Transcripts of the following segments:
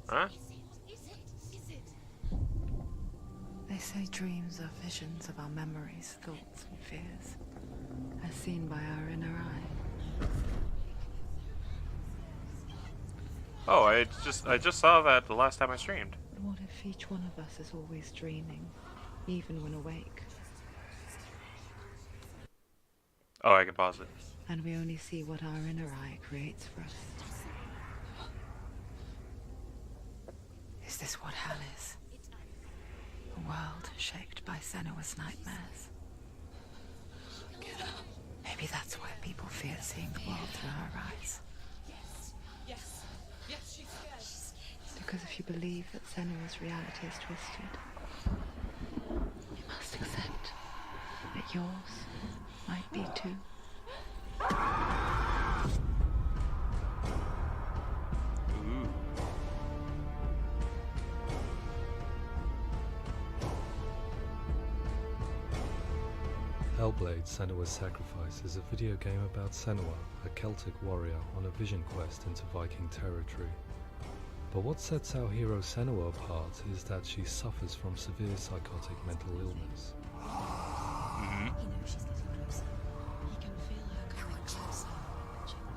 Huh? They say dreams are visions of our memories, thoughts, and fears, as seen by our inner eye. Oh, I just saw that the last time I streamed. But what if each one of us is always dreaming, even when awake? Oh, I can pause it. And we only see what our inner eye creates for us. Is this what hell is? A world shaped by Senua's nightmares. Maybe that's why people fear seeing the world through her eyes. Because if you believe that Senua's reality is twisted, you must accept that yours might be too. Ooh. Hellblade: Senua's Sacrifice is a video game about Senua, a Celtic warrior on a vision quest into Viking territory. But what sets our hero Senua apart is that she suffers from severe psychotic mental illness. Mm-hmm. She's getting closer. He can feel her coming closer.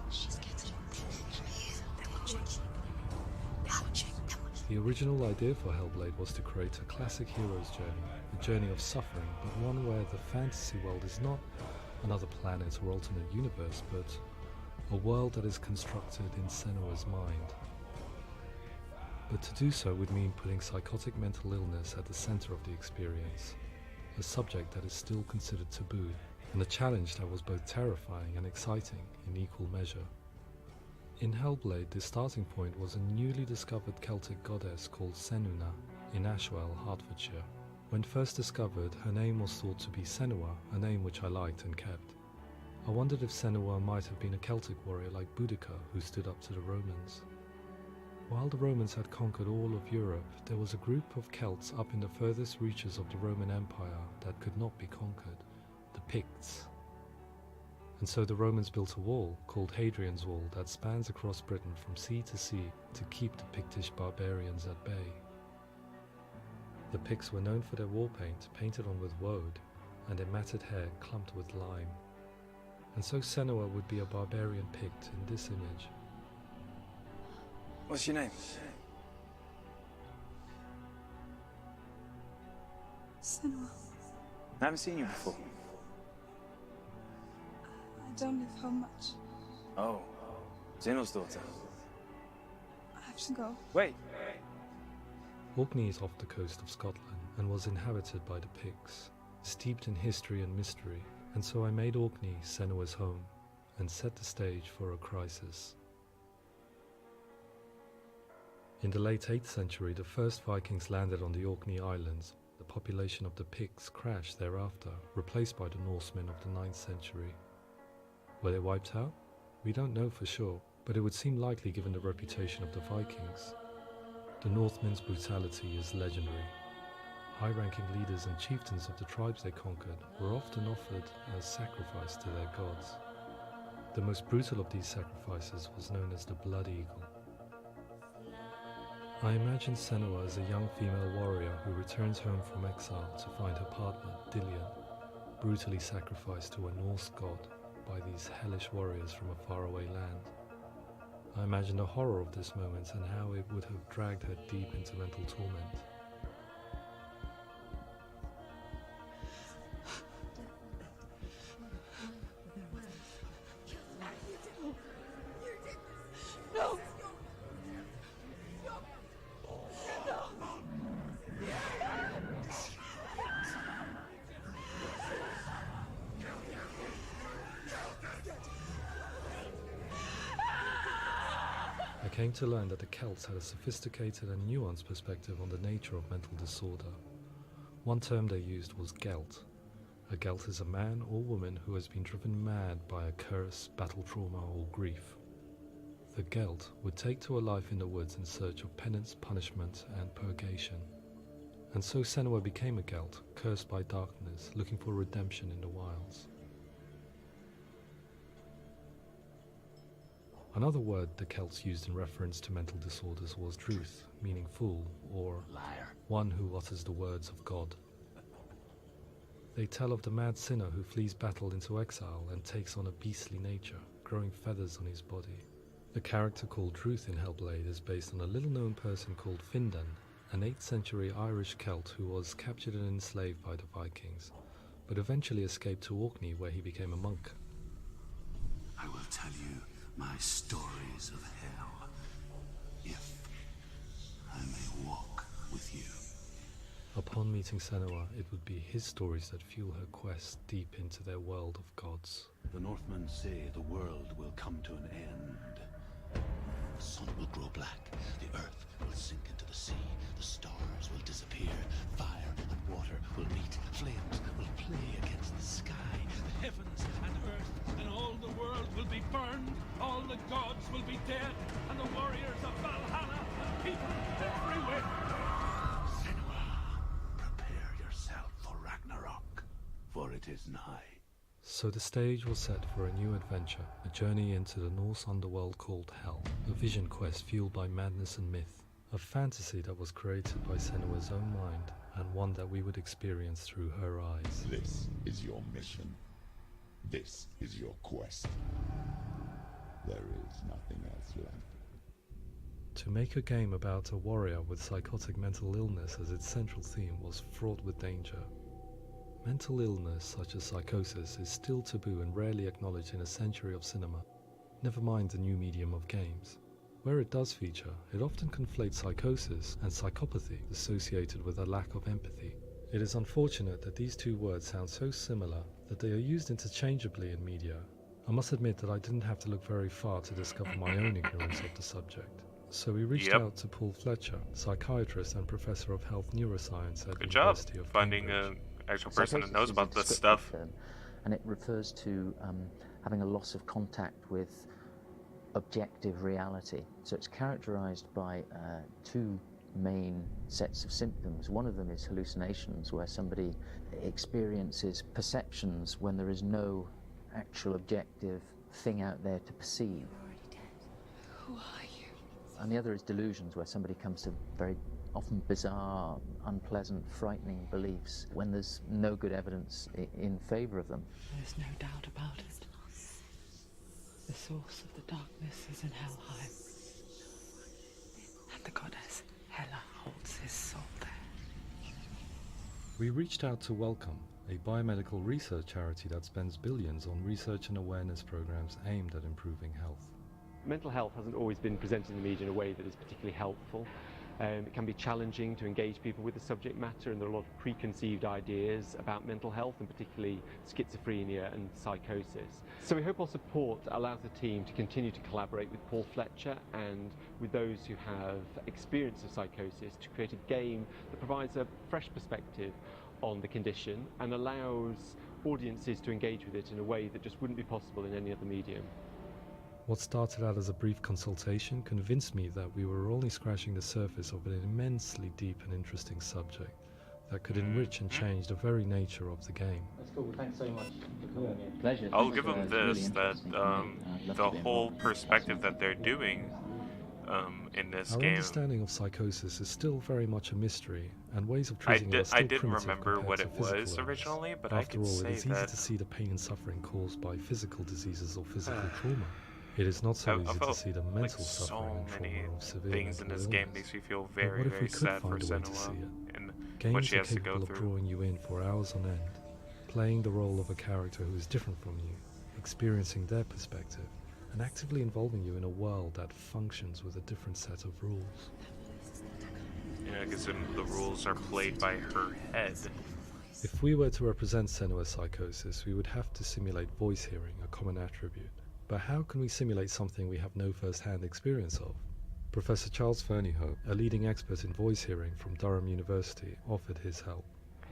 She's getting closer. They're watching. The original idea for Hellblade was to create a classic hero's journey, a journey of suffering, but one where the fantasy world is not another planet or alternate universe, but a world that is constructed in Senua's mind. But to do so would mean putting psychotic mental illness at the center of the experience, a subject that is still considered taboo, and a challenge that was both terrifying and exciting in equal measure. In Hellblade, the starting point was a newly discovered Celtic goddess called Senua in Ashwell, Hertfordshire. When first discovered, her name was thought to be Senua, a name which I liked and kept. I wondered if Senua might have been a Celtic warrior like Boudica who stood up to the Romans. While the Romans had conquered all of Europe, there was a group of Celts up in the furthest reaches of the Roman Empire that could not be conquered, the Picts. And so the Romans built a wall, called Hadrian's Wall, that spans across Britain from sea to sea to keep the Pictish barbarians at bay. The Picts were known for their war paint, painted on with woad, and their matted hair clumped with lime. And so Senua would be a barbarian Pict in this image. What's your name? Senua. I haven't seen you before. I don't live home much. Oh, Zenua's daughter. I have to go. Wait. Orkney is off the coast of Scotland and was inhabited by the Picts, steeped in history and mystery, and so I made Orkney Senua's home and set the stage for a crisis. In the late 8th century, the first Vikings landed on the Orkney Islands. The population of the Picts crashed thereafter, replaced by the Norsemen of the 9th century. Were they wiped out? We don't know for sure, but it would seem likely given the reputation of the Vikings. The Northmen's brutality is legendary. High-ranking leaders and chieftains of the tribes they conquered were often offered as sacrifice to their gods. The most brutal of these sacrifices was known as the Blood Eagle. I imagine Senua as a young female warrior who returns home from exile to find her partner, Dillion, brutally sacrificed to a Norse god by these hellish warriors from a faraway land. I imagine the horror of this moment and how it would have dragged her deep into mental torment. No! I came to learn that the Celts had a sophisticated and nuanced perspective on the nature of mental disorder. One term they used was Gelt. A Gelt is a man or woman who has been driven mad by a curse, battle trauma, or grief. The Gelt would take to a life in the woods in search of penance, punishment, and purgation. And so Senua became a Gelt, cursed by darkness, looking for redemption in the wilds. Another word the Celts used in reference to mental disorders was druth, meaning fool, or Liar. one who utters the words of God. They tell of the mad sinner who flees battle into exile and takes on a beastly nature, growing feathers on his body. The character called Druth in Hellblade is based on a little-known person called Findan, an 8th century Irish Celt who was captured and enslaved by the Vikings, but eventually escaped to Orkney where he became a monk. I will tell you my stories of hell, if I may walk with you. Upon meeting Senua, it would be his stories that fuel her quest deep into their world of gods. The Northmen say the world will come to an end. The sun will grow black, the earth will sink into the sea, the stars will disappear, fire and water will meet, flames will play against the sky, the heavens and earth and all the world will be burned, all the gods will be dead, and the warriors of Valhalla and people everywhere. Senua, prepare yourself for Ragnarok, for it is nigh. So the stage was set for a new adventure, a journey into the Norse underworld called Hell, a vision quest fueled by madness and myth, a fantasy that was created by Senua's own mind, and one that we would experience through her eyes. This is your mission. This is your quest. There is nothing else left. To make a game about a warrior with psychotic mental illness as its central theme was fraught with danger. Mental illness, such as psychosis, is still taboo and rarely acknowledged in a century of cinema, never mind the new medium of games. Where it does feature, it often conflates psychosis and psychopathy associated with a lack of empathy. It is unfortunate that these two words sound so similar that they are used interchangeably in media. I must admit that I didn't have to look very far to discover my own ignorance of the subject. So we reached out to Paul Fletcher, psychiatrist and professor of health neuroscience at the University of finding Cambridge. Actual person that knows about this stuff. Term, and it refers to having a loss of contact with objective reality. So it's characterized by two main sets of symptoms. One of them is hallucinations, where somebody experiences perceptions when there is no actual objective thing out there to perceive. You're already dead. Who are you? And the other is delusions, where somebody comes to very often bizarre, unpleasant, frightening beliefs when there's no good evidence in favor of them. There's no doubt about it. The source of the darkness is in Helheim. And the goddess Hela holds his soul there. We reached out to Welcome, a biomedical research charity that spends billions on research and awareness programs aimed at improving health. Mental health hasn't always been presented in the media in a way that is particularly helpful. It can be challenging to engage people with the subject matter, and there are a lot of preconceived ideas about mental health, and particularly schizophrenia and psychosis. So we hope our support allows the team to continue to collaborate with Paul Fletcher and with those who have experience of psychosis to create a game that provides a fresh perspective on the condition and allows audiences to engage with it in a way that just wouldn't be possible in any other medium. What started out as a brief consultation convinced me that we were only scratching the surface of an immensely deep and interesting subject that could enrich and change the very nature of the game. That's cool. Thanks so much for coming. Pleasure. I'll give them this, that the whole perspective that they're doing in this Our game. understanding of psychosis is still very much a mystery, and ways of treating it are still I didn't primitive remember compared what to it physical was illness. originally, but After I can all, say it is easy that to see the pain and suffering caused by physical diseases or physical trauma. It is not so easy to see the mental like suffering and so many trauma of severe things in mental this game illness. makes me feel But very, what if very we could sad for find a way to see Senua it? and what Games she are has to go capable of through. drawing you in for hours on end, playing the role of a character who is different from you, experiencing their perspective, and actively involving you in a world that functions with a different set of rules. Yeah, because the rules are played by her head. If we were to represent Senua's psychosis, we would have to simulate voice hearing, a common attribute. But how can we simulate something we have no first-hand experience of? Professor Charles Fernyhough, a leading expert in voice hearing from Durham University, offered his help.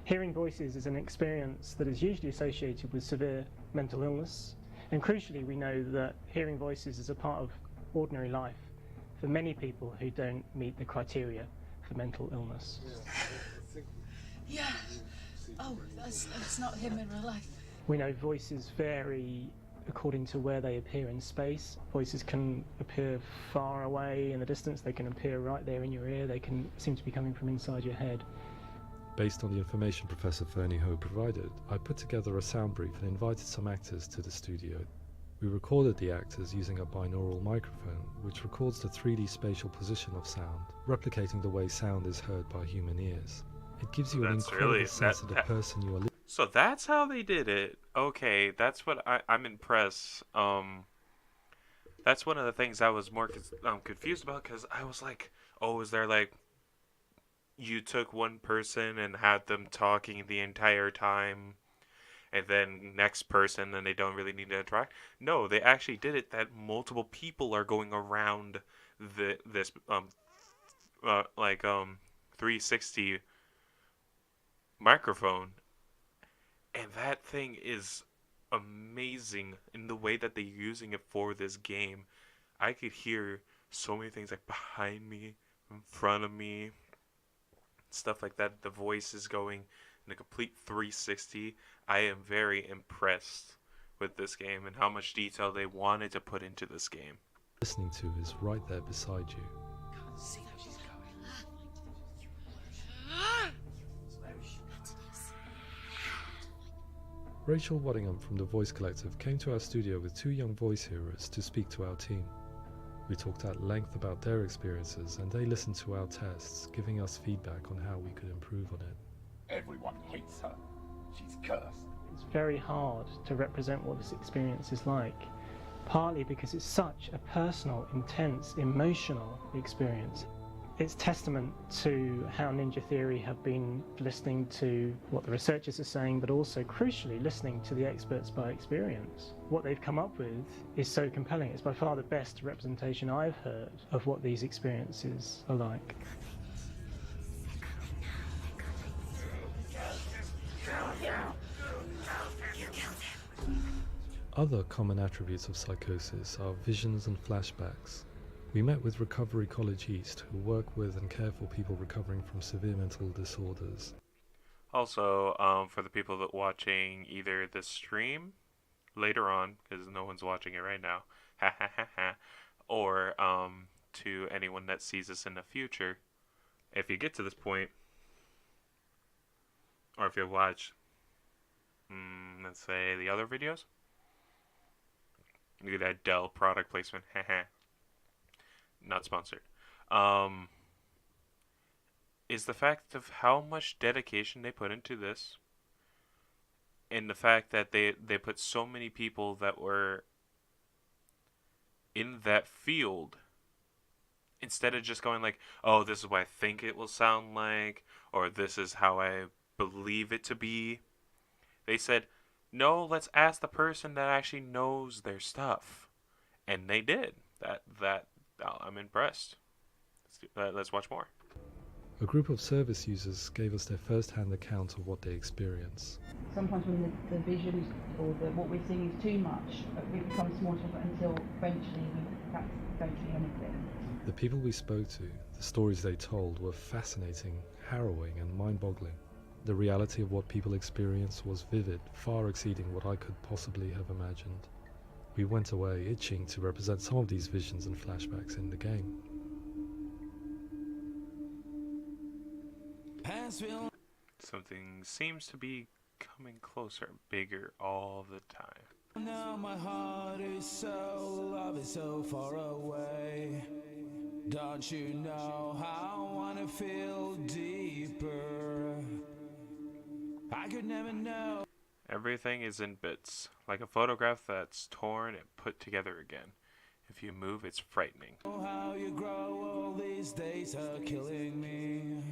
Hearing voices is an experience that is usually associated with severe mental illness, and crucially we know that hearing voices is a part of ordinary life for many people who don't meet the criteria for mental illness. Yeah. Oh, that's not him in real life. We know voices vary according to where they appear in space. Voices can appear far away in the distance, they can appear right there in your ear, they can seem to be coming from inside your head. Based on the information Professor Fernie Ho provided, I put together a sound brief and invited some actors to the studio. We recorded the actors using a binaural microphone, which records the 3D spatial position of sound, replicating the way sound is heard by human ears. It gives you an incredible sense of the person you are listening to. So that's how they did it. Okay, that's what I'm impressed. That's one of the things I was more confused about, because I was like, oh, is there like, you took one person and had them talking the entire time, and then next person, and they don't really need to interact? No, they actually did it that multiple people are going around this 360 microphone, and that thing is amazing in the way that they're using it for this game. I could hear so many things like behind me, in front of me, stuff like that. The voice is going in a complete 360. I am very impressed with this game and how much detail they wanted to put into this game. Listening to is right there beside you. Can't see how she's going. Rachel Waddingham from the Voice Collective came to our studio with 2 young voice hearers to speak to our team. We talked at length about their experiences, and they listened to our tests, giving us feedback on how we could improve on it. Everyone hates her. She's cursed. It's very hard to represent what this experience is like, partly because it's such a personal, intense, emotional experience. It's testament to how Ninja Theory have been listening to what the researchers are saying, but also, crucially, listening to the experts by experience. What they've come up with is so compelling. It's by far the best representation I've heard of what these experiences are like. Other common attributes of psychosis are visions and flashbacks. We met with Recovery College East, who work with and care for people recovering from severe mental disorders. Also, for the people that watching either the stream later on, because no one's watching it right now, or to anyone that sees us in the future, if you get to this point, or if you watch, let's say, the other videos, look at that Dell product placement, not sponsored, is the fact of how much dedication they put into this, and the fact that they put so many people that were in that field, instead of just going like, oh, this is what I think it will sound like, or this is how I believe it to be. They said, no, let's ask the person that actually knows their stuff. And they did. I'm impressed. Let's watch more. A group of service users gave us their first-hand account of what they experience. Sometimes when the visions or what we're seeing is too much, we become small until eventually we perhaps don't see anything. The people we spoke to, the stories they told, were fascinating, harrowing and mind-boggling. The reality of what people experienced was vivid, far exceeding what I could possibly have imagined. We went away itching to represent some of these visions and flashbacks in the game. Something seems to be coming closer, bigger all the time. Now my heart is so, love is so far away. Don't you know how I wanna feel deeper? I could never know. Everything is in bits, like a photograph that's torn and put together again. If you move, it's frightening. How you grow, all these days are killing me.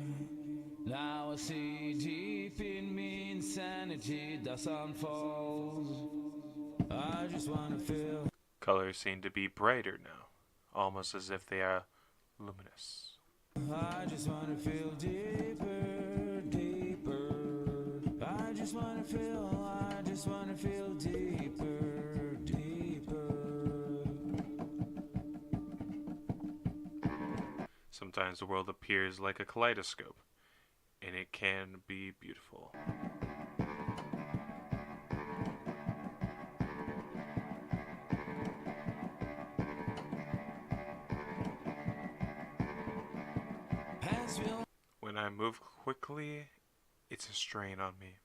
Now I see deep in me insanity does unfold. I just wanna feel. Colors seem to be brighter now, almost as if they are luminous. I just wanna feel deeper, deeper. I just wanna feel deeper, deeper. Sometimes the world appears like a kaleidoscope, and it can be beautiful. When I move quickly, it's a strain on me.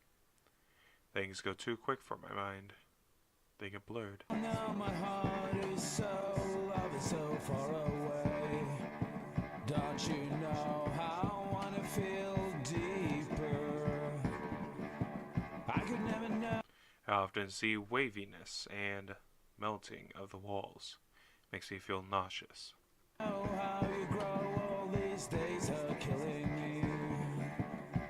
Things go too quick for my mind. They get blurred. Now my heart is so, love is so far away. Don't you know how I wanna feel deeper? I could never know. I often see waviness and melting of the walls. Makes me feel nauseous. How you grow, all these days are killing me.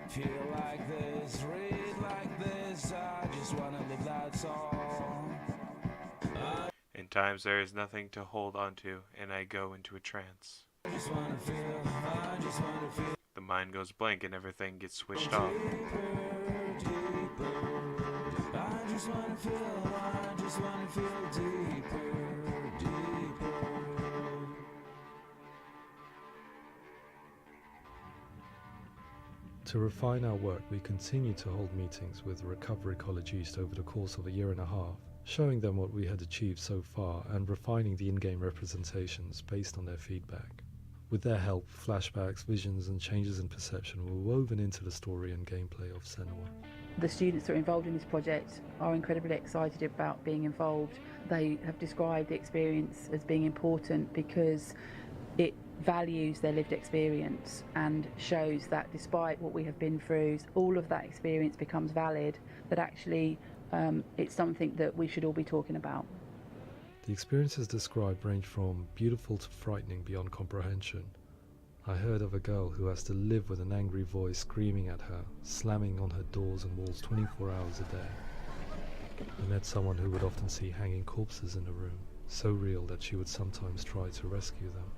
Feel like this, read like this, I just wanna live, that's all. In times there is nothing to hold onto, and I go into a trance. I just wanna feel, I just wanna feel. The mind goes blank and everything gets switched off. Deeper. I just wanna feel deeper, deeper. To refine our work, we continue to hold meetings with Recovery College East over the course of a year and a half, showing them what we had achieved so far and refining the in-game representations based on their feedback. With their help, flashbacks, visions and changes in perception were woven into the story and gameplay of Senua. The students that are involved in this project are incredibly excited about being involved. They have described the experience as being important because it values their lived experience and shows that despite what we have been through, all of that experience becomes valid, that actually it's something that we should all be talking about. The experiences described range from beautiful to frightening beyond comprehension. I heard of a girl who has to live with an angry voice screaming at her, slamming on her doors and walls 24 hours a day. I met someone who would often see hanging corpses in a room, so real that she would sometimes try to rescue them.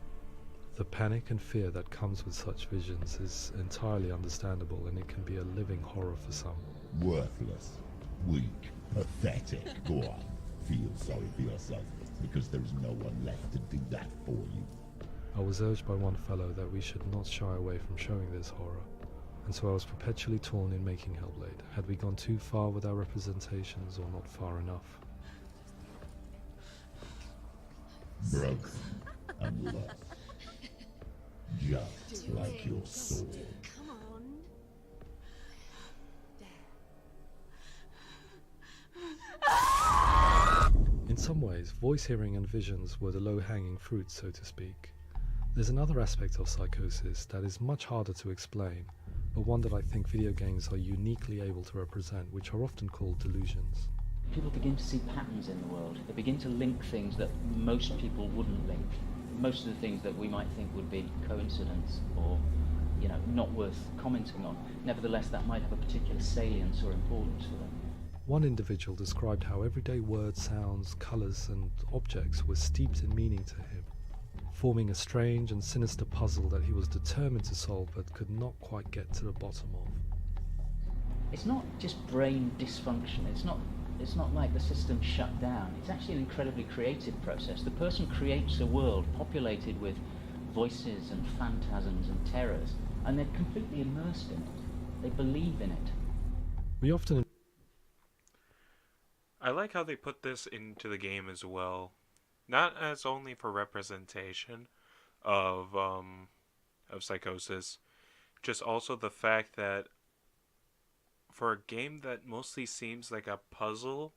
The panic and fear that comes with such visions is entirely understandable, and it can be a living horror for some. Worthless, weak, pathetic. Go on, feel sorry for yourself, because there is no one left to do that for you. I was urged by one fellow that we should not shy away from showing this horror, and so I was perpetually torn in making Hellblade. Had we gone too far with our representations or not far enough? Broken and lost. Just like your soul. Come on. In some ways, voice hearing and visions were the low-hanging fruit, so to speak. There's another aspect of psychosis that is much harder to explain, but one that I think video games are uniquely able to represent, which are often called delusions. People begin to see patterns in the world. They begin to link things that most people wouldn't link. Most of the things that we might think would be coincidence or, not worth commenting on. Nevertheless, that might have a particular salience or importance for them. One individual described how everyday words, sounds, colours and objects were steeped in meaning to him, forming a strange and sinister puzzle that he was determined to solve but could not quite get to the bottom of. It's not just brain dysfunction. It's not like the system shut down. It's actually an incredibly creative process. The person creates a world populated with voices and phantasms and terrors, and they're completely immersed in it. They believe in it. We often... I like how they put this into the game as well. Not as only for representation of psychosis, just also the fact that for a game that mostly seems like a puzzle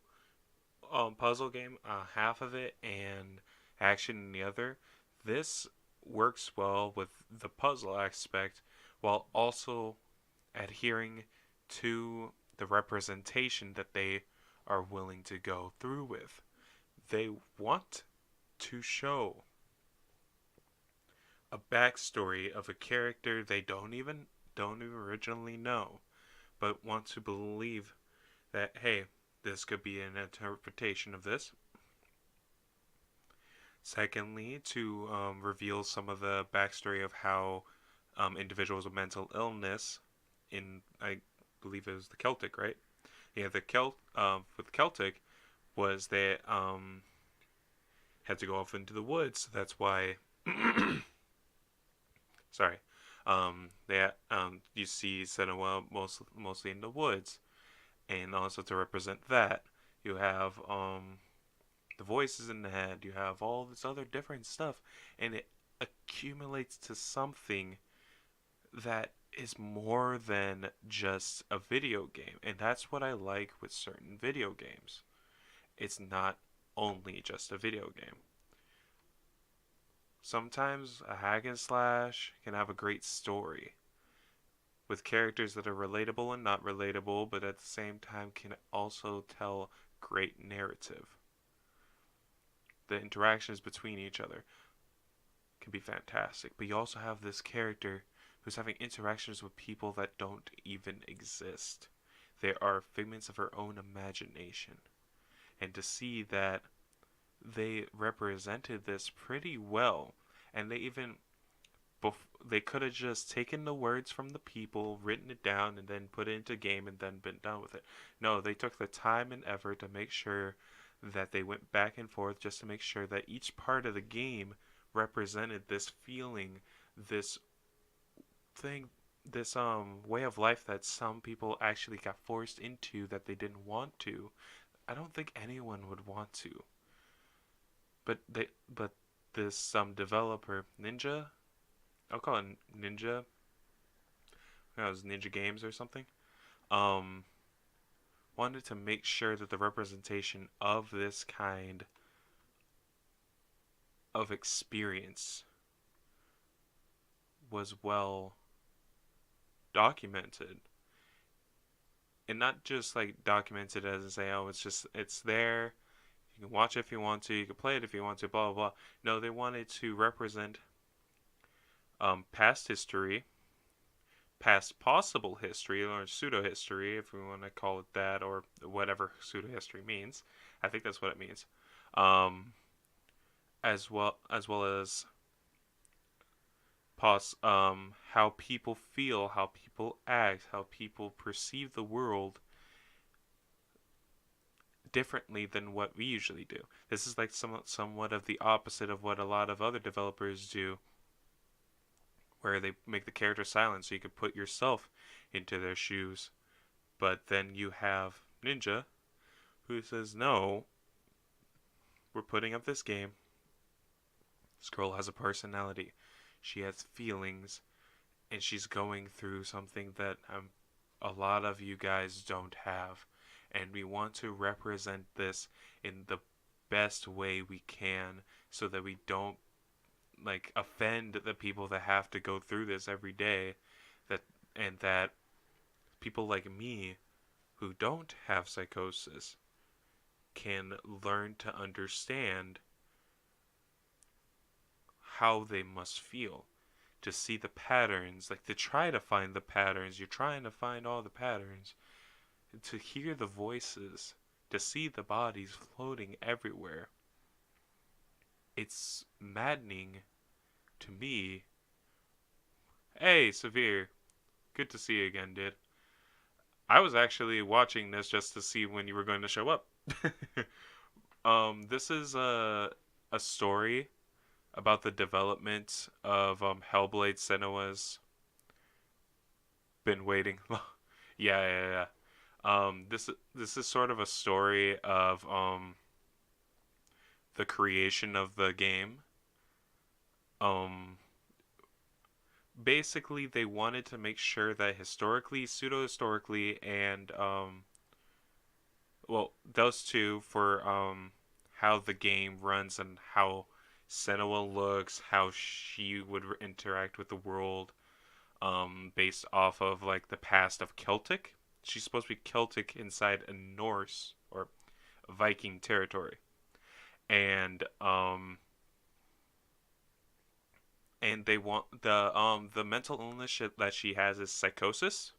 game, half of it, and action in the other, this works well with the puzzle aspect while also adhering to the representation that they are willing to go through with. They want to show a backstory of a character they don't even originally know, but want to believe that, hey, this could be an interpretation of this. Secondly, to reveal some of the backstory of how individuals with mental illness in, I believe it was the Celtic, right? Yeah, with Celtic was they had to go off into the woods. So that's why, sorry, you see Senua mostly in the woods, and also to represent that, you have the voices in the head. You have all this other different stuff, and it accumulates to something that is more than just a video game. And that's what I like with certain video games. It's not only just a video game. Sometimes a hack and slash can have a great story with characters that are relatable and not relatable, but at the same time can also tell great narrative. The interactions between each other can be fantastic, but you also have this character who's having interactions with people that don't even exist. They are figments of her own imagination. And to see that they represented this pretty well, and they even they could have just taken the words from the people, written it down, and then put it into game and then been done with it. No, they took the time and effort to make sure that they went back and forth just to make sure that each part of the game represented this feeling, this thing, this way of life that some people actually got forced into that they didn't want to. I don't think anyone would want to. But this developer, Ninja, I'll call it Ninja. It was Ninja Games or something. Wanted to make sure that the representation of this kind of experience was well documented. And not just like documented as in say, oh, it's there. You can watch it if you want to. You can play it if you want to. Blah blah blah. No, they wanted to represent past history, past possible history, or pseudo history, if we want to call it that, or whatever pseudo history means. I think that's what it means. As well as how people feel, how people act, how people perceive the world differently than what we usually do. This is like somewhat of the opposite of what a lot of other developers do, where they make the character silent so you can put yourself into their shoes. But then you have Ninja, who says, no, we're putting up this game. This girl has a personality. She has feelings, and she's going through something that a lot of you guys don't have. And we want to represent this in the best way we can so that we don't like offend the people that have to go through this every day, that people like me who don't have psychosis can learn to understand how they must feel, to see the patterns, like to try to find the patterns. You're trying to find all the patterns, to hear the voices, to see the bodies floating everywhere. It's maddening to me. Hey, Severe. Good to see you again, dude. I was actually watching this just to see when you were going to show up. This is a story about the development of Hellblade. Senua's been waiting. Yeah. This is sort of a story of the creation of the game. Basically they wanted to make sure that historically, pseudo-historically, and those two for how the game runs and how Senua looks, how she would interact with the world, based off of like the past of Celtic. She's supposed to be Celtic inside a Norse or Viking territory, and they want the mental illness that she has is psychosis,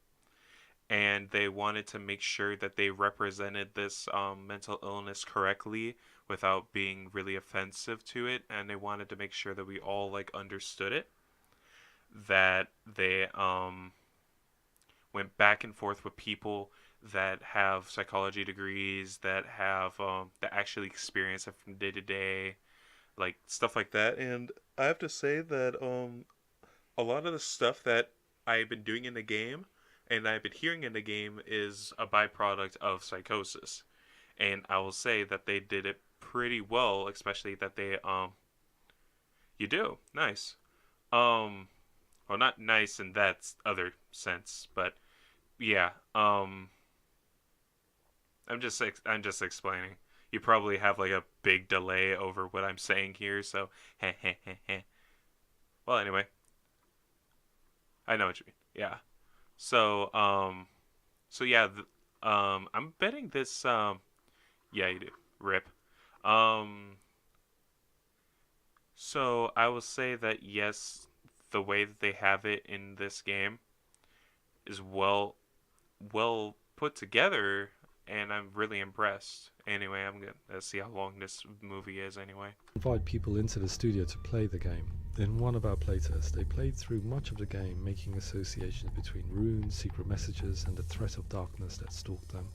and they wanted to make sure that they represented this mental illness correctly without being really offensive to it, and they wanted to make sure that we all like understood it. That they went back and forth with people that have psychology degrees, that have that actually experience it from day to day, like stuff like that. And I have to say that a lot of the stuff that I've been doing in the game and I've been hearing in the game is a byproduct of psychosis. And I will say that they did it pretty well, especially that they you do. Nice. Well, not nice in that other sense, but yeah. I'm just explaining. You probably have like a big delay over what I'm saying here, so heh heh heh heh. Well, anyway, I know what you mean. Yeah. So so yeah, I'm betting this. Yeah, you do. Rip. Um, so I will say that yes, the way that they have it in this game is well put together, and I'm really impressed. Anyway, I'm gonna see how long this movie is. Anyway, Invite people into the studio to play the game. In one of our playtests, they played through much of the game, making associations between runes, secret messages, and the threat of darkness that stalked them.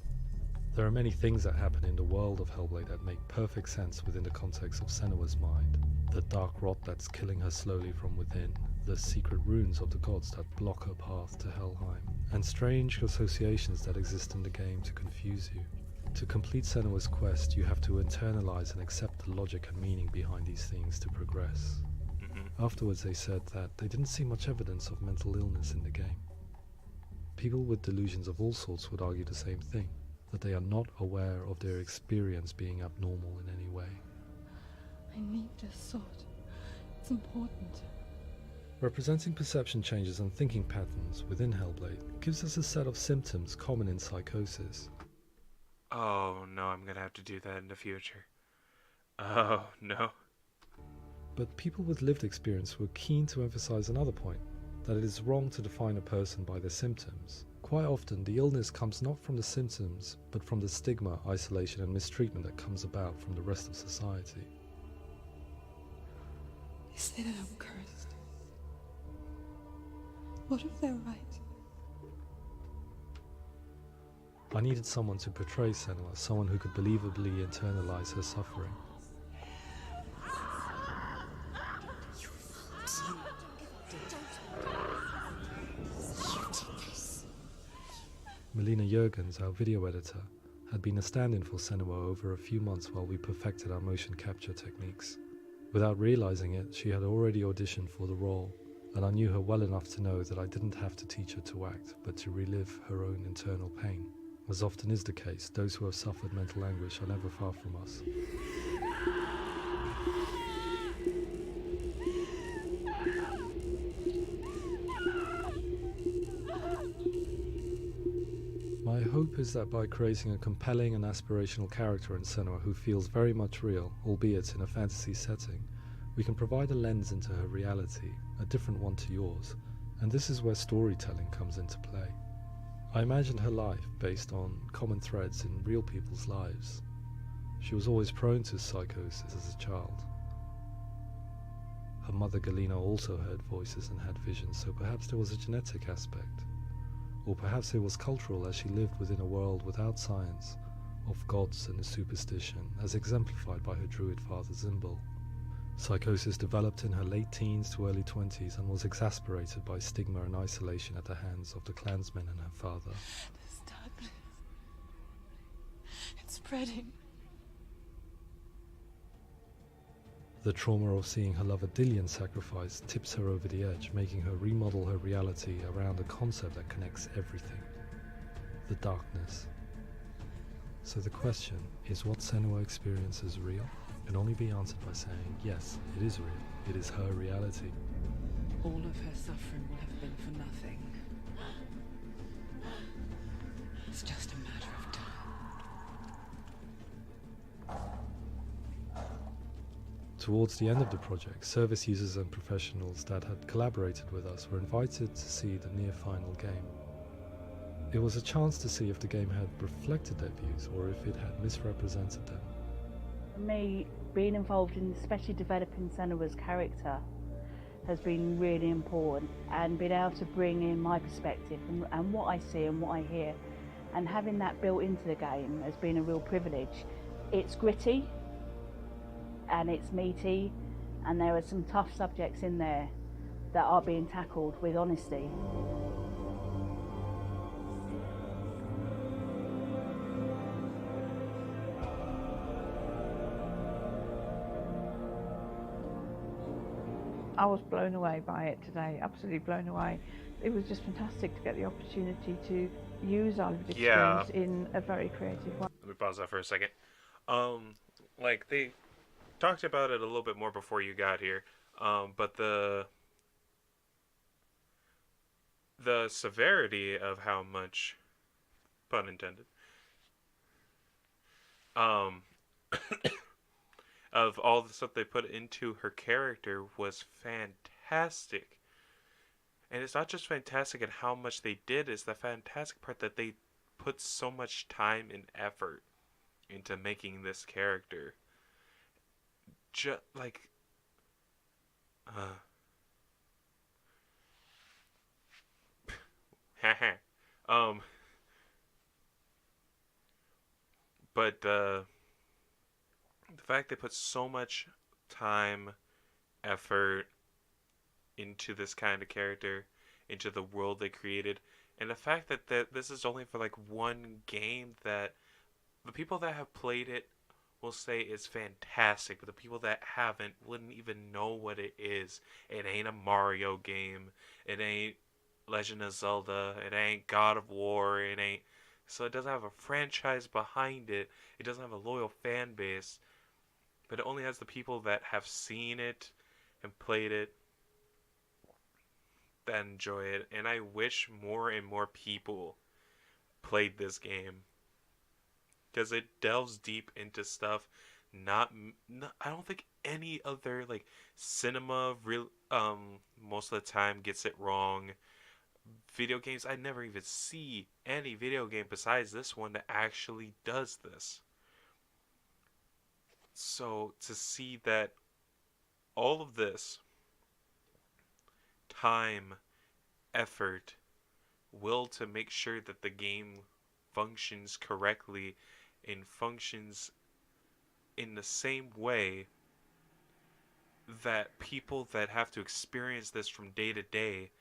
There are many things that happen in the world of Hellblade that make perfect sense within the context of Senua's mind. The dark rot that's killing her slowly from within, the secret runes of the gods that block her path to Helheim, and strange associations that exist in the game to confuse you. To complete Senua's quest, you have to internalize and accept the logic and meaning behind these things to progress. Afterwards they said that they didn't see much evidence of mental illness in the game. People with delusions of all sorts would argue the same thing, that they are not aware of their experience being abnormal in any way. I need this sword. It's important. Representing perception changes and thinking patterns within Hellblade gives us a set of symptoms common in psychosis. oh no, I'm gonna have to do that in the future. Oh no. But people with lived experience were keen to emphasize another point, that it is wrong to define a person by their symptoms. Quite often, the illness comes not from the symptoms, but from the stigma, isolation and mistreatment that comes about from the rest of society. They say that I'm cursed. What if they're right? I needed someone to portray Senua, someone who could believably internalize her suffering. Melina Jurgens, our video editor, had been a stand-in for Senua over a few months while we perfected our motion capture techniques. Without realizing it, she had already auditioned for the role, and I knew her well enough to know that I didn't have to teach her to act, but to relive her own internal pain. As often is the case, those who have suffered mental anguish are never far from us. My hope is that by creating a compelling and aspirational character in Senua who feels very much real, albeit in a fantasy setting, we can provide a lens into her reality, a different one to yours, and this is where storytelling comes into play. I imagined her life based on common threads in real people's lives. She was always prone to psychosis as a child. Her mother Galina also heard voices and had visions, so perhaps there was a genetic aspect. Or perhaps it was cultural, as she lived within a world without science, of gods and a superstition, as exemplified by her druid father Zimbal. Psychosis developed in her late teens to early 20s and was exacerbated by stigma and isolation at the hands of the clansmen and her father. This darkness. It's spreading. The trauma of seeing her lover Dillian sacrificed tips her over the edge, making her remodel her reality around a concept that connects everything: the darkness. So the question, is what Senua experiences real? Can only be answered by saying, yes, it is real. It is her reality. All of her suffering will have been for nothing. It's just a matter of time. Towards the end of the project, service users and professionals that had collaborated with us were invited to see the near-final game. It was a chance to see if the game had reflected their views or if it had misrepresented them. For me, being involved in especially developing Senua's character has been really important, and being able to bring in my perspective and what I see and what I hear, and having that built into the game has been a real privilege. It's gritty and it's meaty, and there are some tough subjects in there that are being tackled with honesty. I was blown away by it today, absolutely blown away. It was just fantastic to get the opportunity to use our lived Yeah. experience in a very creative way. Let me pause that for a second. Like they talked about it a little bit more before you got here. But the severity of how much, pun intended, of all the stuff they put into her character was fantastic. And it's not just fantastic in how much they did, it's the fantastic part that they put so much time and effort into making this character. Just like, but the fact they put so much time, effort into this kind of character, into the world they created, and the fact that this is only for like one game that the people that have played it will say is fantastic, but the people that haven't wouldn't even know what it is. It ain't a Mario game. It ain't Legend of Zelda. It ain't God of War. It ain't. So it doesn't have a franchise behind it. It doesn't have a loyal fan base. But it only has the people that have seen it and played it that enjoy it. And I wish more and more people played this game, because it delves deep into stuff not I don't think any other like cinema real most of the time gets it wrong. Video games, I never even see any video game besides this one that actually does this. So to see that all of this time, effort, will to make sure that the game functions correctly and functions in the same way that people that have to experience this from day to day,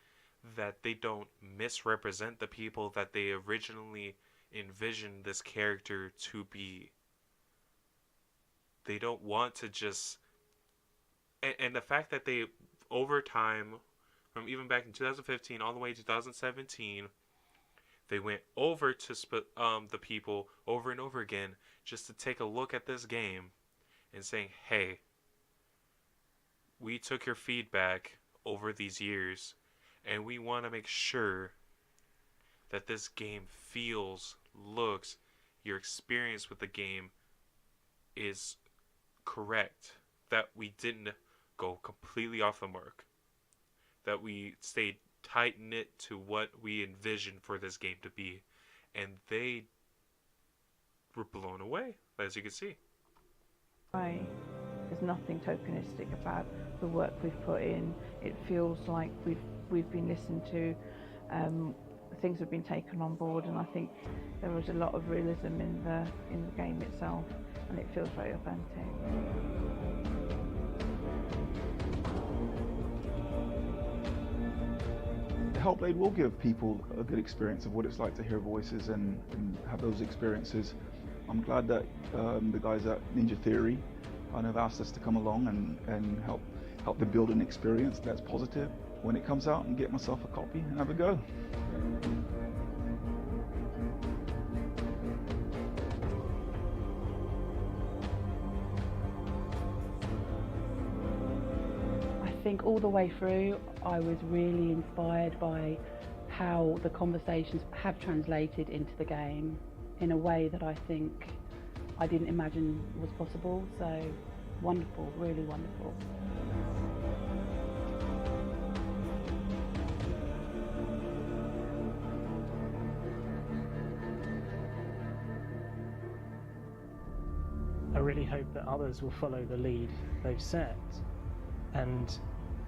that they don't misrepresent the people that they originally envisioned this character to be. They don't want to just... And the fact that they, over time, from even back in 2015 all the way to 2017, they went over to the people over and over again just to take a look at this game and saying, hey, we took your feedback over these years and we want to make sure that this game feels, looks, your experience with the game is correct, that we didn't go completely off the mark, that we stayed tight-knit to what we envisioned for this game to be, and they were blown away, as you can see. There's nothing tokenistic about the work we've put in. It feels like we've been listened to, things have been taken on board, and I think there was a lot of realism in the game itself, and it feels very authentic. Hellblade will give people a good experience of what it's like to hear voices and have those experiences. I'm glad that the guys at Ninja Theory have asked us to come along and help them build an experience that's positive when it comes out, and get myself a copy and have a go. I think all the way through I was really inspired by how the conversations have translated into the game in a way that I think I didn't imagine was possible. So wonderful, really wonderful. I really hope that others will follow the lead they've set and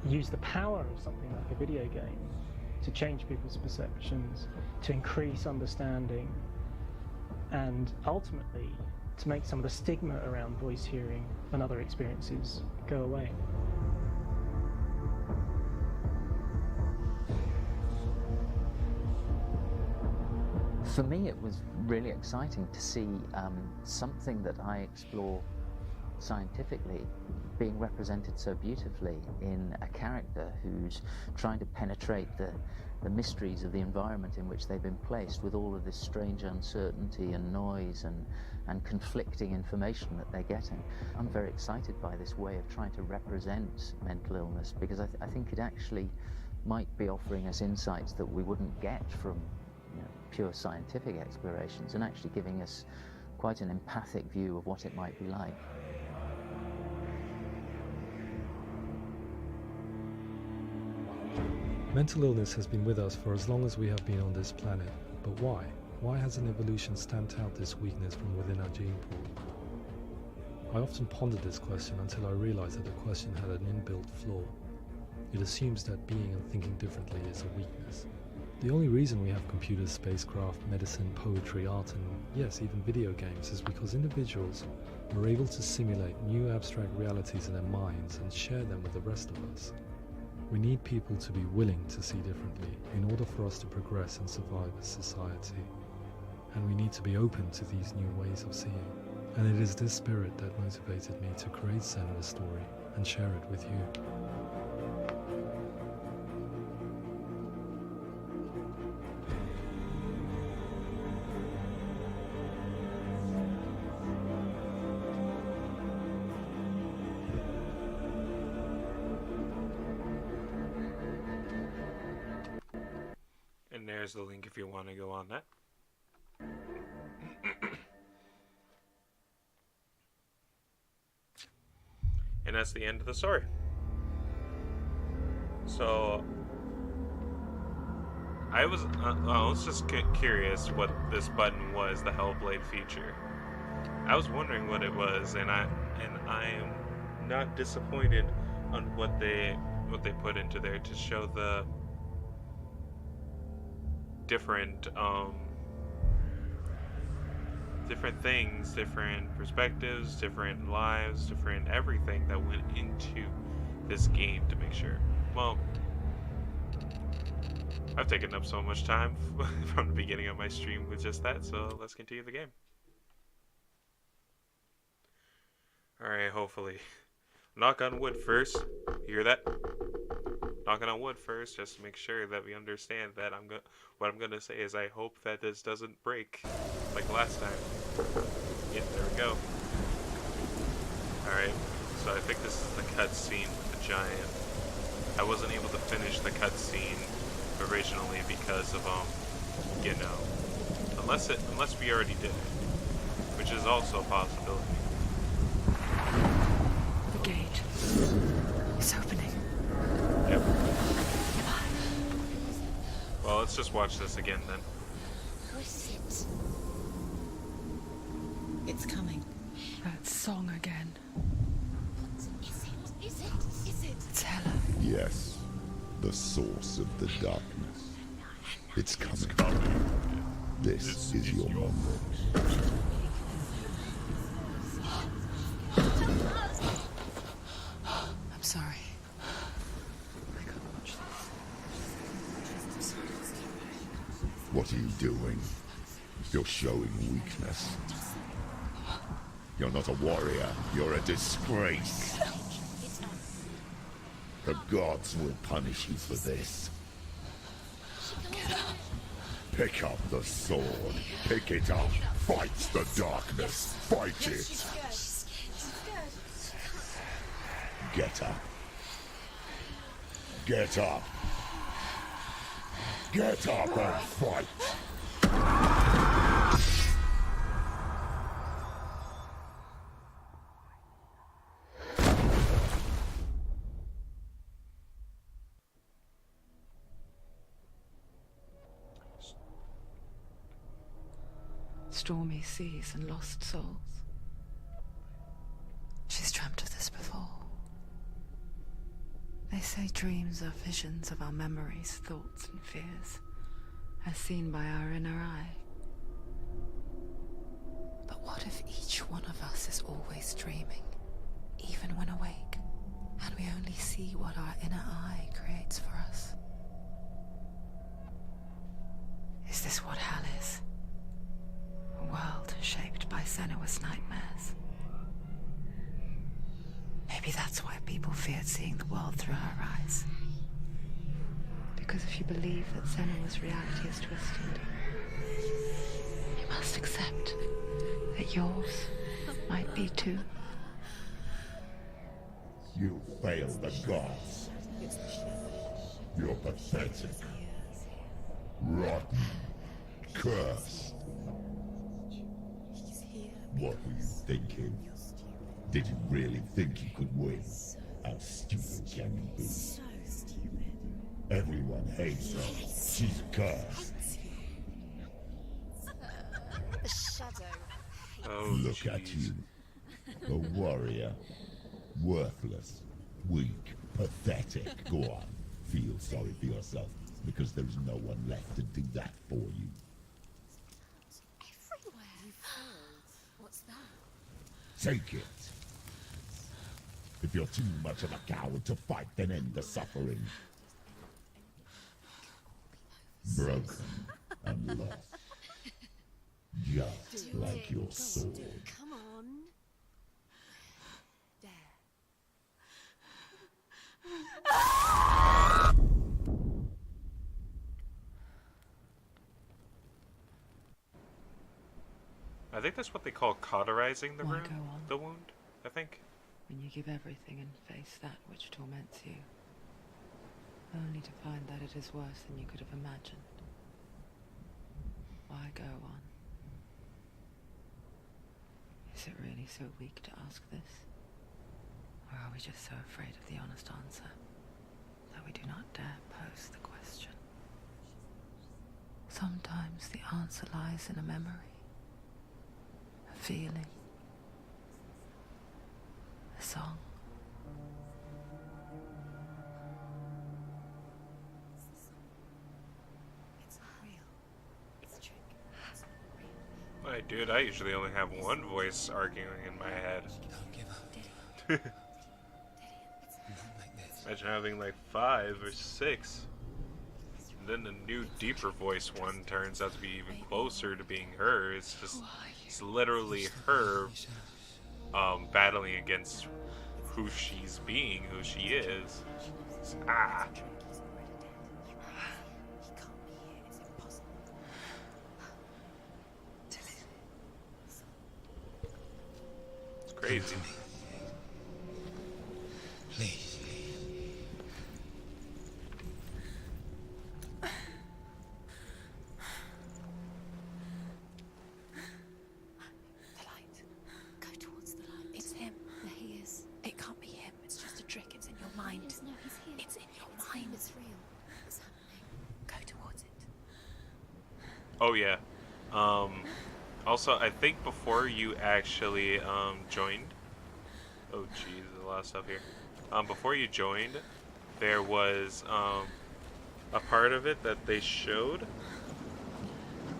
use the power of something like a video game to change people's perceptions, to increase understanding, and ultimately to make some of the stigma around voice hearing and other experiences go away. For me, it was really exciting to see something that I explore scientifically being represented so beautifully in a character who's trying to penetrate the mysteries of the environment in which they've been placed, with all of this strange uncertainty and noise and conflicting information that they're getting. I'm very excited by this way of trying to represent mental illness, because I think it actually might be offering us insights that we wouldn't get from pure scientific explorations, and actually giving us quite an empathic view of what it might be like. Mental illness has been with us for as long as we have been on this planet, but why? Why hasn't evolution stamped out this weakness from within our gene pool? I often pondered this question until I realized that the question had an inbuilt flaw. It assumes that being and thinking differently is a weakness. The only reason we have computers, spacecraft, medicine, poetry, art, and yes, even video games is because individuals are able to simulate new abstract realities in their minds and share them with the rest of us. We need people to be willing to see differently in order for us to progress and survive as society. And we need to be open to these new ways of seeing. And it is this spirit that motivated me to create Senua's story and share it with you. And there's the link if you want to go on that. And that's the end of the story. So I was just curious what this button was, the Hellblade feature. I was wondering what it was, and I am not disappointed on what they put into there to show the different things, different perspectives, different lives, different everything that went into this game to make sure. Well, I've taken up so much time from the beginning of my stream with just that, so let's continue the game. Alright, hopefully. Knock on wood first. You hear that? Knocking on wood first, just to make sure that we understand that what I'm gonna say is I hope that this doesn't break like last time. Yeah, there we go. Alright, so I think this is the cutscene with the giant. I wasn't able to finish the cutscene originally because of unless we already did it, which is also a possibility. The gate is opening. Yep. Well, let's just watch this again then. Who is it? It's coming. That song again. What is it? Is it? Is it? It's Hela. Yes, the source of the darkness. It's coming. This is your moment. I'm sorry. I can't watch this. What are you doing? You're showing weakness. You're not a warrior. You're a disgrace. The gods will punish you for this. Pick up the sword. Pick it up. Fight the darkness. Fight it. Get up. Get up. Get up and fight. Stormy seas and lost souls. She's dreamt of this before. They say dreams are visions of our memories, thoughts and fears, as seen by our inner eye. But what if each one of us is always dreaming, even when awake, and we only see what our inner eye creates for us? Is this what hell is? A world shaped by Senua's nightmares. Maybe that's why people feared seeing the world through her eyes. Because if you believe that Senua's reality is twisted, you must accept that yours might be too. You failed the gods. You're pathetic. Rotten. Cursed. What were you thinking? Did you really think you could win? How stupid can you be? So stupid. Everyone hates her. She's cursed. The shadow. Oh, Look at you. A warrior. Worthless. Weak. Pathetic. Go on. Feel sorry for yourself, because there's no one left to do that for you. Everywhere. You failed. What's that? Take it. If you're too much of a coward to fight, then end the suffering. Broken and lost. Just like your sword. Come on. There. I think that's what they call cauterizing the Why wound. go on? The wound, I think. When you give everything and face that which torments you, only to find that it is worse than you could have imagined. Why go on? Is it really so weak to ask this? Or are we just so afraid of the honest answer that we do not dare pose the question? Sometimes the answer lies in a memory, a feeling, a song. It's real. It's a trick. It's My dude, I usually only have one voice arguing in my head. Don't give up. Not like this. Imagine having like 5 or 6. And then the new deeper voice one turns out to be even closer to being her. It's just, it's literally her battling against who she's being, who she is. Ah. It's crazy. Please. The light. Go towards the light. It's him. There he is. It can't be him. It's just a trick. It's in your mind. No, he's here. It's in your mind. It's real. It's happening. Go towards it. Oh yeah. Also, I think before you actually joined, oh jeez, there's a lot of stuff here. Before you joined, there was a part of it that they showed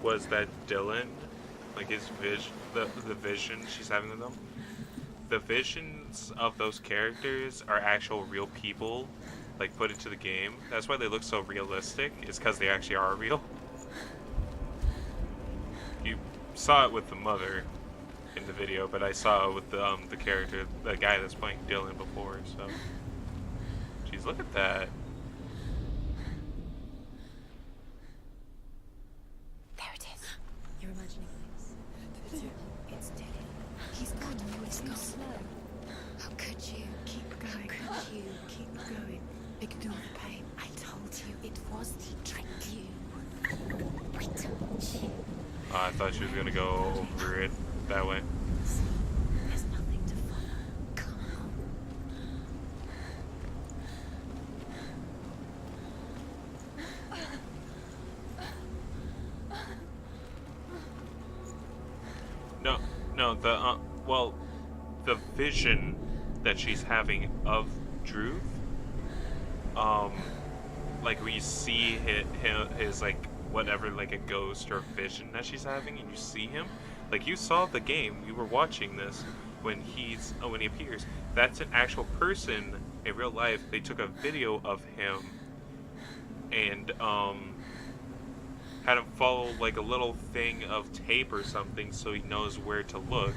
was that Dylan, like his vision, the vision she's having with them. The visions of those characters are actual real people, like put into the game. That's why they look so realistic. Is because they actually are real. You saw it with the mother in the video, but I saw it with the character, the guy that's playing Dylan before. So, jeez, look at that. There it is. You're imagining things. It's Dylan. He's gone. He's gone. Slow. How could you? Keep going. How could you? Keep going. Ignore the pain. I told you it was to trick you. I told you. I thought she was gonna go over it that way. There's nothing to follow. Come on. No, well, the vision that she's having of Druth, like when you see his like whatever, like a ghost or a vision that she's having, and you see him, like you saw the game, you were watching this when he appears. That's an actual person in real life. They took a video of him and had him follow like a little thing of tape or something so he knows where to look.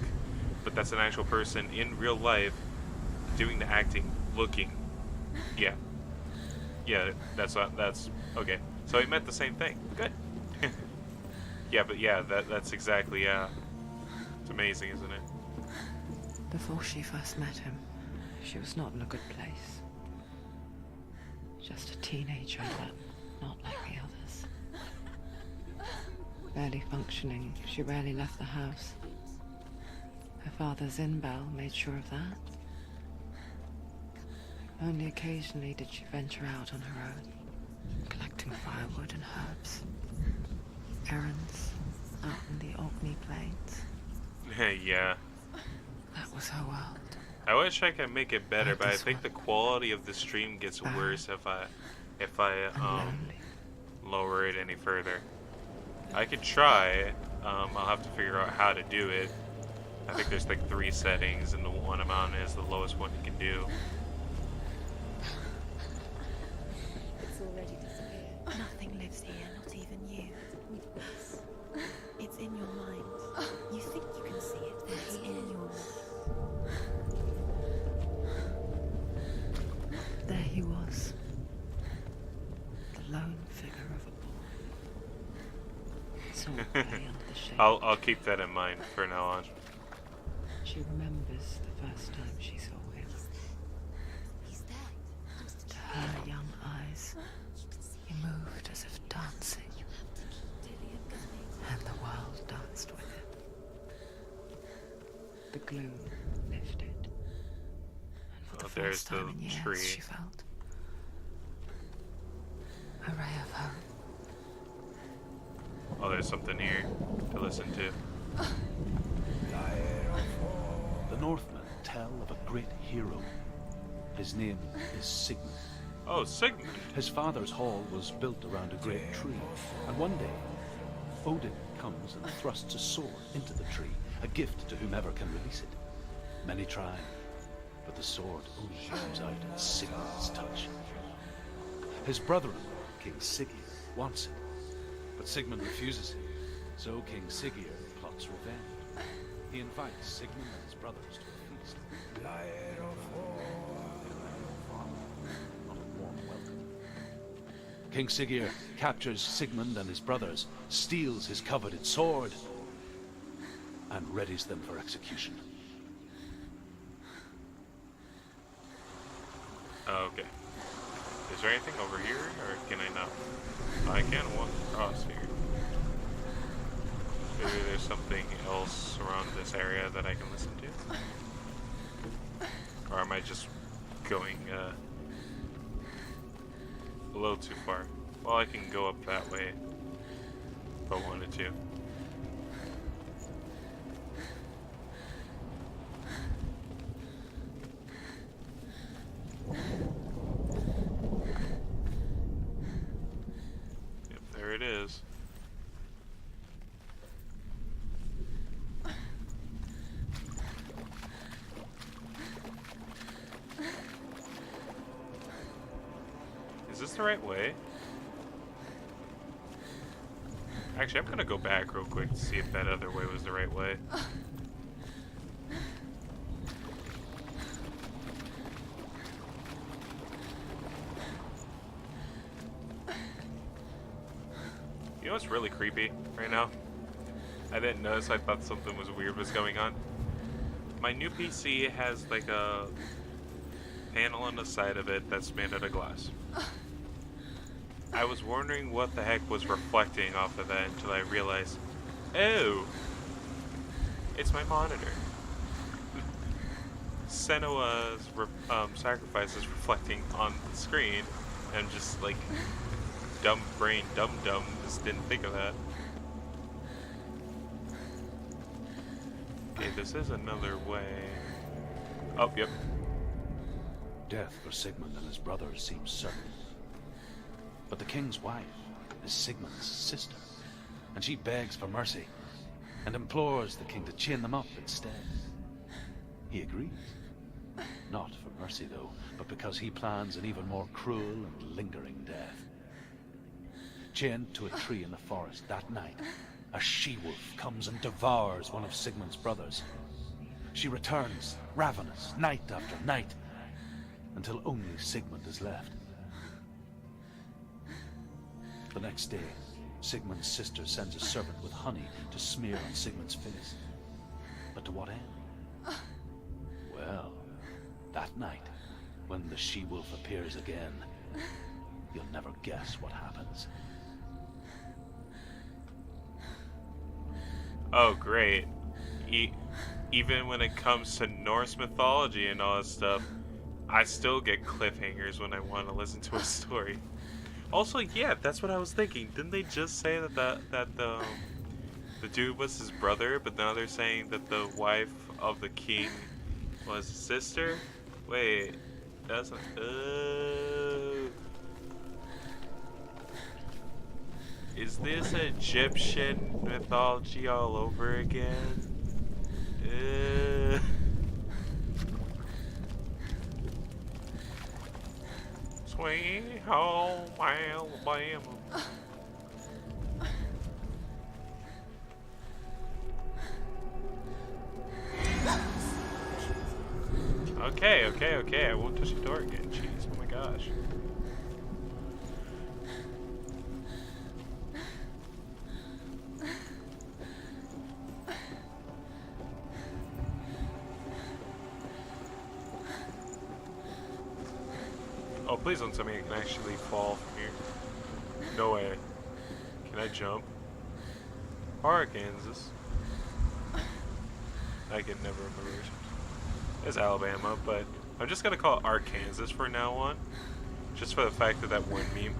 But that's an actual person in real life doing the acting, looking. Yeah. Yeah, that's okay. So he meant the same thing. Good. Yeah, but yeah, that's exactly, yeah. It's amazing, isn't it? Before she first met him, she was not in a good place. Just a teenager, but not like the others. Barely functioning, she rarely left the house. Her father's in-bell made sure of that. Only occasionally did she venture out on her own, collecting firewood and herbs. Errands out in the Bubonic Plague. Yeah. That was her world. I wish I could make it better, but I think the quality of the stream gets worse if I lower it any further. I could try. I'll have to figure out how to do it. I think there's like 3 settings, and the one I'm on is the lowest one you can do. It's already disappeared. Nothing lives here, not even you. It's in your mind. You think you can see it, but it's in your mind. There he was. The lone figure of a boy. So pale the shape. I'll keep that in mind for now on. She remembers the first time she saw him. To her young eyes, he moved as if dancing, and the world danced with him. The gloom lifted, and for the first time in years, she felt a ray of hope. Oh, there's something here to listen to. The Northmen tell of a great hero. His name is Sigmund. Oh, Sigmund. His father's hall was built around a great tree, and one day, Odin comes and thrusts a sword into the tree, a gift to whomever can release it. Many try, but the sword only comes out at Sigmund's touch. His brother-in-law, King Siggeir, wants it, but Sigmund refuses it, so King Siggeir plots revenge. He invites Sigmund and his brothers to a feast. Not a warm welcome. King Siggeir captures Sigmund and his brothers, steals his coveted sword, and readies them for execution. Okay. Is there anything over here, or can I not? I can walk across here. Maybe there's something else around this area that I can listen to? Or am I just going a little too far? Well, I can go up that way if I wanted to. Yep, there it is. Is this the right way? Actually, I'm gonna go back real quick to see if that other way was the right way. You know what's really creepy right now? I didn't notice, I thought something was weird was going on. My new PC has like a panel on the side of it that's made out of glass. I was wondering what the heck was reflecting off of that until I realized, oh, it's my monitor. Senua's sacrifice is reflecting on the screen, and just like dumb brain, dumb just didn't think of that. Okay, this is another way. Oh, yep. Death for Sigmund and his brothers seems certain. But the king's wife is Sigmund's sister, and she begs for mercy and implores the king to chain them up instead. He agrees. Not for mercy, though, but because he plans an even more cruel and lingering death. Chained to a tree in the forest that night, a she-wolf comes and devours one of Sigmund's brothers. She returns, ravenous, night after night, until only Sigmund is left. The next day, Sigmund's sister sends a servant with honey to smear on Sigmund's face. But to what end? Well, that night, when the she-wolf appears again, you'll never guess what happens. Oh, great. Even when it comes to Norse mythology and all that stuff, I still get cliffhangers when I want to listen to a story. Also, yeah, that's what I was thinking. Didn't they just say that the dude was his brother, but now they're saying that the wife of the king was his sister? Wait, that's not... Is this Egyptian mythology all over again? Sweet home Alabama. Okay. I won't touch the door again. Jeez, oh my gosh. Oh, please don't tell me I can actually fall from here. No way. Can I jump? Arkansas. I can never remember. It's Alabama, but I'm just gonna call it Arkansas from now on. Just for the fact that that one meme.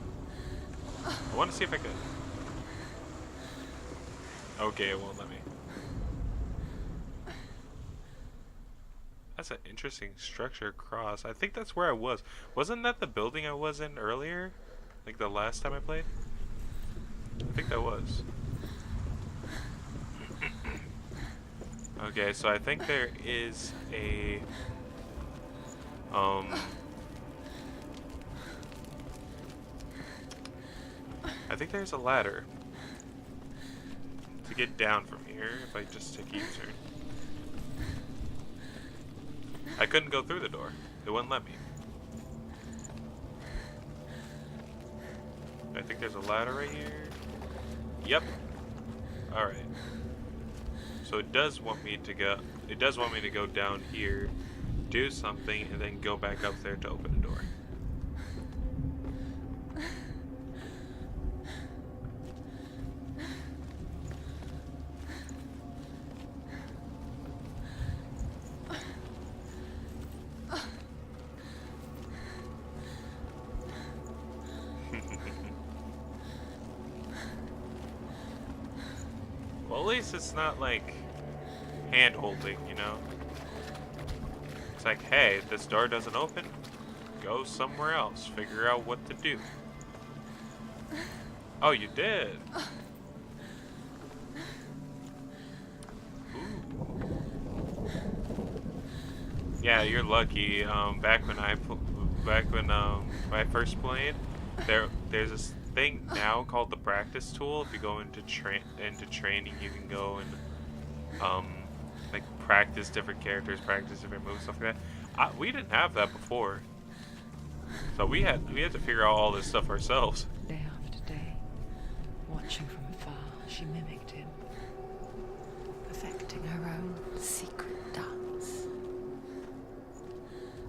I want to see if I could. Okay, it won't let me. That's an interesting structure across. I think that's where I was. Wasn't that the building I was in earlier? Like the last time I played? I think that was. Okay, so I think there is a... I think there's a ladder to get down from here if I just take a U-turn. I couldn't go through the door. It wouldn't let me. I think there's a ladder right here. Yep. Alright. So it does want me to go. It does want me to go down here, do something, and then go back up there to open the door. Well, at least it's not like hand-holding, you know? It's like, hey, this door doesn't open, go somewhere else, figure out what to do. Oh, you did? Ooh. Yeah, you're lucky. Back when I first played, there's this thing now called the practice tool. If you go into training, you can go and like practice different characters, practice different moves, stuff like that. We didn't have that before, so we had to figure out all this stuff ourselves. Day after day, watching from afar, she mimicked him, perfecting her own secret dance,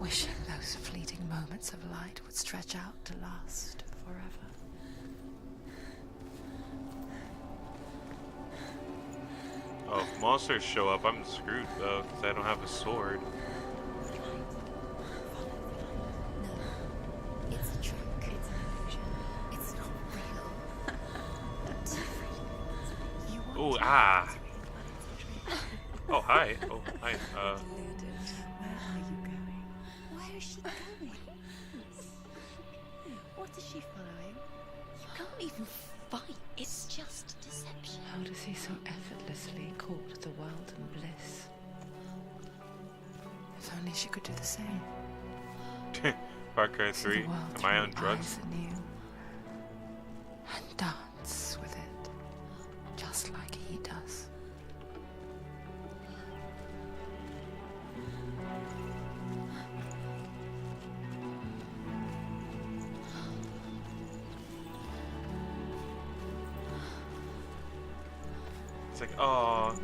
wishing those fleeting moments of light would stretch out to last forever. Oh, if monsters show up, I'm screwed though, because I don't have a sword. It's a trick. It's an illusion. It's not real. Ooh, ah. Oh, hi. Oh, hi. Where are you going? Where is she going? What is she following? You can't even fight. It's just deception. How does he so effortlessly court the world and bliss? If only she could do the same. Far Cry 3. Am I on drugs? Anew, and dance with it, just like he does. It's like, oh,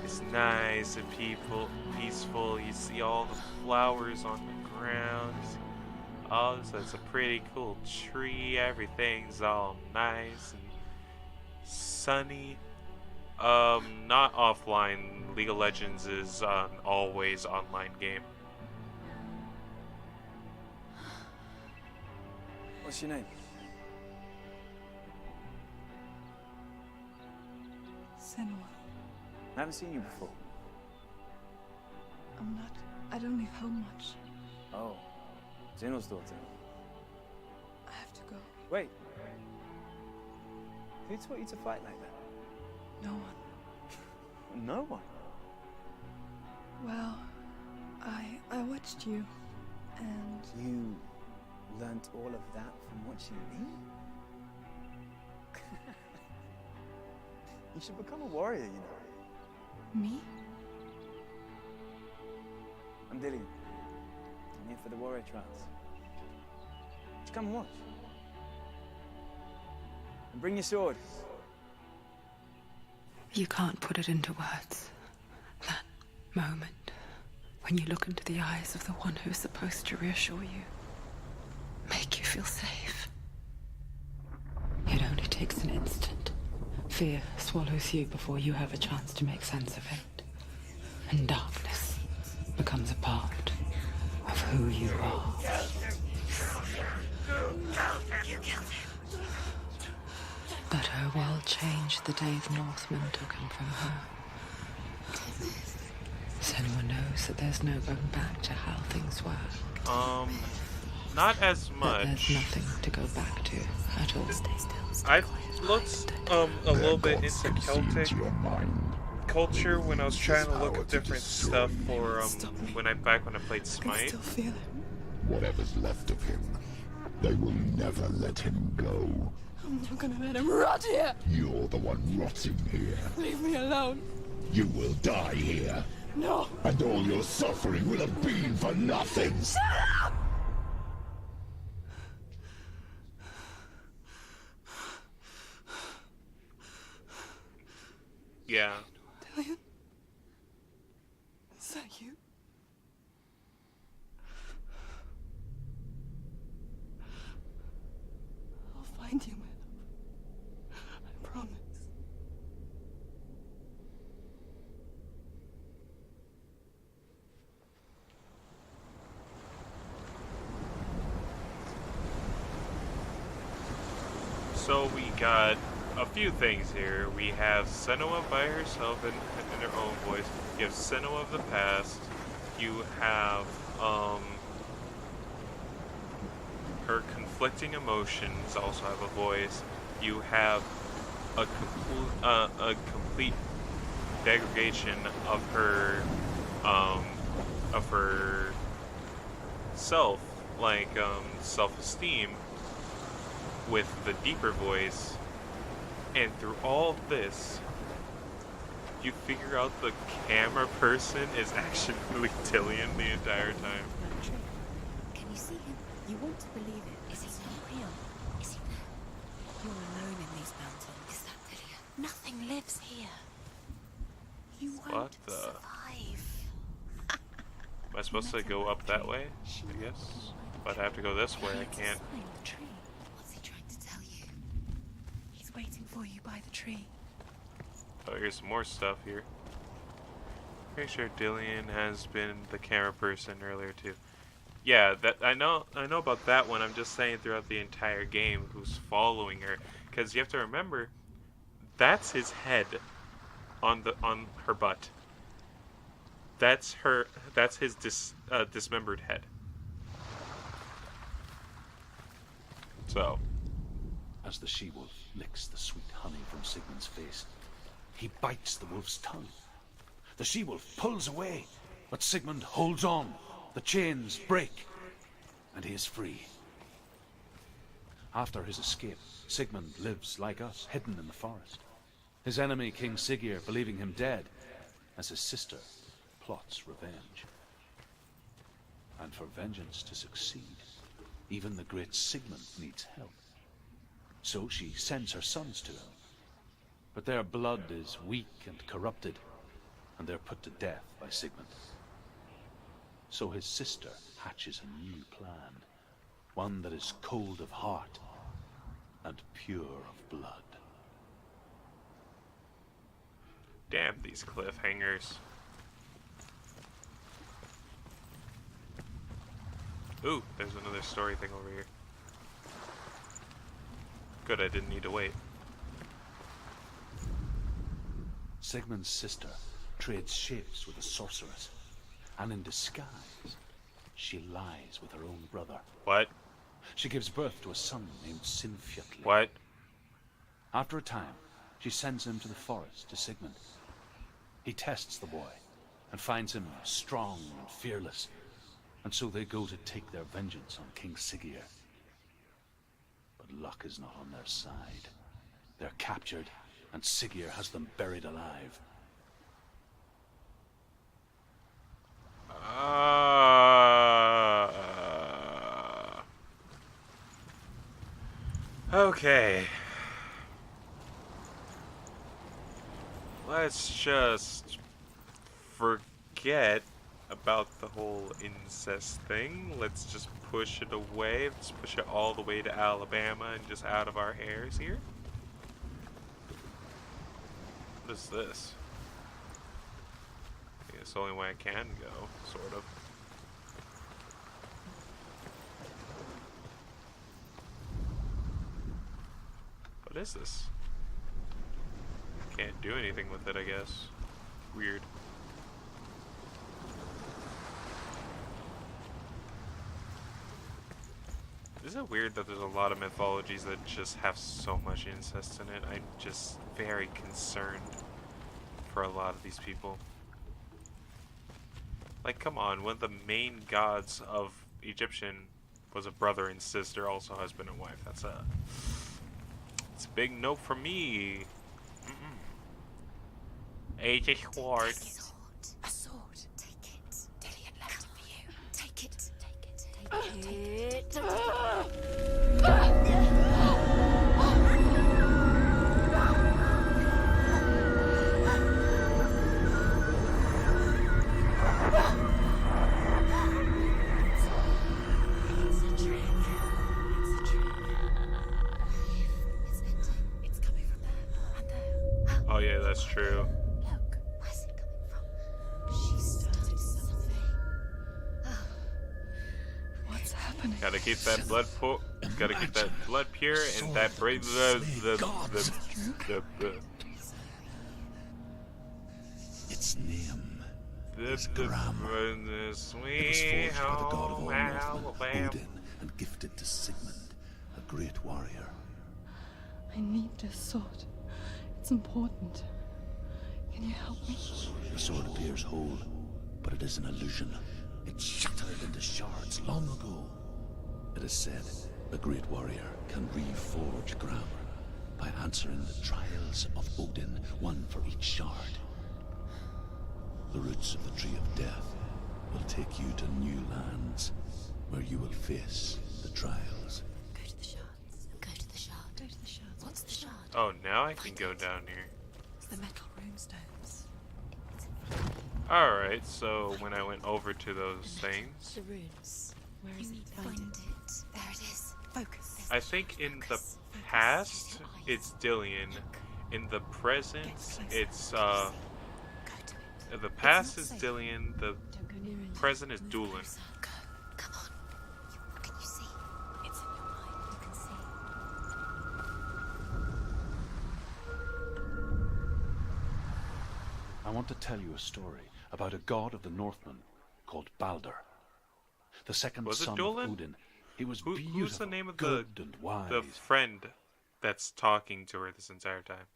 it's nice and peaceful. You see all the flowers on the ground. Oh, so it's a pretty cool tree. Everything's all nice and sunny. Not offline. League of Legends is an always online game. What's your name? Senua. I haven't seen you before. I don't leave home much. Oh, Zeno's daughter. I have to go. Wait. Who taught you to fight like that? No one. No one? Well, I watched you, and... You learnt all of that from watching me? You should become a warrior, you know. Me? I'm Dillian. I'm here for the warrior trials. Just come and watch. And bring your sword. You can't put it into words. That moment when you look into the eyes of the one who's supposed to reassure you, make you feel safe. It only takes an instant. Fear swallows you before you have a chance to make sense of it. And darkness becomes a part of who you are. But her world changed the day the Northmen took him from her. Senua knows that there's no going back to how things were. Not as much. That there's nothing to go back to at all. I looked a little bit into Celtic culture when I was trying to look at different stuff for when I played Smite. Whatever's left of him, they will never let him go. I'm not gonna let him rot here. You're the one rotting here. Leave me alone. You will die here. No. And all your suffering will have been for nothing. Shut up! Yeah. Dillian? Is that you? I'll find you, my love. I promise. So we got a few things here. We have Senua by herself in her own voice. You have Senua of the past. You have her conflicting emotions also have a voice. You have a complete degradation of her self, like self-esteem, with the deeper voice. And through all this, you figure out the camera person is actually Dillian the entire time. Can you see him? You want to believe it. Is he not real? Is he there? You're alone in these mountains. Is that Dillian? Nothing lives here. You won't survive. Am I supposed to go up that way? I guess. But I have to go this way. I can't. What's he trying to tell you? He's waiting for you by the tree. Oh, here's some more stuff here. Pretty sure Dillian has been the camera person earlier too. Yeah, that I know about that one. I'm just saying throughout the entire game who's following her, because you have to remember that's his head on her butt. That's his dismembered head. So, as the she-wolf licks the sweet honey from Sigmund's face, he bites the wolf's tongue. The she-wolf pulls away, but Sigmund holds on. The chains break, and he is free. After his escape, Sigmund lives like us, hidden in the forest. His enemy, King Siggeir, believing him dead, as his sister plots revenge. And for vengeance to succeed, even the great Sigmund needs help. So she sends her sons to him. But their blood is weak and corrupted, and they're put to death by Sigmund. So his sister hatches a new plan, one that is cold of heart and pure of blood. Damn these cliffhangers. Ooh, there's another story thing over here. Good, I didn't need to wait. Sigmund's sister trades shapes with a sorceress, and in disguise, she lies with her own brother. What? She gives birth to a son named Sinfjotli. What? After a time, she sends him to the forest to Sigmund. He tests the boy and finds him strong and fearless, and so they go to take their vengeance on King Siggeir. But luck is not on their side. They're captured, and Siggeir has them buried alive. Okay. Let's just forget about the whole incest thing. Let's just push it away. Let's push it all the way to Alabama and just out of our hairs here. What is this? I think it's the only way I can go, sort of. What is this? Can't do anything with it, I guess. Weird. Isn't it weird that there's a lot of mythologies that just have so much incest in it? I'm just very concerned for a lot of these people. Like, come on, one of the main gods of Egyptian was a brother and sister, also husband and wife. It's a big no for me. Age is sword. A sword. Take it. Dillian left it for you. Take it. Take it. Take Oh yeah, that's true. Look, where's it coming from? She started something. What's happening? Gotta keep that blood gotta keep that blood pure, and that brings Its name is the Gram. It was sweet forged by the god of all home Northmen, Odin, and gifted to Sigmund, a great warrior. I need this sword. It's important. Can you help me? The sword appears whole, but it is an illusion. It shattered into shards long ago. It is said a great warrior can reforge Gram by answering the trials of Odin, one for each shard. The roots of the tree of death will take you to new lands where you will face the trials. Go to the shards. Go to the shard. Go to the shards. What's the shard? Oh, now I can go down here. It's the metal runestones. Alright, so when I went over to those things, The runes. Where is it? Find it. There it is. Focus. I think in the past it's Dillian. In the present it's the past is Dillian, the present is Doolin. Come on. Can you see? It's in your mind. You can see. I want to tell you a story about a god of the Northmen called Baldur. The second Was it son Dolan? of Odin. He was beautiful, Who's the name of good and wise. the friend that's talking to her this entire time?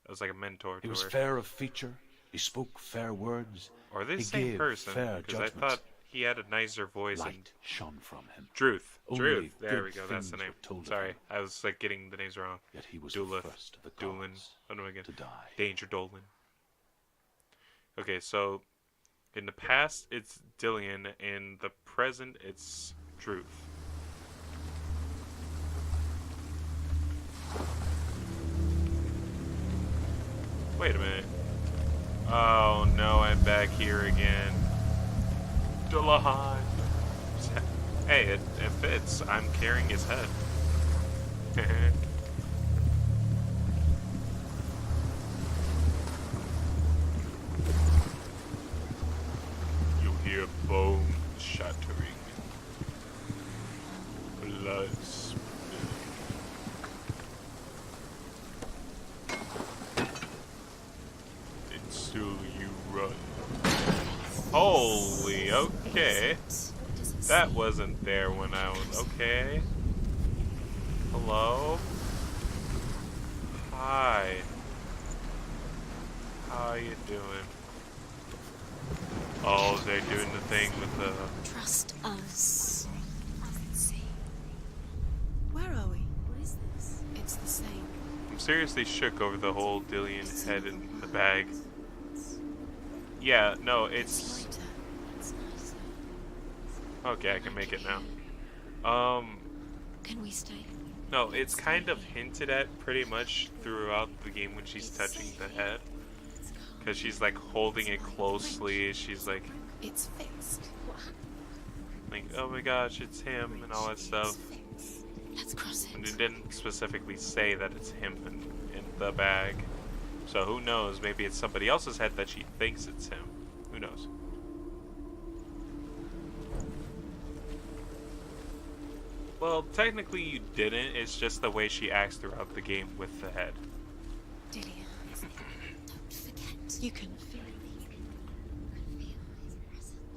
It was like a mentor to He was her. fair of feature. He spoke fair words. Or the he same gave person? fair Because I judgments. thought he had a nicer voice. Light And shone from him. Druth. Only Druth. There good we go. That's the things name. were told of Sorry, him. I was like getting the names wrong. Yet he was Duluth, the first of the Doolin. gods What am I again? to die. Danger Dolan. Okay, so in the past it's Dillian. In the present it's Druth. Wait a minute. Oh no, I'm back here again. Delahan. Hey, it fits. I'm carrying his head. You hear bones shattering. Blood spilling. And still you run. Holy, okay. That wasn't there when I was... Okay. Hello? Hi. How you doing? Oh, they're doing the thing with the... Trust us. Let's see. Where are we? What is this? It's the same. I'm seriously shook over the whole Dillion head in the bag. Yeah, no, it's... Okay, I can make it now. Can we stay? No, it's kind of hinted at pretty much throughout the game when she's touching the head. Because she's like holding it closely, she's like... It's fixed. What happened? Like, oh my gosh, it's him and all that stuff. Let's cross it. And it didn't specifically say that it's him in the bag. So who knows, maybe it's somebody else's head that she thinks it's him. Who knows? Well, technically you didn't, it's just the way she acts throughout the game with the head. Dillion, don't forget. You can feel it.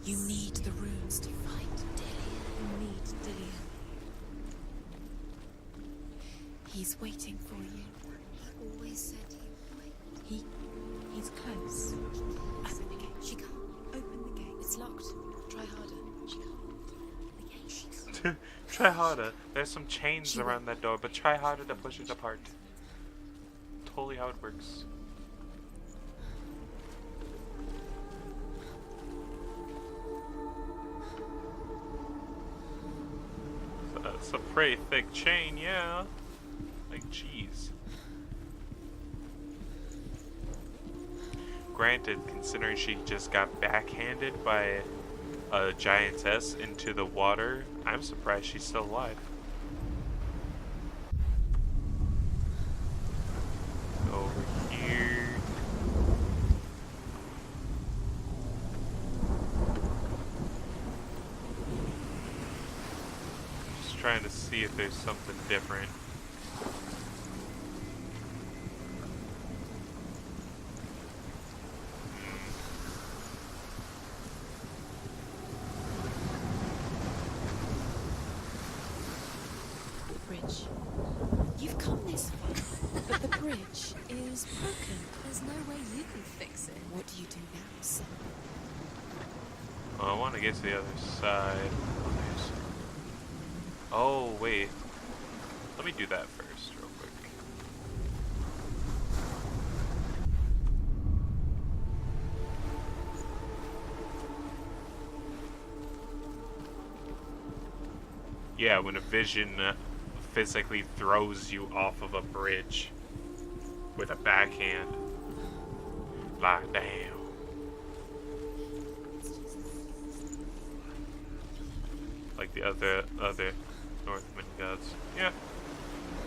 You need the runes to fight Dillion. You need Dillion. He's waiting for you. He always said he would wait. He's close. Open the gate. She can't. Open the gate. It's locked. Try harder. She can't. The gate. She can't. Try harder. There's some chains around that door, but try harder to push it apart. Totally how it works. It's a pretty thick chain, yeah. Like, jeez. Granted, considering she just got backhanded by a giantess into the water, I'm surprised she's still alive. Over here. Just trying to see if there's something different. Bridge. You've come this far, but the bridge is broken. There's no way you can fix it. What do you do now, Senua? Well, I want to get to the other side. Oh, wait. Let me do that first, real quick. Yeah, when a vision physically throws you off of a bridge with a backhand. Like, damn. Like the other Northman gods. Yeah,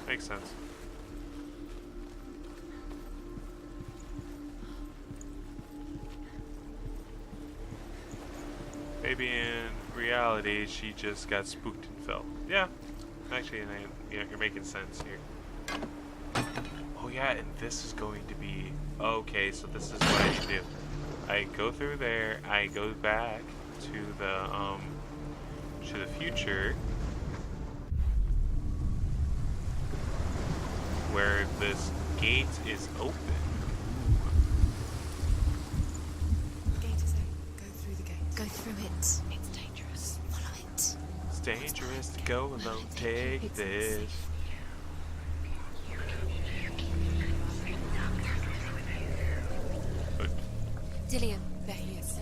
makes sense. Maybe in reality she just got spooked and fell. Yeah, actually, you know, you're making sense here. Oh yeah, and this is going to be okay. So this is what I do. I go through there. I go back to the future, where this gate is open. The gate is open. Go through the gate. Go through it. It's dangerous. Follow it. It's dangerous to go alone. Take this. Dillion, there he is.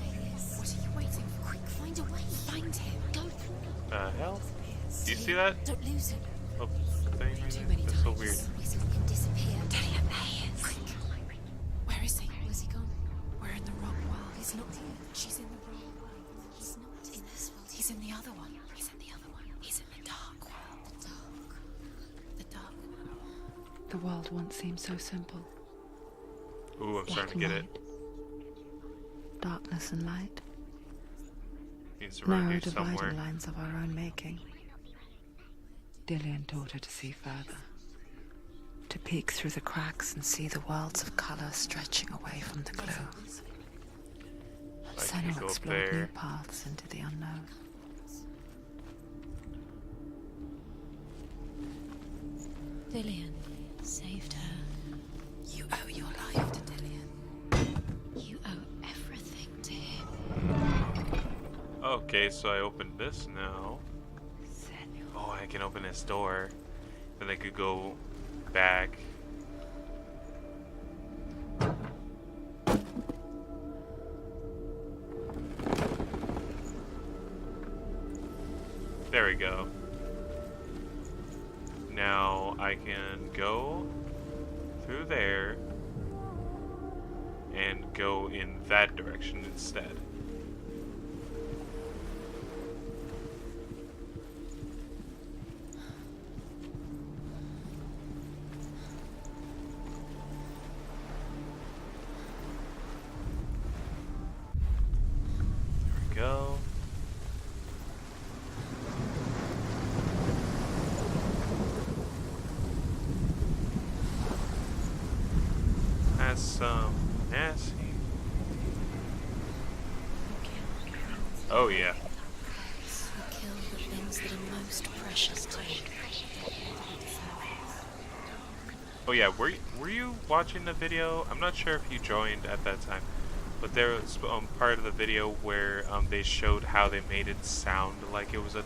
What are you waiting for? Quick, find a way. Find him. Go through. Hell? Do you see that? Don't lose him. Oh, thing right there? That's so weird. Whistle can disappear. Dillion, there he is. Quick. Where is He's in the other one. He's in the other one. He's in the dark world. The dark world. The world once seemed so simple. Ooh, I'm starting to get it. Darkness and light. Needs to run Narrow here dividing somewhere. lines of our own making. Dillian taught her to see further. To peek through the cracks and see the worlds of colour stretching away from the gloom. Senua explored new paths into the unknown. Dillian saved her. You owe your life to Dillian. You owe everything to him. Okay, so I opened this now. Oh, I can open this door. Then I could go back. There we go. Now I can go through there and go in that direction instead. There we go. That's some nasty. Oh yeah. You kill the things that are most precious to you. Oh yeah, were you watching the video? I'm not sure if you joined at that time, but there was part of the video where they showed how they made it sound like it was a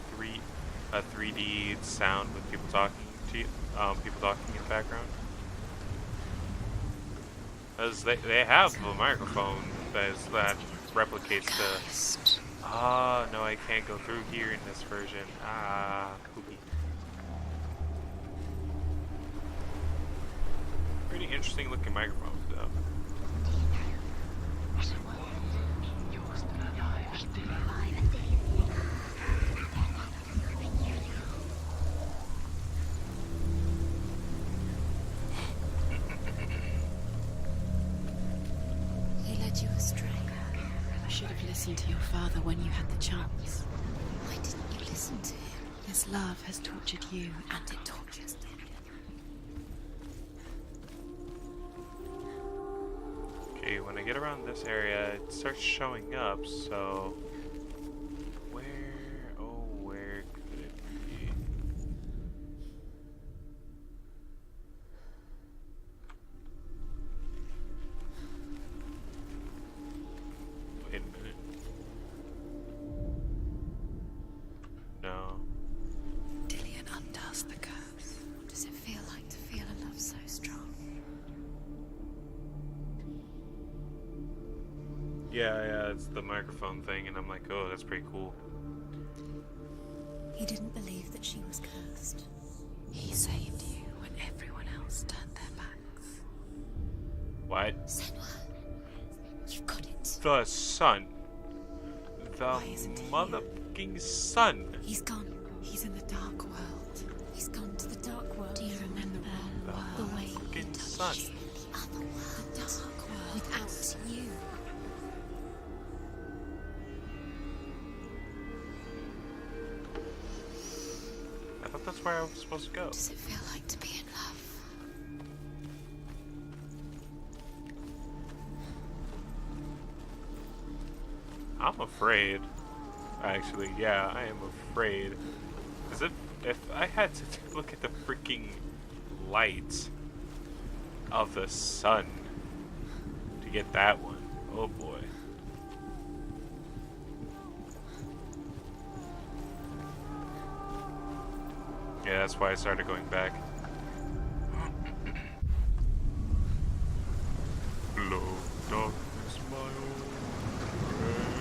3D sound with people talking to you, people talking in the background. Because they have a microphone that replicates the. Ah, no, I can't go through here in this version. Ah, poopy. Pretty interesting looking microphones, though. He led you astray. You should have listened to your father when you had the chance. Why didn't you listen to him? His love has tortured you, and it tortures him. Okay, when I get around this area, it starts showing up, so... where could it be? Wait a minute. No. Dillian undoes the curse. What does it feel like to feel a love so strong? Yeah, it's the microphone thing, and I'm like, oh, that's pretty cool. He didn't believe that she was cursed. He saved you when everyone else turned their backs. What? Senua, you've got it. The sun. The motherfucking sun. He's gone. He's in the dark world. He's gone to the dark world. Do you remember the way you touched sun. the other world? The dark world without you. I thought that's where I was supposed to go. Does it feel like to be in love? I'm afraid. Actually, yeah, I am afraid. Because if I had to look at the freaking light of the sun to get that one, oh boy. Yeah, that's why I started going back. Blow darkness, my old friend.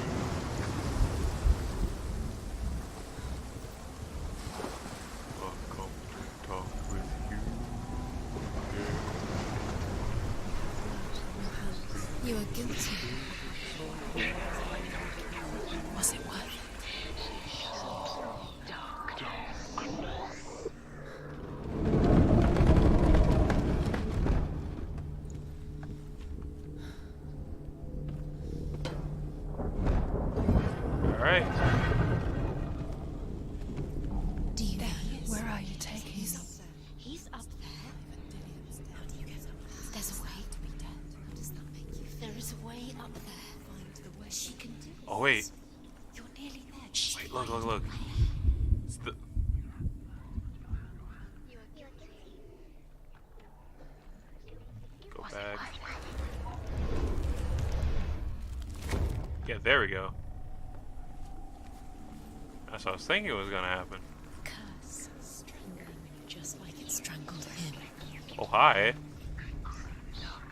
I've come to talk with you. You are guilty. Was it worth it? It's way up there. Find the way. She can do Oh wait. You're nearly there. Wait, look. It's the... Go back. Yeah, there we go. That's what I was thinking was gonna happen. Curse. Strangling you just like it strangled him. Oh, hi.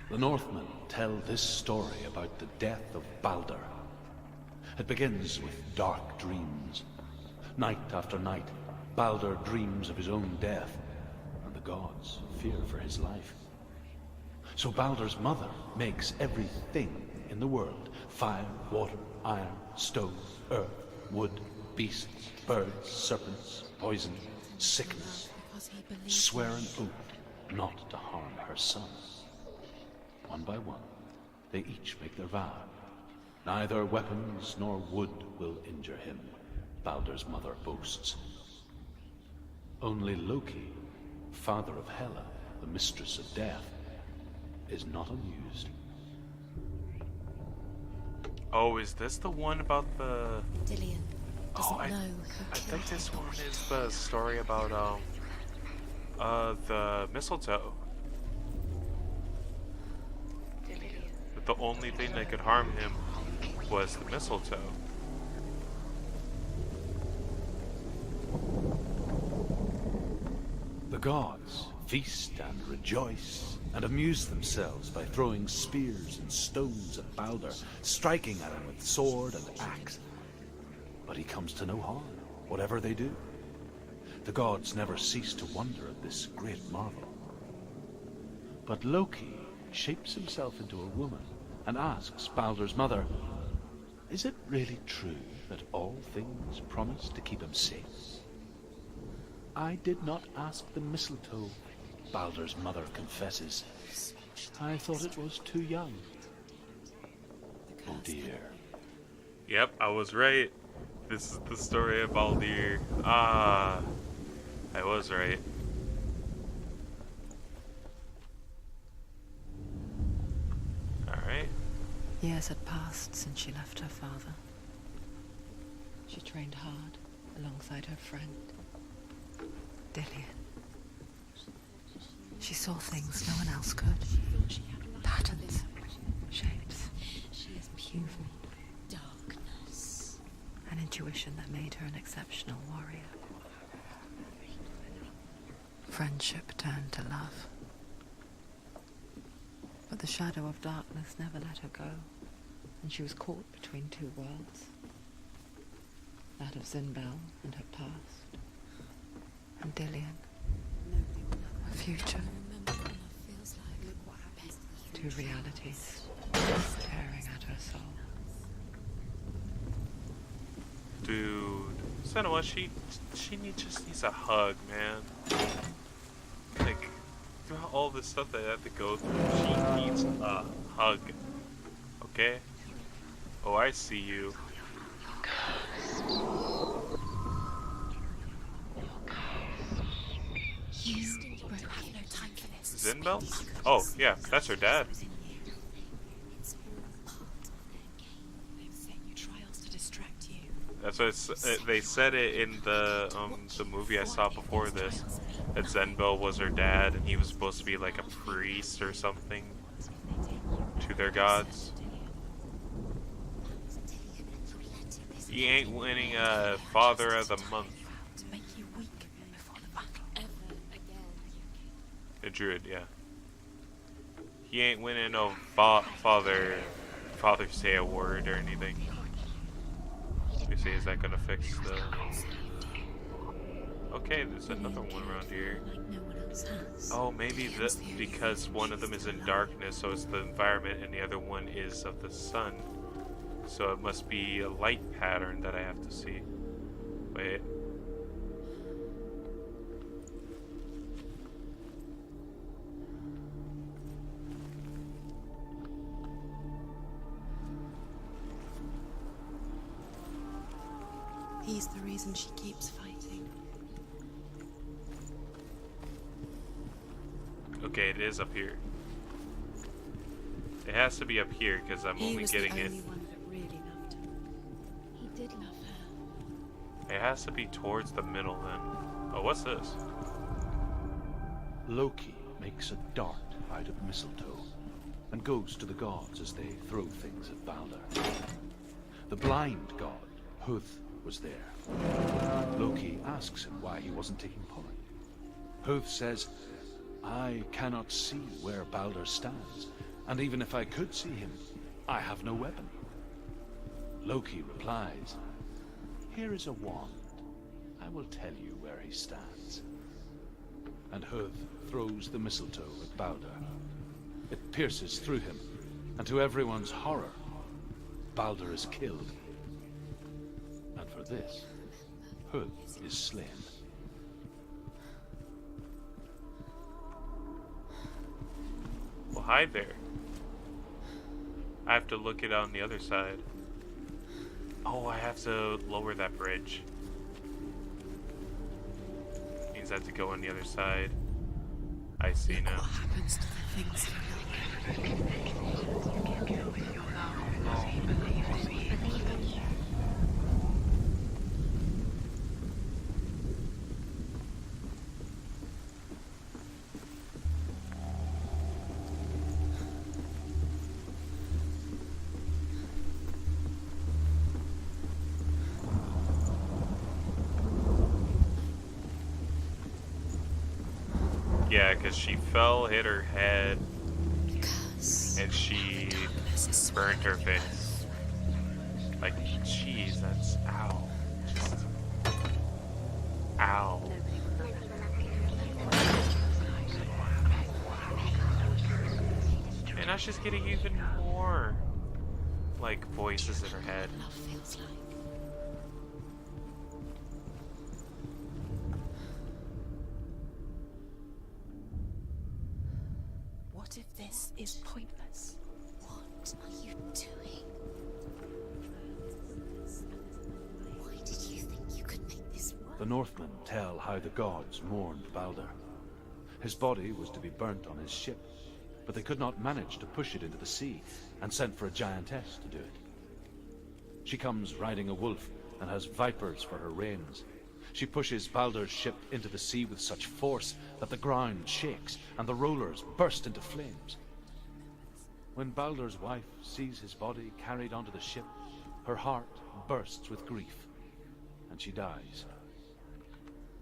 The Northmen tell this story about the death of Baldur. It begins with dark dreams. Night after night, Baldur dreams of his own death, and the gods fear for his life. So Baldur's mother makes everything in the world: fire, water, iron, stone, earth, wood, beasts, birds, serpents, poison, sickness, swear an oath not to harm her son. One by one, they each make their vow. Neither weapons nor wood will injure him, Baldur's mother boasts. Only Loki, father of Hela, the mistress of death, is not amused. Oh, is this the one about the... Dillion doesn't know I think this one is the story about, the mistletoe. But the only thing that could harm him was the mistletoe. The gods feast and rejoice and amuse themselves by throwing spears and stones at Baldur, striking at him with sword and axe. But he comes to no harm, whatever they do. The gods never cease to wonder at this great marvel. But Loki shapes himself into a woman and asks Baldur's mother, "Is it really true that all things promise to keep him safe?" "I did not ask the mistletoe," Baldur's mother confesses. "I thought it was too young." Oh dear. Yep, I was right. This is the story of Baldur. Ah, I was right. Alright. Years had passed since she left her father. She trained hard alongside her friend, Dillion. She saw things no one else could. Patterns, shapes, evil, darkness. an intuition that made her an exceptional warrior. Friendship turned to love. But the shadow of darkness never let her go, and she was caught between two worlds. That of Zinbel and her past, and Dillion, her future. Two realities tearing at her soul. Dude, Senua, she just needs a hug, man. Like, throughout all this stuff that I have to go through, she needs a hug. Okay? Oh, I see you. Zinbel? Oh, yeah, that's her dad. That's what they said it in the movie I saw before this. That Zinbel was her dad, and he was supposed to be like a priest or something to their gods. He ain't winning a Father of the Month. A druid, yeah. He ain't winning no Father's Day award or anything. Let me see, is that gonna fix the... Okay, there's another one around here. Oh, maybe because one of them is in darkness, so it's the environment, and the other one is of the sun. So it must be a light pattern that I have to see. Wait. He's the reason she keeps fighting. Okay, it is up here. It has to be up here because I'm He only was getting the it. only one that really loved her. He did love her. It has to be towards the middle then. Oh, what's this? Loki makes a dart out of mistletoe and goes to the gods as they throw things at Baldur. The blind god, Huth, was there. Loki asks him why he wasn't taking part. Huth says, I cannot see where Baldur stands, and even if I could see him, I have no weapon. Loki replies, here is a wand. I will tell you where he stands. And Huth throws the mistletoe at Baldur. It pierces through him, and to everyone's horror, Baldur is killed. And for this, Huth is slain. Well, hi there. I have to look it on the other side. Oh, I have to lower that bridge. Means I have to go on the other side. I see now. What happens to the things you Yeah, because she fell, hit her head, Because and she darkness is burned her face. Like, jeez, that's ow. Just ow. And now she's getting even more like voices in her head. love feels like. What if this is pointless? What are you doing? Why did you think you could make this work? The Northmen tell how the gods mourned Baldur. His body was to be burnt on his ship, but they could not manage to push it into the sea, and sent for a giantess to do it. She comes riding a wolf and has vipers for her reins. She pushes Baldur's ship into the sea with such force that the ground shakes and the rollers burst into flames. When Baldur's wife sees his body carried onto the ship, her heart bursts with grief, and she dies.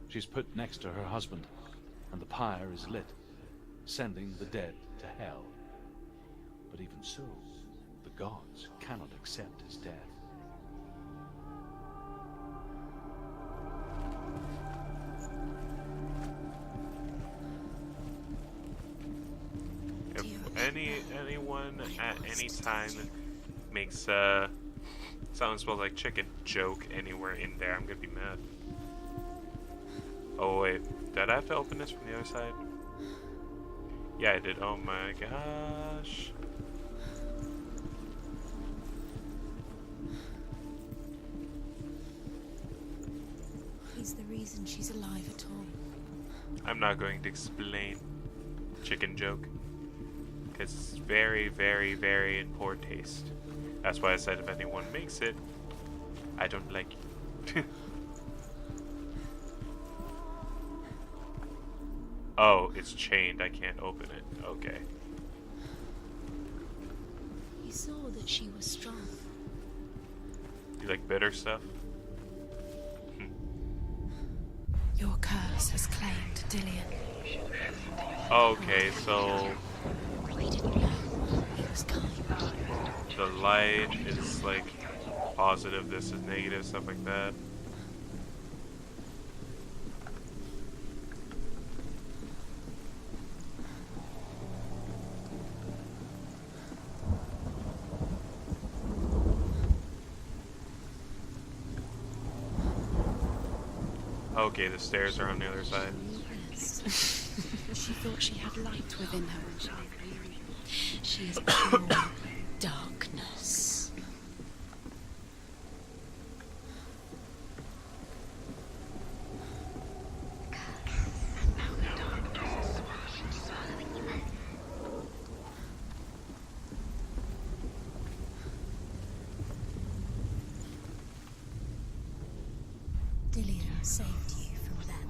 She's put next to her husband, and the pyre is lit, sending the dead to hell. But even so, the gods cannot accept his death. If anyone at any time makes something smells like chicken joke anywhere in there, I'm gonna be mad. Oh wait, did I have to open this from the other side? Yeah, I did. Oh my gosh. He's the reason she's alive at all. I'm not going to explain chicken joke, because it's very, very, very in poor taste. That's why I said if anyone makes it, I don't like it. Oh, it's chained. I can't open it. Okay. He saw that she was strong. You like bitter stuff? Your curse has claimed Dillion. Okay, so We didn't know he was kind. the light is like positive, this is negative, stuff like that. Okay, the stairs are on the other side. She thought she had light within her when she lived. She is pure darkness. saved you from them.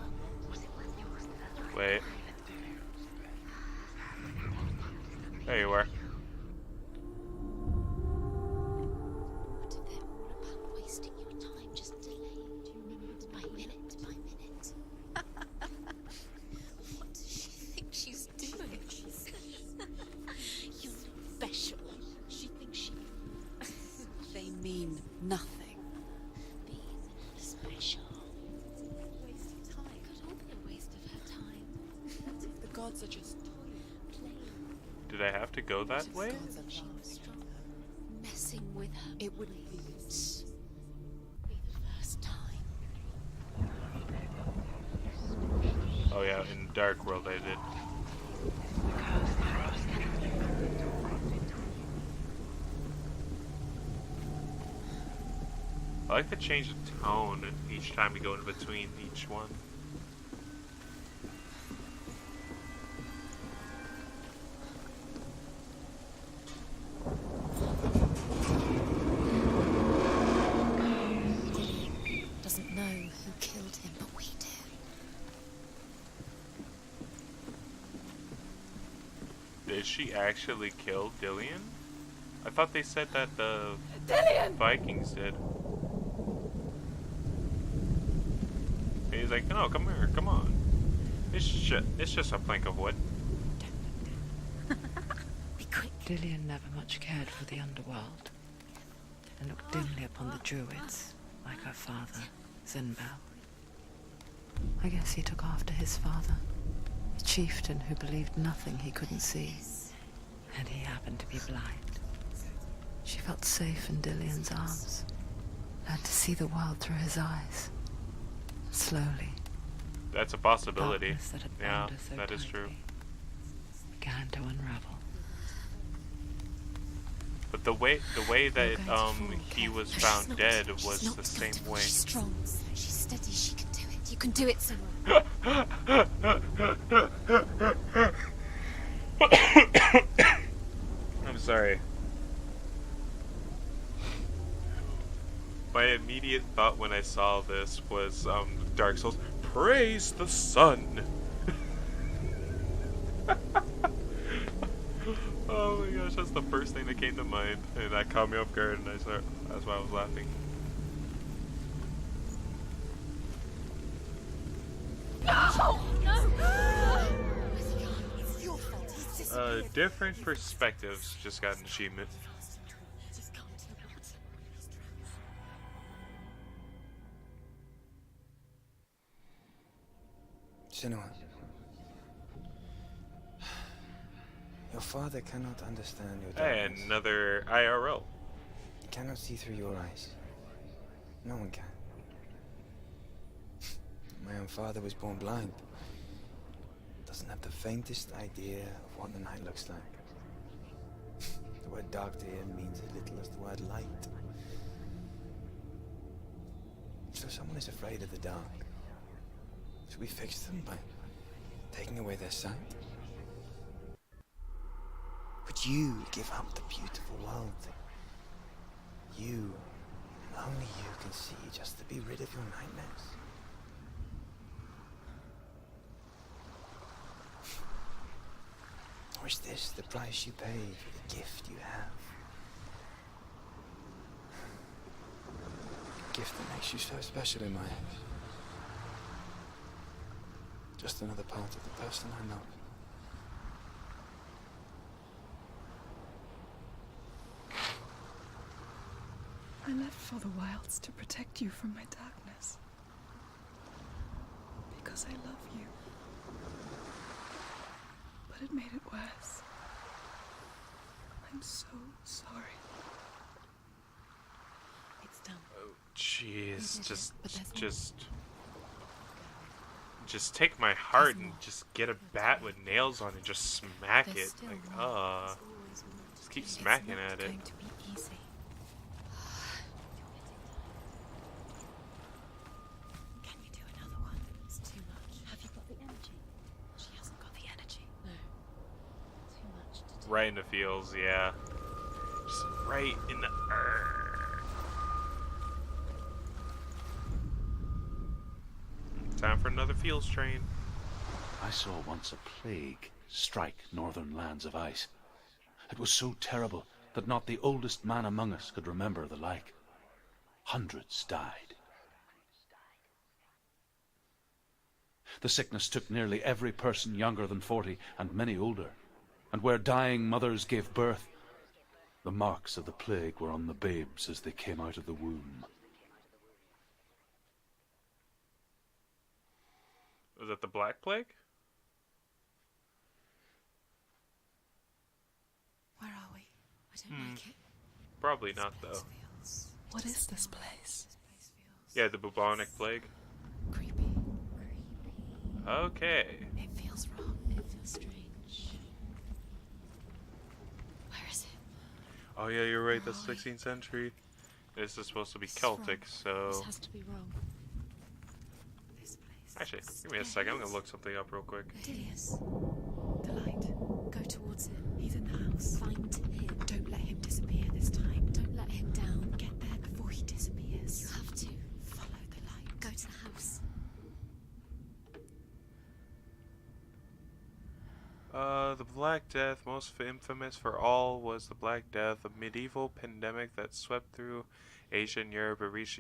Wait. There you are. What if they're all about wasting your time, just delayed by minute by minute? What does she think she's doing? You're special. She thinks she... They mean nothing. Being special. Waste of time. Could all be a waste of her time. What if the gods are just Did I have to go that way? She was strong. Messing with her. It wouldn't be Be the first time. Oh yeah, in Dark World I did. I like to change the tone each time we go in between each one. Doesn't know who killed him, but we do. Did she actually kill Dillion? I thought they said that the Dillion! Vikings did. He's like, no, come here, come on. It's just a plank of wood. Dillion never much cared for the underworld, and looked dimly upon the druids, like her father, Zinbal. I guess he took after his father, a chieftain who believed nothing he couldn't see, and he happened to be blind. She felt safe in Dillion's arms, learned to see the world through his eyes. Slowly, That's a possibility. darkness that had Yeah, bound her so that is true. tightly began to unravel. But the way that he was She's found not- dead she's was not the same comfortable. way. She's strong. She's steady. She can do it. You can do it, Senua. I'm sorry. My immediate thought when I saw this was Dark Souls. Praise the sun. Oh my gosh, that's the first thing that came to mind, and that caught me off guard, and that's why I was laughing. No! No! It's your fault. He's just... Different perspectives just got an achievement. Just can't do it. Senua, your father cannot understand your And darkness. another IRL. He cannot see through your eyes. No one can. My own father was born blind. Doesn't have the faintest idea of what the night looks like. The word dark to him means as little as the word light. So someone is afraid of the dark. Should we fix them by taking away their sight? Would you give up the beautiful world? You, and only you can see, just to be rid of your nightmares. Or is this the price you pay for the gift you have? A gift that makes you so special in my eyes. Just another part of the person I love. I left for the wilds to protect you from my darkness. Because I love you. But it made it worse. I'm so sorry. It's done. Oh, jeez, but there's just take my heart and just get a bat with nails on it, just smack it. Like, just keep smacking at it. Going to be easy. Can you do another one? It's too much. Have you got the energy? She hasn't got the energy. No. Too much to do. Right in the feels, yeah. Just right in the. Time for another Fields train. I saw once a plague strike northern lands of ice. It was so terrible that not the oldest man among us could remember the like. Hundreds died. The sickness took nearly every person younger than 40 and many older. And where dying mothers gave birth, the marks of the plague were on the babes as they came out of the womb. Was it the Black Plague? Where are we? I don't like it. Probably not, though. What is this place? Yeah, the Bubonic Plague. Creepy. Okay. It feels wrong. It feels strange. Where is it? Oh yeah, you're right. That's 16th century. This is supposed to be Celtic, so. This has to be wrong. Actually, give me a second. I'm gonna look something up real quick. Dilius. The light. Go towards it. He's in the house. Find him. Don't let him disappear this time. Don't let him down. Get there before he disappears. You have to. Follow the light. Go to the house. The Black Death, most infamous for all, was the Black Death, a medieval pandemic that swept through Asia and Europe and reached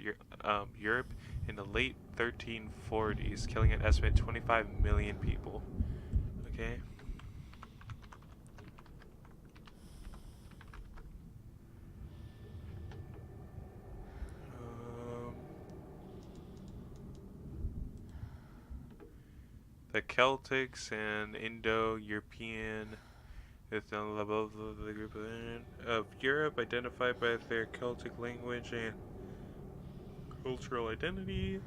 Europe in the late 1340s, killing an estimated 25 million people. Okay. The Celtics and Indo-European level of the group of Europe, identified by their Celtic language and cultural identity.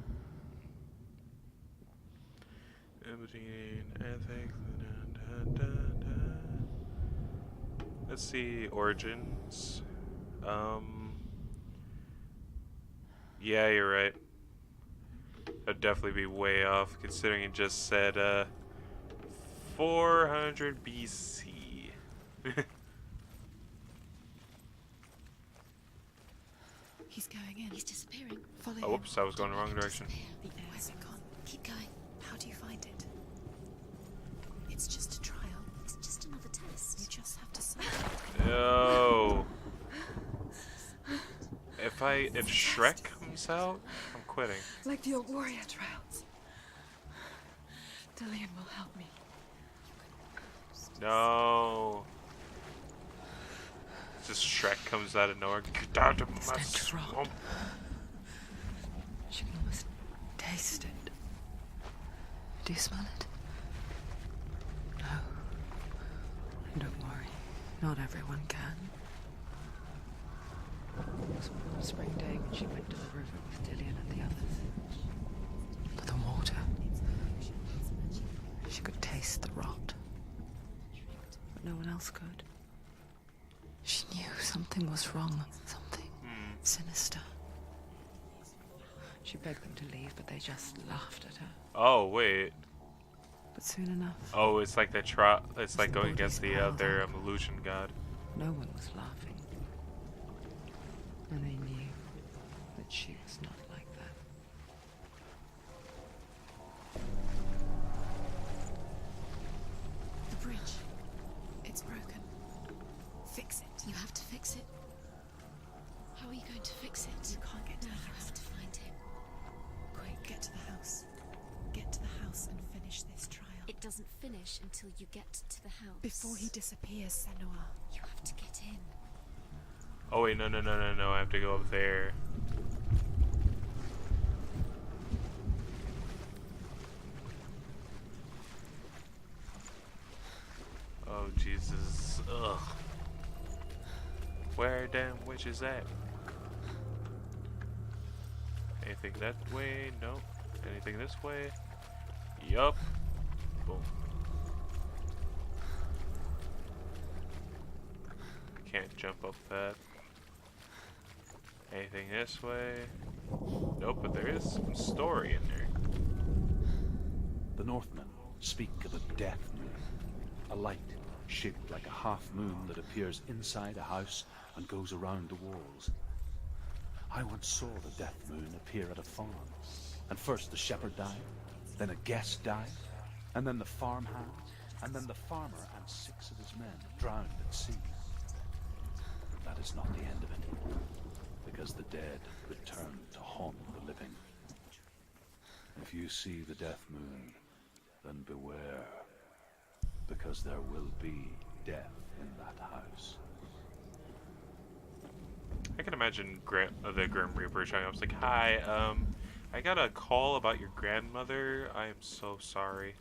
Let's see, origins. Yeah, you're right. That'd definitely be way off, considering it just said 400 BC. He's going in. He's disappearing. Follow him. Oh, whoops, I was going the wrong direction. Where's it gone? Keep going. How do you find it? It's just a trial. It's just another test. You just have to solve it. No. If Shrek comes out, I'm quitting. Like the old warrior trials. Dillion will help me. No. Just Shrek comes out of nowhere. Get out of my swamp. She can almost taste it. Do you smell it? No. Don't worry. Not everyone can. It was one spring day when she went to the river with Dillion and the others. But the water. She could taste the rot. But no one else could. She knew something was wrong. Something sinister. She begged them to leave, but they just laughed at her. Oh, wait. But soon enough. Oh, it's like it's like going against the other illusion god. No one was laughing. And they knew that she was not like that. The bridge. It's broken. Fix it. You have to fix it. How are you going to fix it? You can't get to the house. You have to find him. Quick, get to the house. Get to the house and finish this trial. It doesn't finish until you get to the house. Before he disappears, Senua. You have to get in. Oh wait, no, I have to go up there. Oh Jesus, ugh. Where damn witch is that? Anything that way? Nope. Anything this way? Yup. Boom. Can't jump up that. Anything this way? Nope, but there is some story in there. The Northmen speak of a death moon, a light shaped like a half moon that appears inside a house and goes around the walls. I once saw the death moon appear at a farm, and first the shepherd died, Then a guest died, and then the farmhand, and then the farmer and 6 of his men drowned at sea. But that is not the end of it, because the dead return to haunt the living. If you see the death moon, then beware, because there will be death in that house. I can imagine the Grim Reaper showing up. It's like, hi, I got a call about your grandmother. I am so sorry.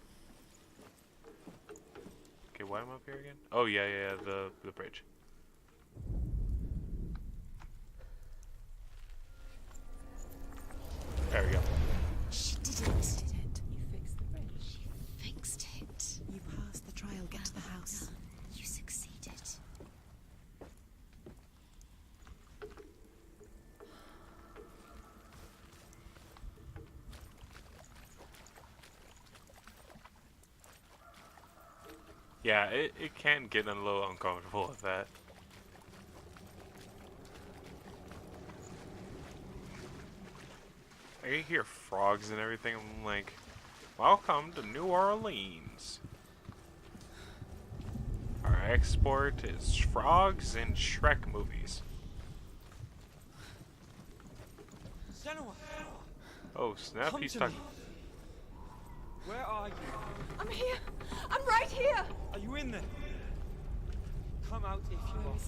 Okay, why am I up here again? Oh, yeah, the bridge. There we go. She did it. You fixed the bridge. She fixed it. You passed the trial. Get to the house. You succeeded. Yeah, it can get a little uncomfortable with that. I hear frogs and everything. I'm like, welcome to New Orleans. Our export is frogs and Shrek movies. Senua! Oh, snap, Come he's to talking. me. Where are you? I'm here. I'm right here. Are you in there? Come out if you are.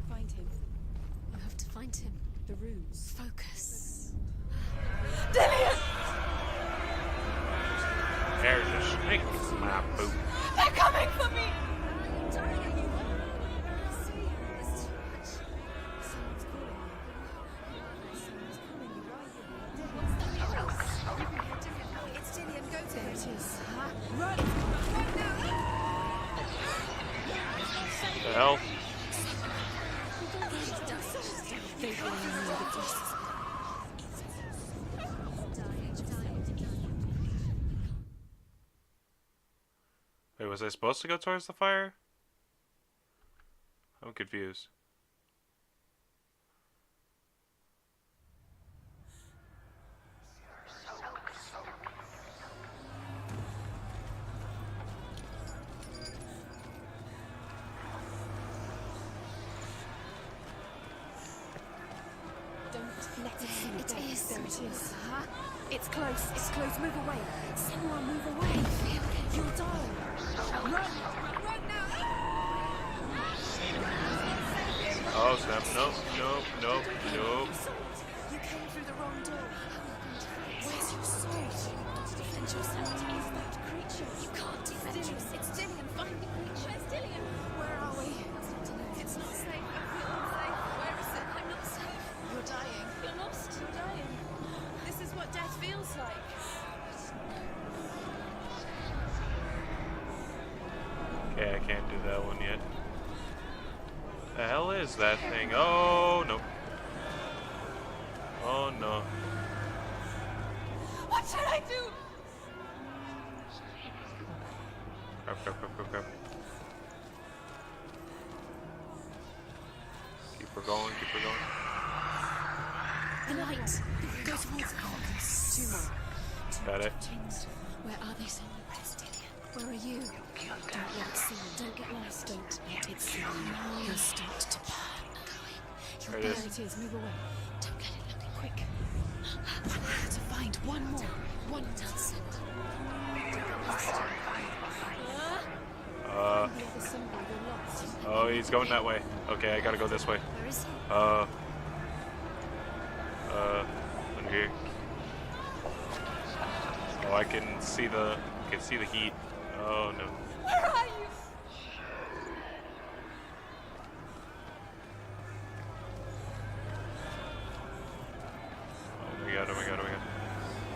Find him. You have to find him. The runes. Focus. Dillian! There's a snake in my boot. They're coming for me! It's Dillian. Go to him. There it is. Run! The hell? Wait, was I supposed to go towards the fire? I'm confused. Don't let it see you. It is. There it is. It's close. It's close. Move away. Senua, move away. You'll die. Run! Run now! Oh snap! Nope! Nope! Nope! Nope! You came through the wrong door. Where's your sword? To defend yourself. What is that creature? You can't defend yourself. It's Dillian. Find the creature. Where's Dillian? Where are we? It's not safe. I feel unsafe. Where is it? I'm not safe. You're dying. You're lost. You're dying. This is what death feels like. Okay, I can't do that one yet. The hell is that thing? Oh no! Oh no! What should I do? Crap! Crap! Crap! Crap! Crap! Keep her going! Keep her going! The light. Go towards focus. 2 more. Got it. Where are they, Senua? Where's Dillian? Where are you? Don't let it see you. Don't get lost. Don't let it see you. You'll start to burn. There it There is. it is. Move away. Don't let it look quick. I have to find one more. One more. The other symbol, you're lost. Oh, he's going that way. Okay, I gotta go this way. Where is he? Under here. Oh, I can see the heat. Oh no. Where are you? Oh my god, oh my god, oh my god.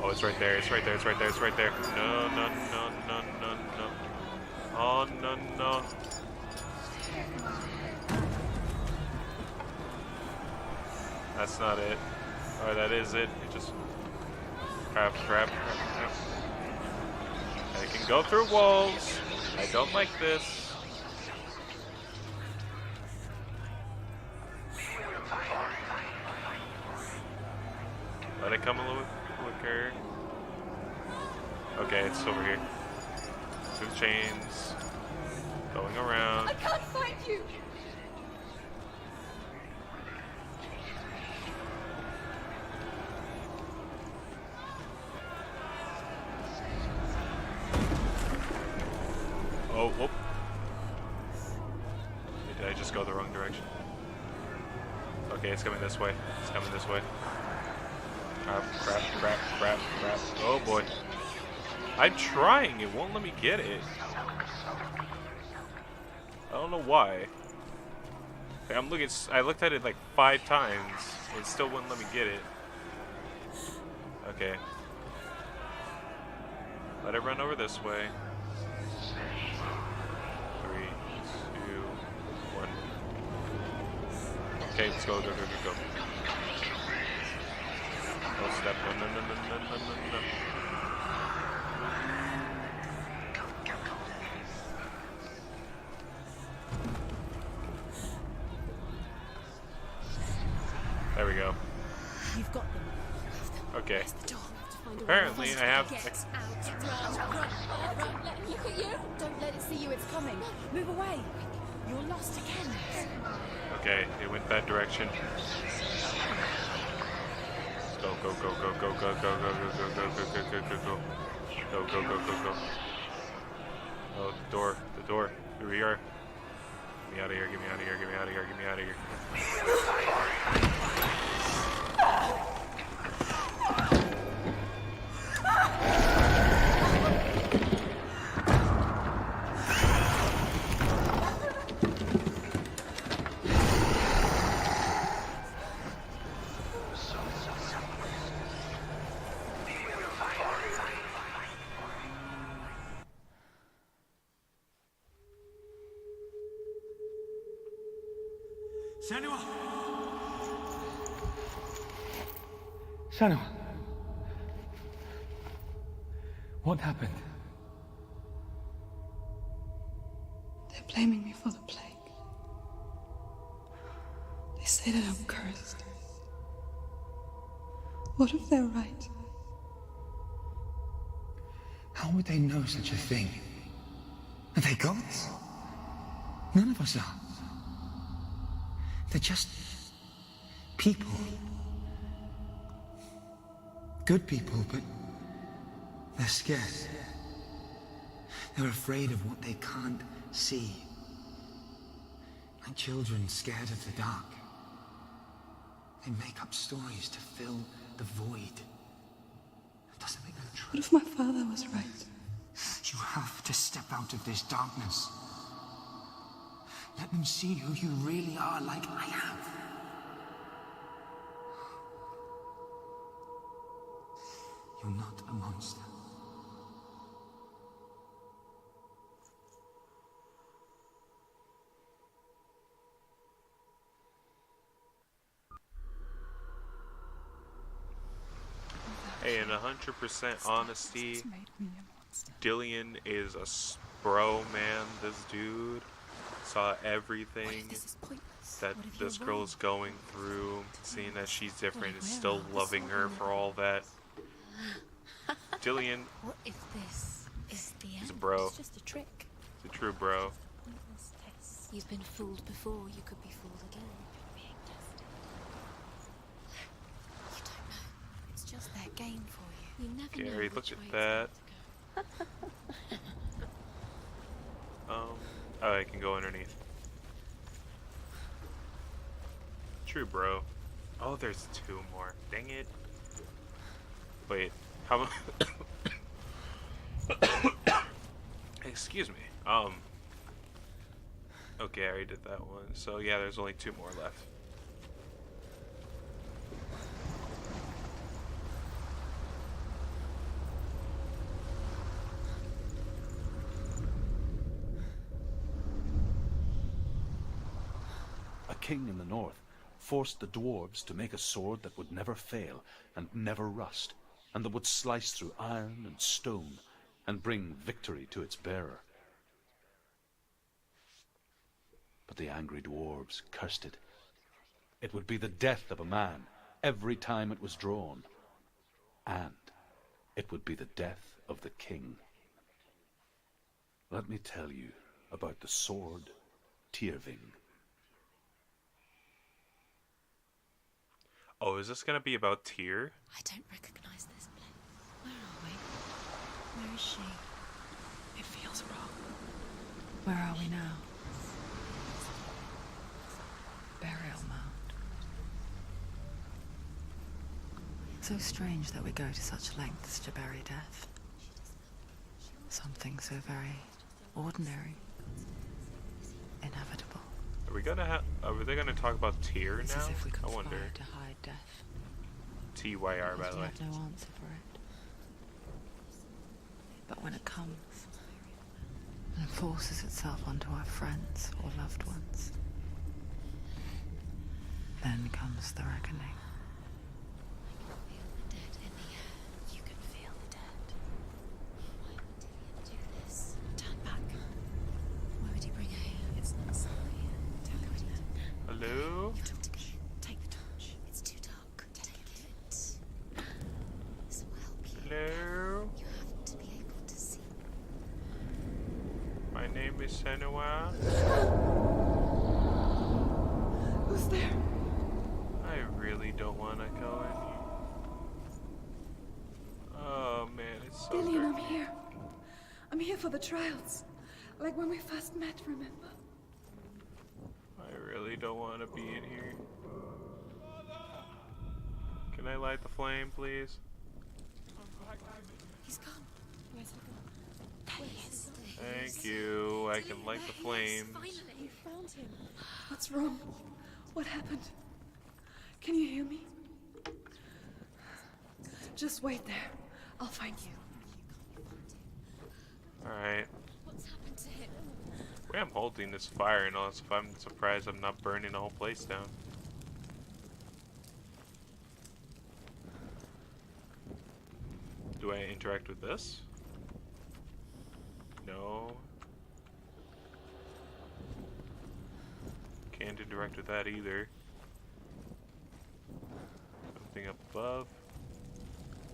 Oh, it's right there, it's right there, it's right there, it's right there. No, no, no, no, no, no. Oh, no, no. That's not it. Or that is it. It just... Crap, crap, crap, crap. I can go through walls. I don't like this. Let it come a little bit quicker. Okay, it's over here. Two chains. Going around. I can't find you! Oh, whoop. Did I just go the wrong direction? Okay, it's coming this way. It's coming this way. Crap, crap, crap, crap, crap. Oh boy. I'm trying, it won't let me get it. I don't know why. Like, I'm looking, I looked at it like 5 times. It still wouldn't let me get it. Okay. Let it run over this way. 3, 2, 1. Okay, let's go, go, go, go, go. Oh, step. No, no, no, no, no, no, no, no. There we go. You've got them. Okay. Where's the door? Apparently, I have. Get out. Run. Let him look at you. Don't let it see you. It's coming. Move away. You're lost again. Okay, it went that direction. Go, go, go, go, go, go, go, go, go, go, go, go, go, go, go. Go, go, go, go, go. Oh, the door, the door. Here we are. Get me out of here, get me out of here, get me out of here, get me out of here. Senua! Senua! What happened? They're blaming me for the plague. They say that I'm cursed. What if they're right? How would they know such a thing? Are they gods? None of us are. They're just people. Good people, but they're scared. They're afraid of what they can't see. Like children scared of the dark. They make up stories to fill the void. It doesn't make them true. What if my father was right? You have to step out of this darkness. Let them see who you really are, like I have. You're not a monster. Hey, in 100% honesty, Dillion is a bro, man. This dude saw everything that this girl is going through, seeing that she's different, and still loving her for all that. Dillion, What if this is the end? he's a bro. It's just a trick. He's a true bro. Pointless test. You've been fooled before. You could be fooled again. Being tested. You don't know. It's just their game for you. You never know. Gary, look at that. Oh, I can go underneath. True, bro. Oh, there's 2 more. Dang it. Wait, how? Excuse me. Okay, I already did that one. So yeah, there's only 2 more left. A king in the north forced the dwarves to make a sword that would never fail and never rust, and that would slice through iron and stone and bring victory to its bearer. But the angry dwarves cursed it. It would be the death of a man every time it was drawn, and it would be the death of the king. Let me tell you about the sword Tyrving. Oh, is this gonna be about Tyr? I don't recognize this place. Where are we? Where is she? It feels wrong. Where are we now? Burial mound. So strange that we go to such lengths to bury death. Something so very ordinary, inevitable. Are they gonna talk about Tyr It's now? as if we I wonder. conspired to hide death. TYR, by the We way. have no answer for it. But when it comes and forces itself onto our friends or loved ones, then comes the reckoning. Feel the dead in the air. You can feel the dead. Why would Dillian do this? Turn back. Why would he bring her here? It's not safe here. Tell her what he did. Hello? You talk together. Take the torch. It's too dark. Take it. This will help you. Hello? You have to be able to see. My name is Senua. Who's there? I really don't want to go in here. Oh man, it's so Dillian, dark. I'm here. I'm here for the trials. Like when we first met, remember? I really don't want to be in here. Can I light the flame, please? He's gone. Where's he gone? There he is. Thank you. I can light the flames. Finally. You found him. What's wrong? What happened? Can you hear me? Just wait there. I'll find you. Alright. What's happened to him? Wait, I'm holding this fire and all that stuff. I'm surprised I'm not burning the whole place down. Do I interact with this? No. Can't interact with that either. Something up above.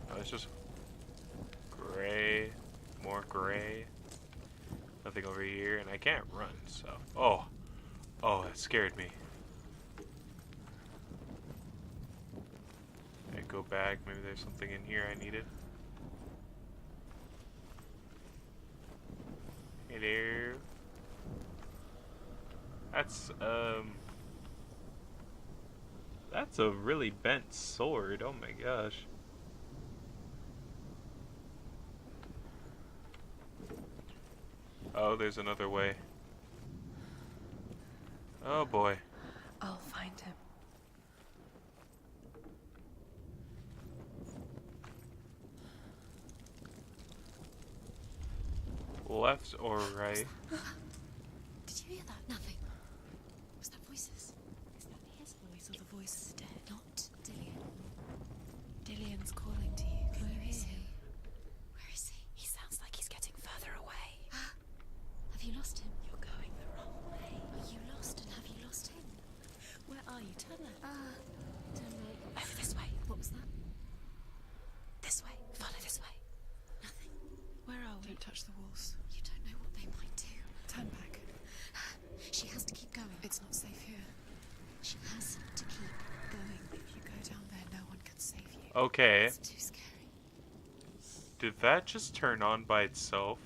No, it's just gray. More gray. Nothing over here, and I can't run, so... Oh! Oh, that scared me. I go back, maybe there's something in here I needed. Hello? That's a really bent sword, oh my gosh. Oh, there's another way. Oh boy. I'll find him. Left or right? Did you hear that? Nothing. Was that voices? Is that his voice or the voice of the dead? Not Dillian. Dillian's calling to you. Can you hear him? Where is he? He sounds like he's getting further away. Have you lost him? You're going the wrong way. Are you lost, and have you lost him? Where are you? Turn left. Turn right. Over this way. What was that? This way. Follow this way. Nothing. Where are we? Don't touch the walls. You don't know what they might do. Turn back. She has to keep going. It's not safe here. She has to keep going. If you go down there, no one can save you. Okay. It's too scary. Did that just turn on by itself?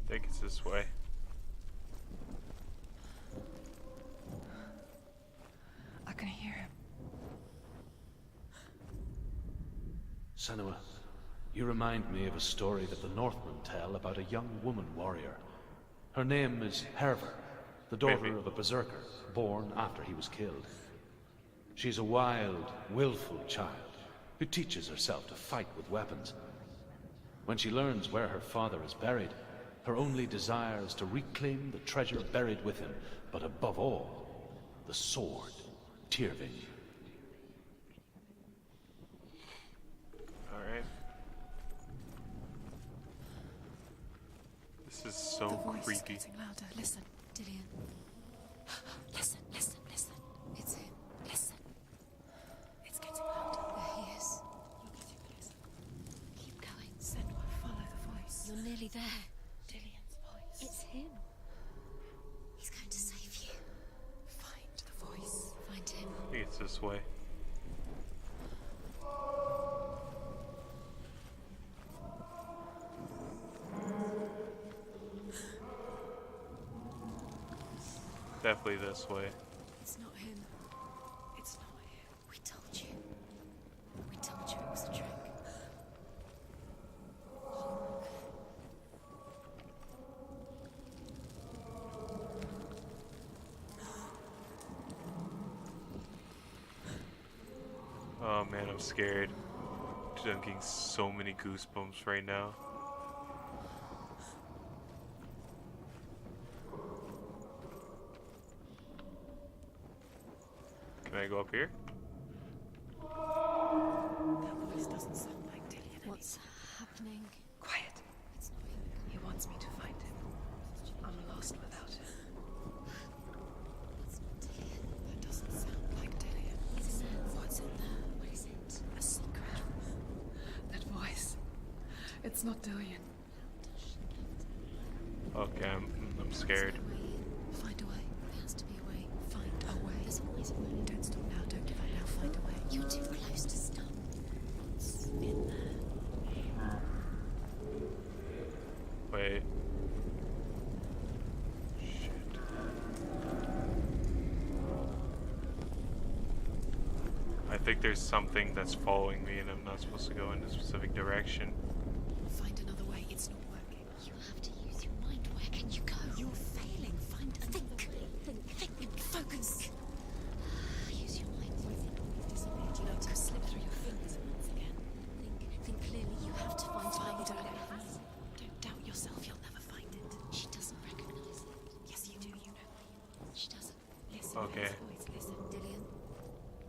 I think it's this way. I can hear him. Senua, you remind me of a story that the Northmen tell about a young woman warrior. Her name is Hervor, the daughter of a berserker, born after he was killed. She's a wild, willful child who teaches herself to fight with weapons. When she learns where her father is buried, her only desire is to reclaim the treasure buried with him, but above all, the sword, Tyrving. Alright. spooky. It's getting louder. Listen, Dillian. Listen, listen, listen. It's him. Listen. It's getting louder. There he is. You're getting closer. Keep going. Senua, follow the voice. You're nearly there. Dillian's voice. It's him. He's going to save you. Find the voice. Find him. I think it's this way. Definitely this way. It's not him. It's not him. We told you. We told you it was a trick. Oh man, I'm scared. Dude, I'm getting so many goosebumps right now. Can I go up here? That voice doesn't sound like Dillian. What's happening? Quiet. It's not him. He wants me to find him. I'm lost without him. It's not Dillian. That doesn't sound like Dillian. What's in there? What is it? A secret. That voice. It's not Dillian. Okay, I'm scared. Find a way. There has to be a way. Find a way. There's always a way. Don't stop now. Don't give up now. Find a way. You're too close to stop. What's in there? Wait. Shit. I think there's something that's following me and I'm not supposed to go in a specific direction. Find another way. It's not working. You have to use your mind. Where can you go? You're failing. Find another way. Think. Focus. Use your mind. We've disappeared. Let him slip through your fingers once again. Think clearly. You have to find Find a it. way. Don't doubt yourself. You'll never find it. She doesn't recognize it. Yes, you do. You know why. She doesn't. Listen Okay. for his voice. Listen. Dillian,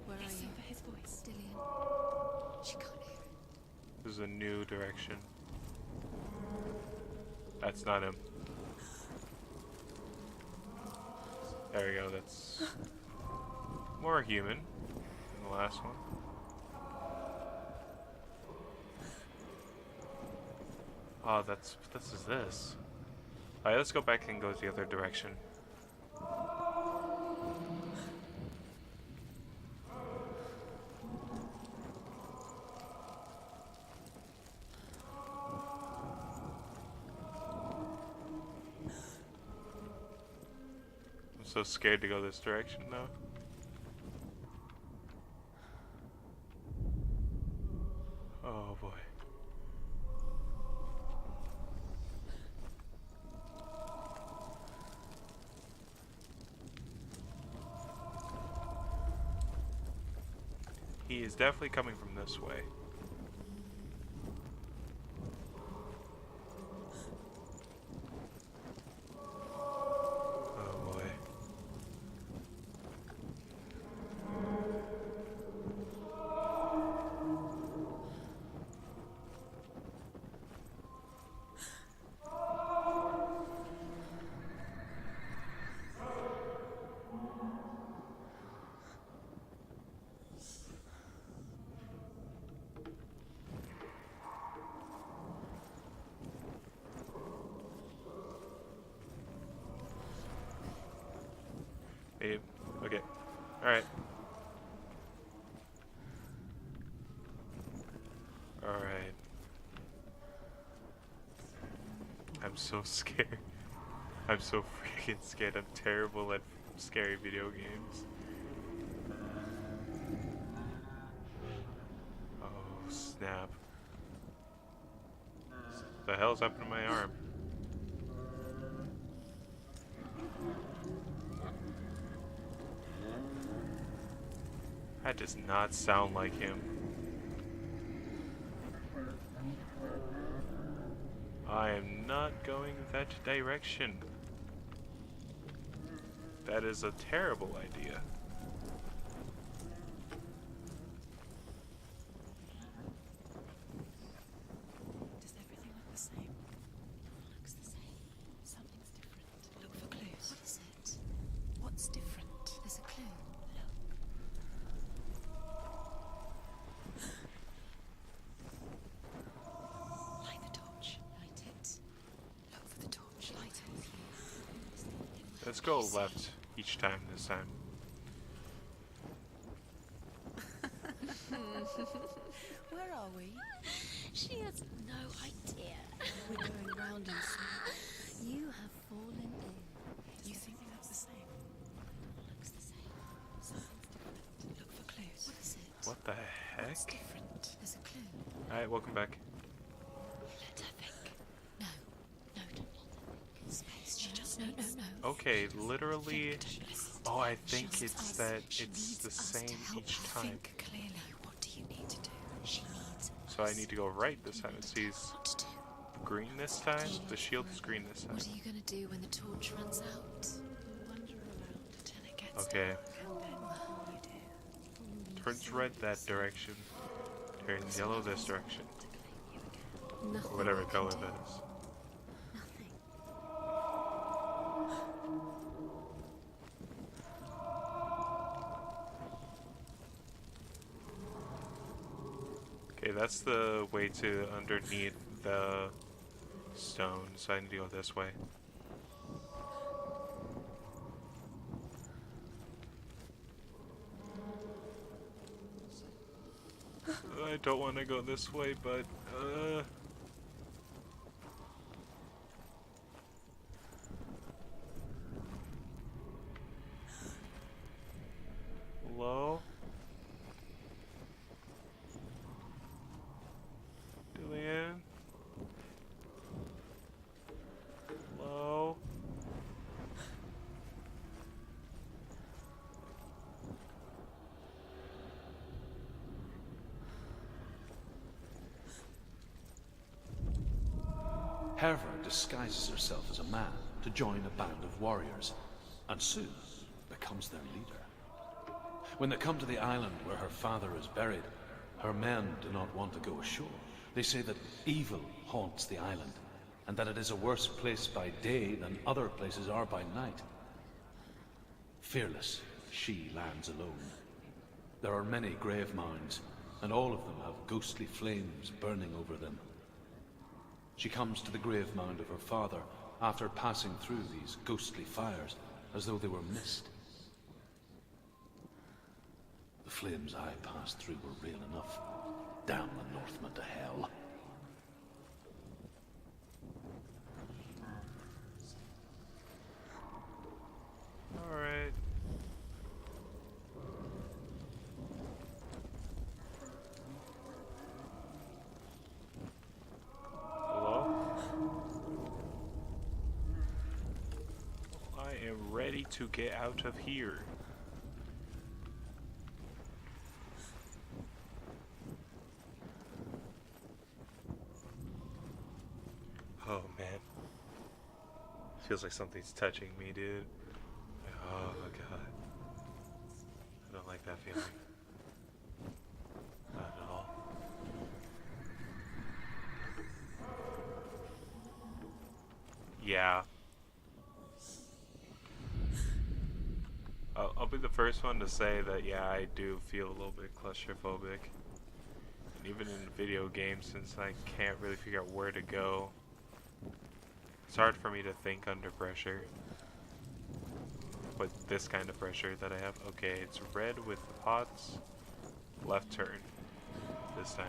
where are Listen you? for his voice. Dillian, she can't hear it. This is a new direction. That's not him. There we go, that's more human than the last one. Oh, this is this. Alright, let's go back and go the other direction. I'm so scared to go this direction now. Oh boy. He is definitely coming from this way. Oh boy. Babe. Okay. Alright. Alright. I'm so scared. I'm so freaking scared. I'm terrible at scary video games. Oh, snap. What the hell's happened to my arm? That does not sound like him. I am not going that direction. That is a terrible idea. Does everything look the same? It all looks the same. Something's different. Let's go left each time this time. Where are we? She has no idea. We're going round in circles. You have fallen in. You think they look the same? Looks the same. Something's different. Look for clues. What is it? What the heck? What's different? There's a clue. Alright, welcome back. Let her think. No. No, don't let her think. Space. She just knows. No. Okay, literally. Oh, I think Just it's us. that She it's needs the us same to help each her time. think clearly. What do you need to do? She needs So I need to go right this time. It sees green this time. The shield is green this time. What are you going to do when the torch runs out? Wander around until it gets Okay. dark, and then what you do? Turns red that direction. Turns yellow this direction. Nothing Or whatever I can color do. that is. Nothing. Okay, that's the way to underneath the stone, so I need to go this way. I don't want to go this way, but hello? Dillian? Hello? Herva disguises herself as a man to join a band of warriors, and soon becomes their leader. When they come to the island where her father is buried, her men do not want to go ashore. They say that evil haunts the island, and that it is a worse place by day than other places are by night. Fearless, she lands alone. There are many grave mounds, and all of them have ghostly flames burning over them. She comes to the grave mound of her father after passing through these ghostly fires as though they were mist. The flames I passed through were real enough. Damn the Northmen to hell. Alright. Hello? I am ready to get out of here. Oh man. Feels like something's touching me, dude. Oh god. I don't like that feeling. Not at all. Yeah. I'll be the first one to say that, yeah, I do feel a little bit claustrophobic. And even in video games, since I can't really figure out where to go, it's hard for me to think under pressure. With this kind of pressure that I have. Okay, it's red with the pots. Left turn. This time.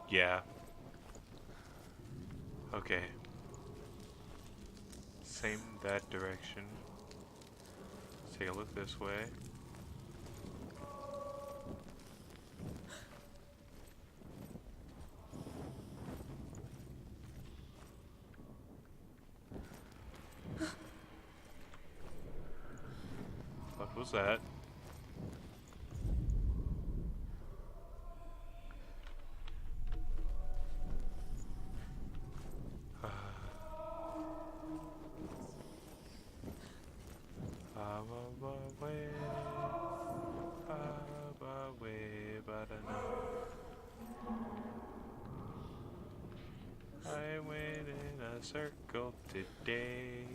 Yeah. Okay. Same that direction. Let's take a look this way. What was that? I went in a circle today.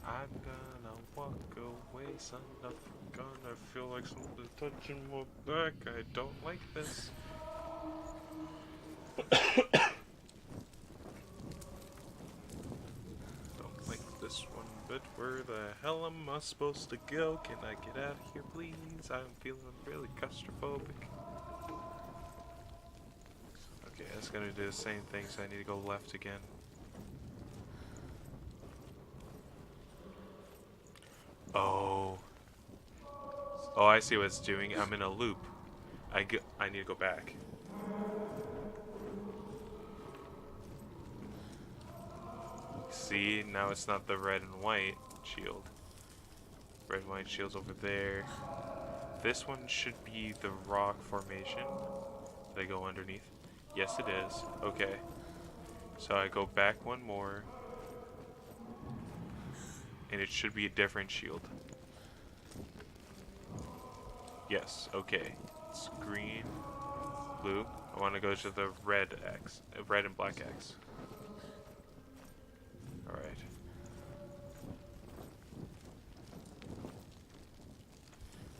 I'm gonna walk away, son. I'm gonna feel like something's touching my back. I don't like this. But where the hell am I supposed to go? Can I get out of here, please? I'm feeling really claustrophobic. Okay, that's gonna do the same thing, so I need to go left again. Oh. Oh, I see what it's doing. I'm in a loop. I need to go back. See, now it's not the red and white shield. Red and white shield's over there. This one should be the rock formation. Did I go underneath? Yes, it is. Okay. So I go back one more. And it should be a different shield. Yes, okay. It's green, blue. I want to go to the red X, red and black X. Alright.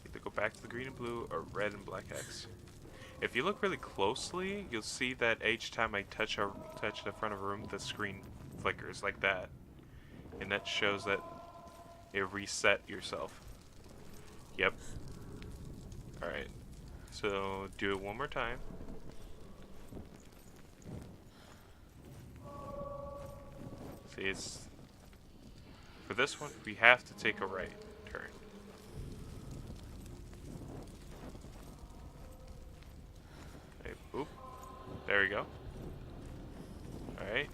Either go back to the green and blue or red and black X. If you look really closely, you'll see that each time I touch the front of a room, the screen flickers like that. And that shows that it reset yourself. Yep. Alright. So do it one more time. See, it's for this one we have to take a right turn. Okay, oop. There we go. Alright.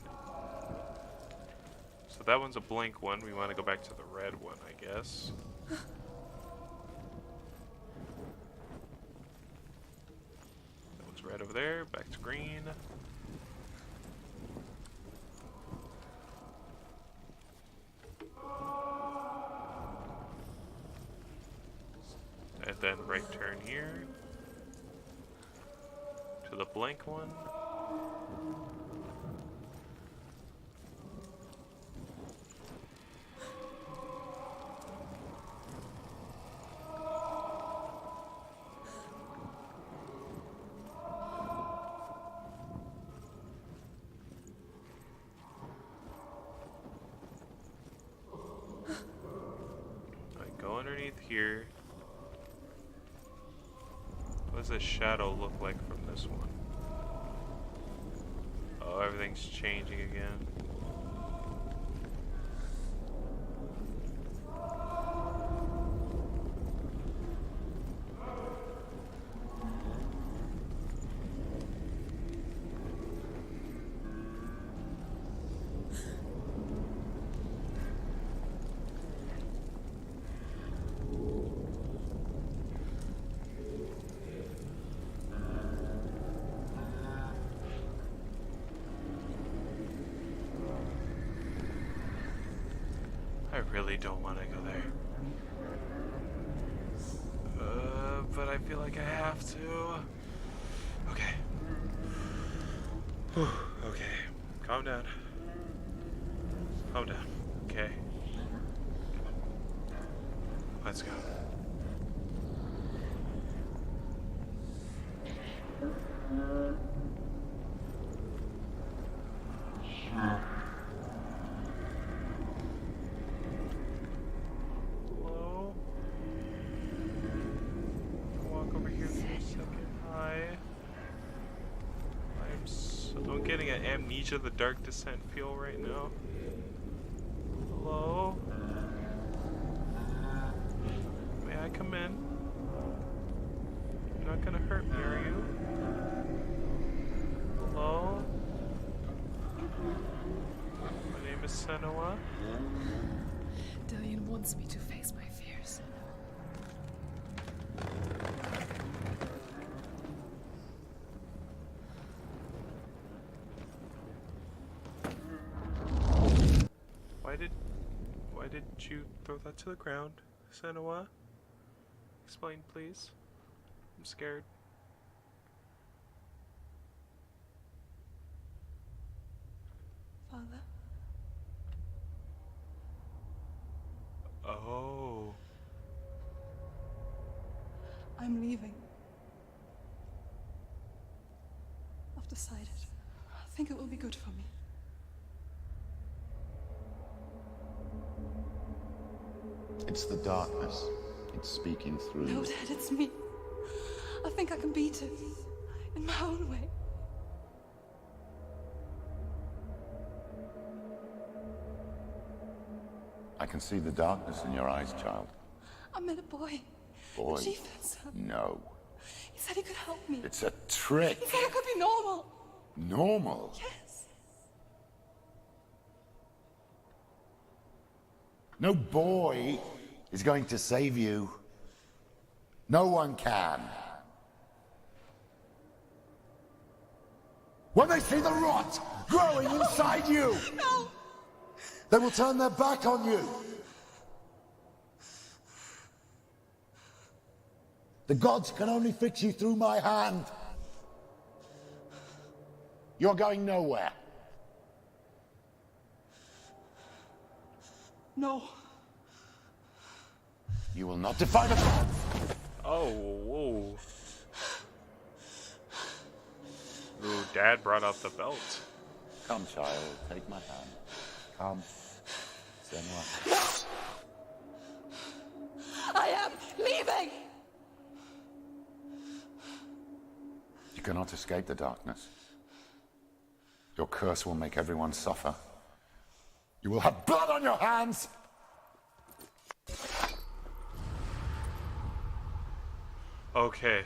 So that one's a blank one. We want to go back to the red one, I guess. Red over there, back to green. And then right turn here. To the blank one. Here. What does this shadow look like from this one? Oh, everything's changing again. I really don't want to go there. But I feel like I have to. Okay. Whew. Okay. Calm down. Calm down. Okay. Let's go. Hello? Walk over here for a second. Hi. I'm getting an Amnesia the Dark Descent feel right now. Hello? May I come in? You're not gonna hurt me, are you? Hello? My name is Senua. Dillian wants me to face my fears. Why did you throw that to the ground, Senua? Explain, please. I'm scared. Father? Oh. I'm leaving. I've decided. I think it will be good for me. It's the darkness. It's speaking through No, you. Dad, it's me. I think I can beat it. In my own way. I can see the darkness in your eyes, child. I met a boy. Boy. The chief answered. No. He said he could help me. It's a trick. He said I could be normal. Normal? Yes. No boy is going to save you. No one can. When they see the rot growing inside you, No. they will turn their back on you. The gods can only fix you through my hand. You're going nowhere. No. You will not defy the gods. Oh, whoa. Ooh, Dad brought out the belt. Come, child, take my hand. Come. Senua. I am leaving. You cannot escape the darkness. Your curse will make everyone suffer. You will have blood on your hands! Okay.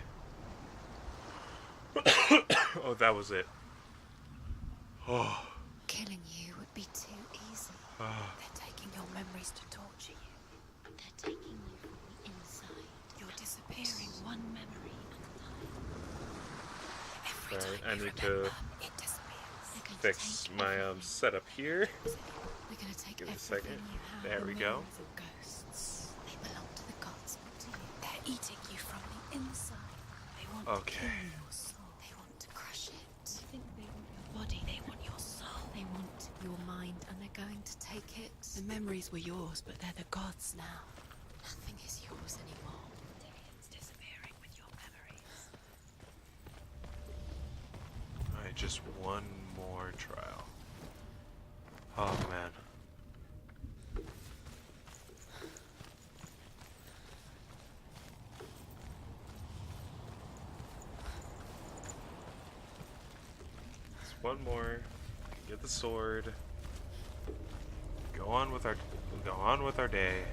Oh, that was it. Oh. Killing you would be too easy. They're taking your memories to torture you. They're taking you from the inside. You're disappearing one memory at a time. Every Alright, time I you need remember, to it disappears. They're going to fix take my everything. setup here. They're going to take Give it a everything second. you have. There we go. Memories of ghosts. They belong to the gods, not to you. They're eating you from the inside. They want to kill your soul. They want to crush it. They think they want your body. They want your soul. They want your mind, and they're going to take it. The memories were yours, but they're the gods now. Nothing is yours anymore. Tyrion's disappearing with your memories. Alright, just one more trial. Oh, man. Just one more. Get the sword. Go on with our day.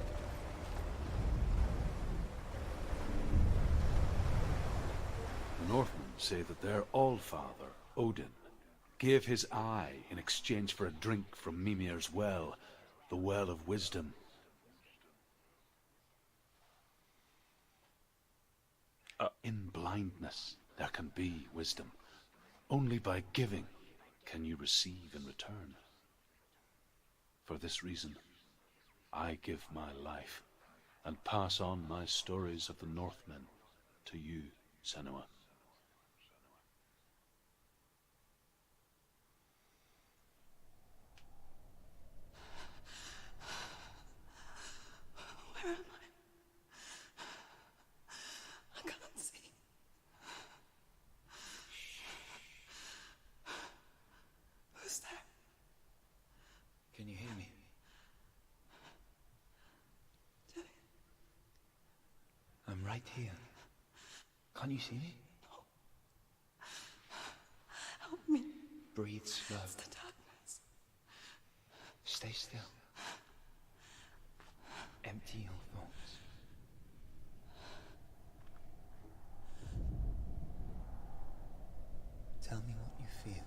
The Northmen say that their Allfather, Odin, gave his eye in exchange for a drink from Mimir's well, the Well of Wisdom. In blindness, there can be wisdom. Only by giving can you receive in return. For this reason, I give my life and pass on my stories of the Northmen to you, Senua. Where am I? I can't see. Who's there? Can you hear me? I'm right here. Can't you see me? Help me. Breathe slow. It's the darkness. Stay still. Empty your thoughts. Tell me what you feel.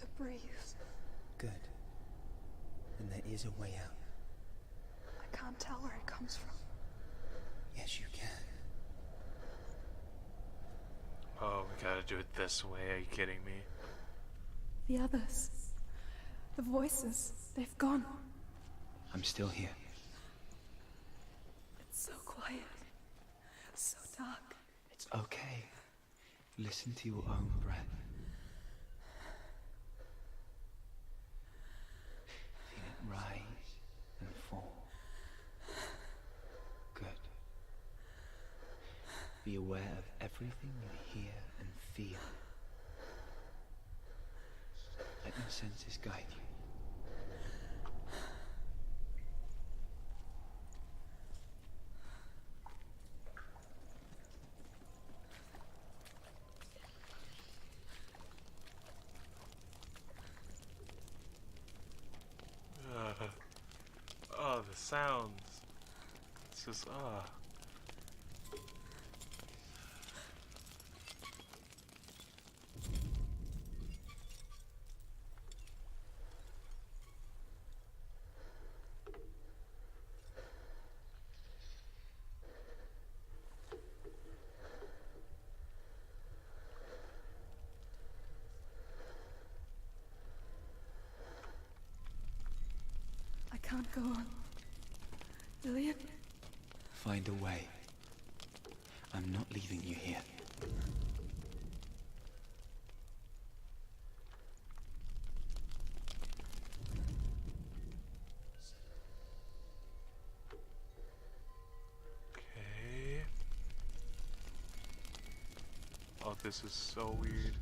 The breeze. Good. And there is a way out. I can't tell where it comes from. Yes, you can. Oh, we gotta do it this way. Are you kidding me? The others. The voices. They've gone. I'm still here. It's so quiet. So dark. It's okay. Listen to your own breath. Feel it rise and fall. Good. Be aware of everything you hear and feel. Let your senses guide you. Oh, the sounds. It's just, I can't go on. Lillian? Find a way. I'm not leaving you here. okay. Oh, this is so weird.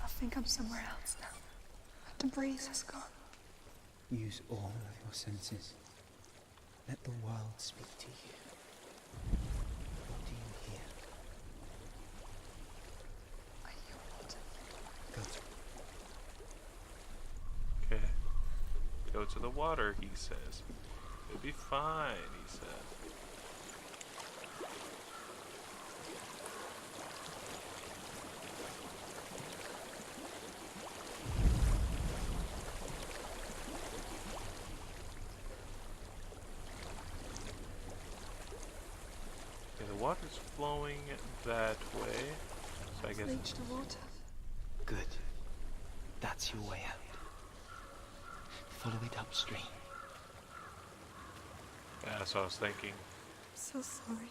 I think I'm somewhere else now. The breeze has gone. Use all of your senses. Let the world speak to you. What do you hear? I hear water. Go. Okay. Go to the water, he says. It'll be fine, he says. The water's flowing that way, so I guess. Reach the water. Good. That's your way out. Follow it upstream. Yeah, that's what I was thinking. I'm so sorry.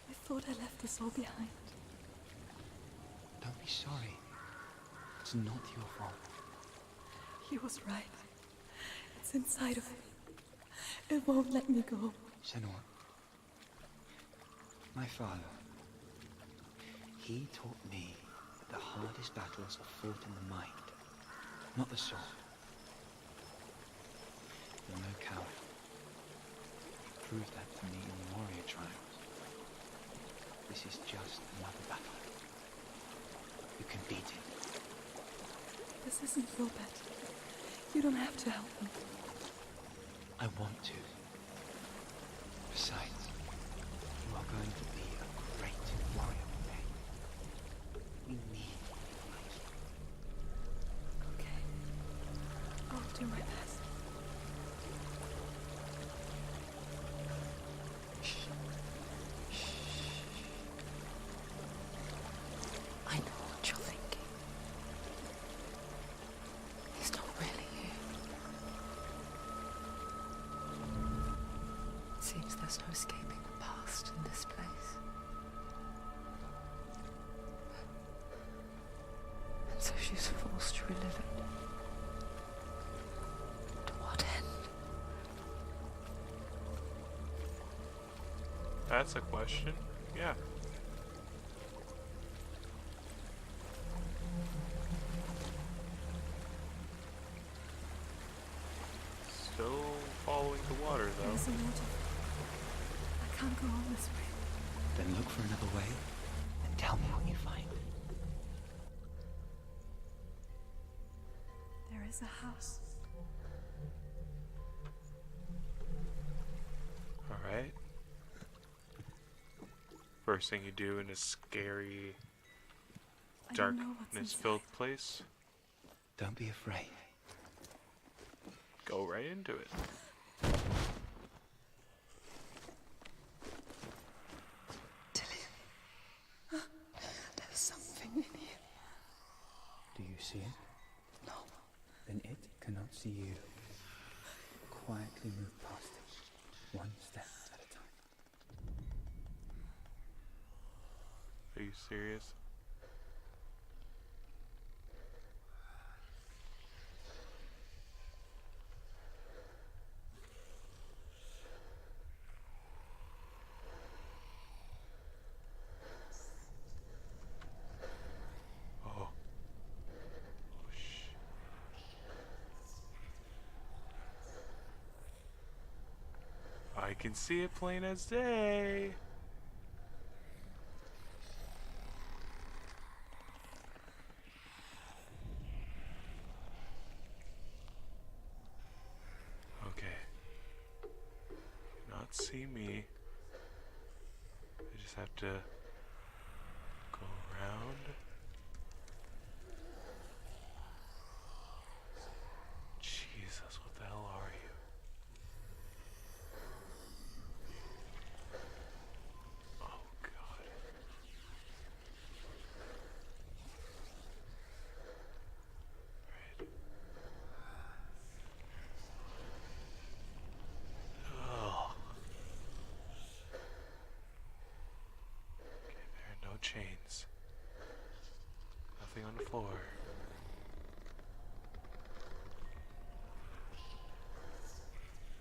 I thought I left this all behind. Don't be sorry. It's not your fault. He was right. It's inside of me. It won't let me go. Senua. My father. He taught me that the hardest battles are fought in the mind, not the sword. You're no coward. You proved that to me in the warrior trials. This is just another battle. You can beat it. This isn't your battle. You don't have to help me. I want to. Besides, you are going to be a great warrior one day. We need you. Okay. I'll do my best. I know what you're thinking. He's not really here. It seems there's no escaping the past in this place. And so she's forced to relive it. To what end? That's a question. Yeah. Still following the water, though. There's a water. I can't go on this way. Then look for another way and tell me what you find. There is a house. Alright. First thing you do in a scary, I don't know what's darkness-filled place, Don't be afraid. go right into it. There's something in here. Do you see it? No. Then it cannot see you. Quietly move past it, one step at a time. Are you serious? can see it plain as day. Okay. Not see me. I just have to go around. Jesus, what the hell are you? Oh God. Right. Oh. Okay, there are no chains. Nothing on the floor.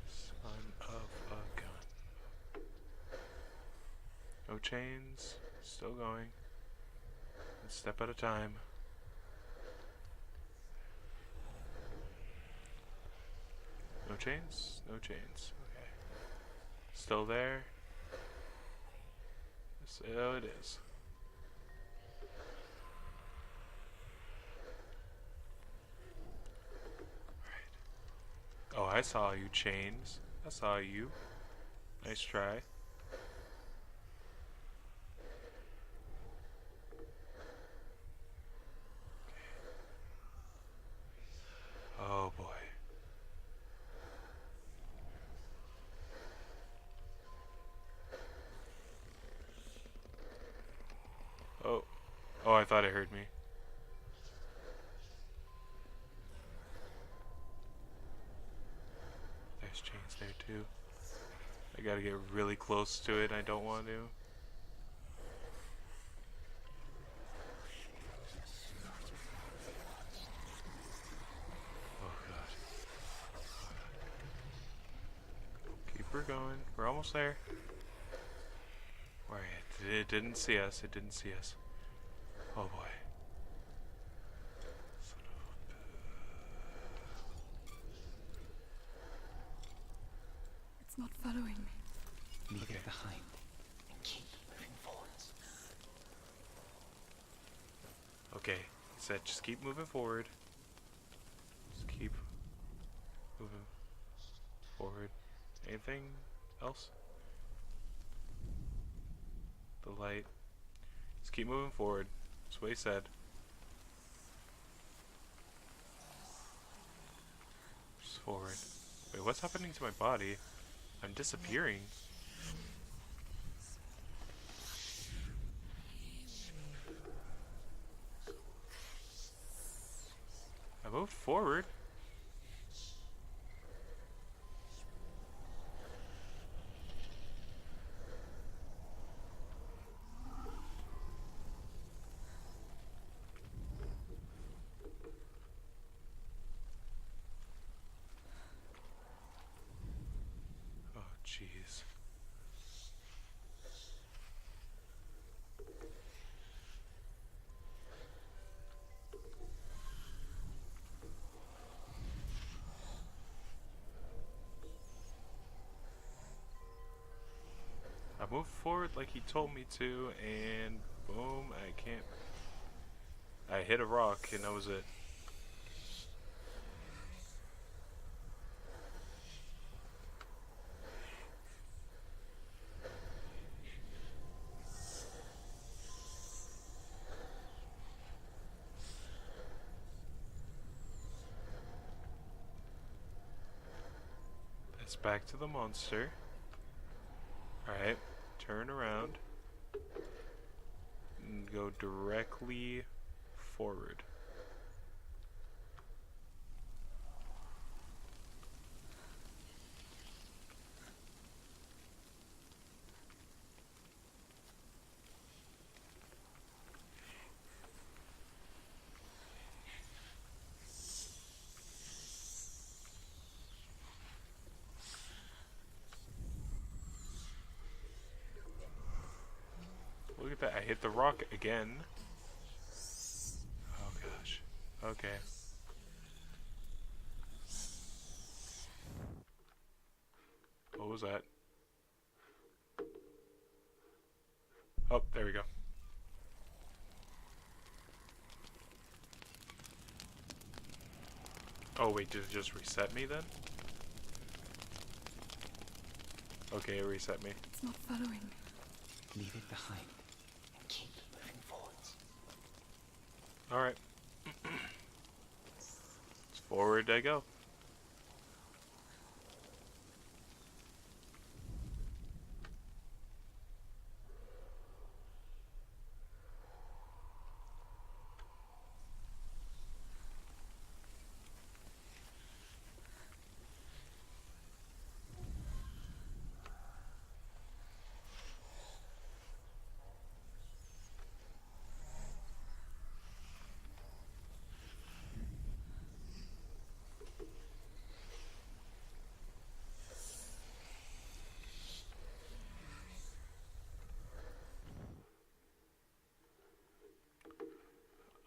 Son of a gun. No chains. Still going. One step at a time. No chains? No chains. Okay. Still there? So it is. Right. Oh, I saw you, chains. I saw you. Nice try. Oh boy. Oh. Oh, I thought it heard me. There's chains there too. I gotta get really close to it. I don't want to. Oh god. Keep her going. We're almost there. Alright. It didn't see us. It didn't see us. Oh boy. It's not following me. Leave it behind and keep moving forwards. Okay. He said just keep moving forward. Just keep moving forward. Anything else? The light. Just keep moving forward. That's what he said. Just forward. Wait, what's happening to my body? I'm disappearing. I moved forward. Oh, jeez. I moved forward like he told me to, and boom, I can't. I hit a rock, and that was it. That's back to the monster. Alright, turn around and go directly forward. Look at that, I hit the rock again. Oh gosh. Okay. What was that? Oh, there we go. Oh wait, did it just reset me then? Okay, it reset me. It's not following. Leave it behind and keep moving forwards. Alright. Forward I go.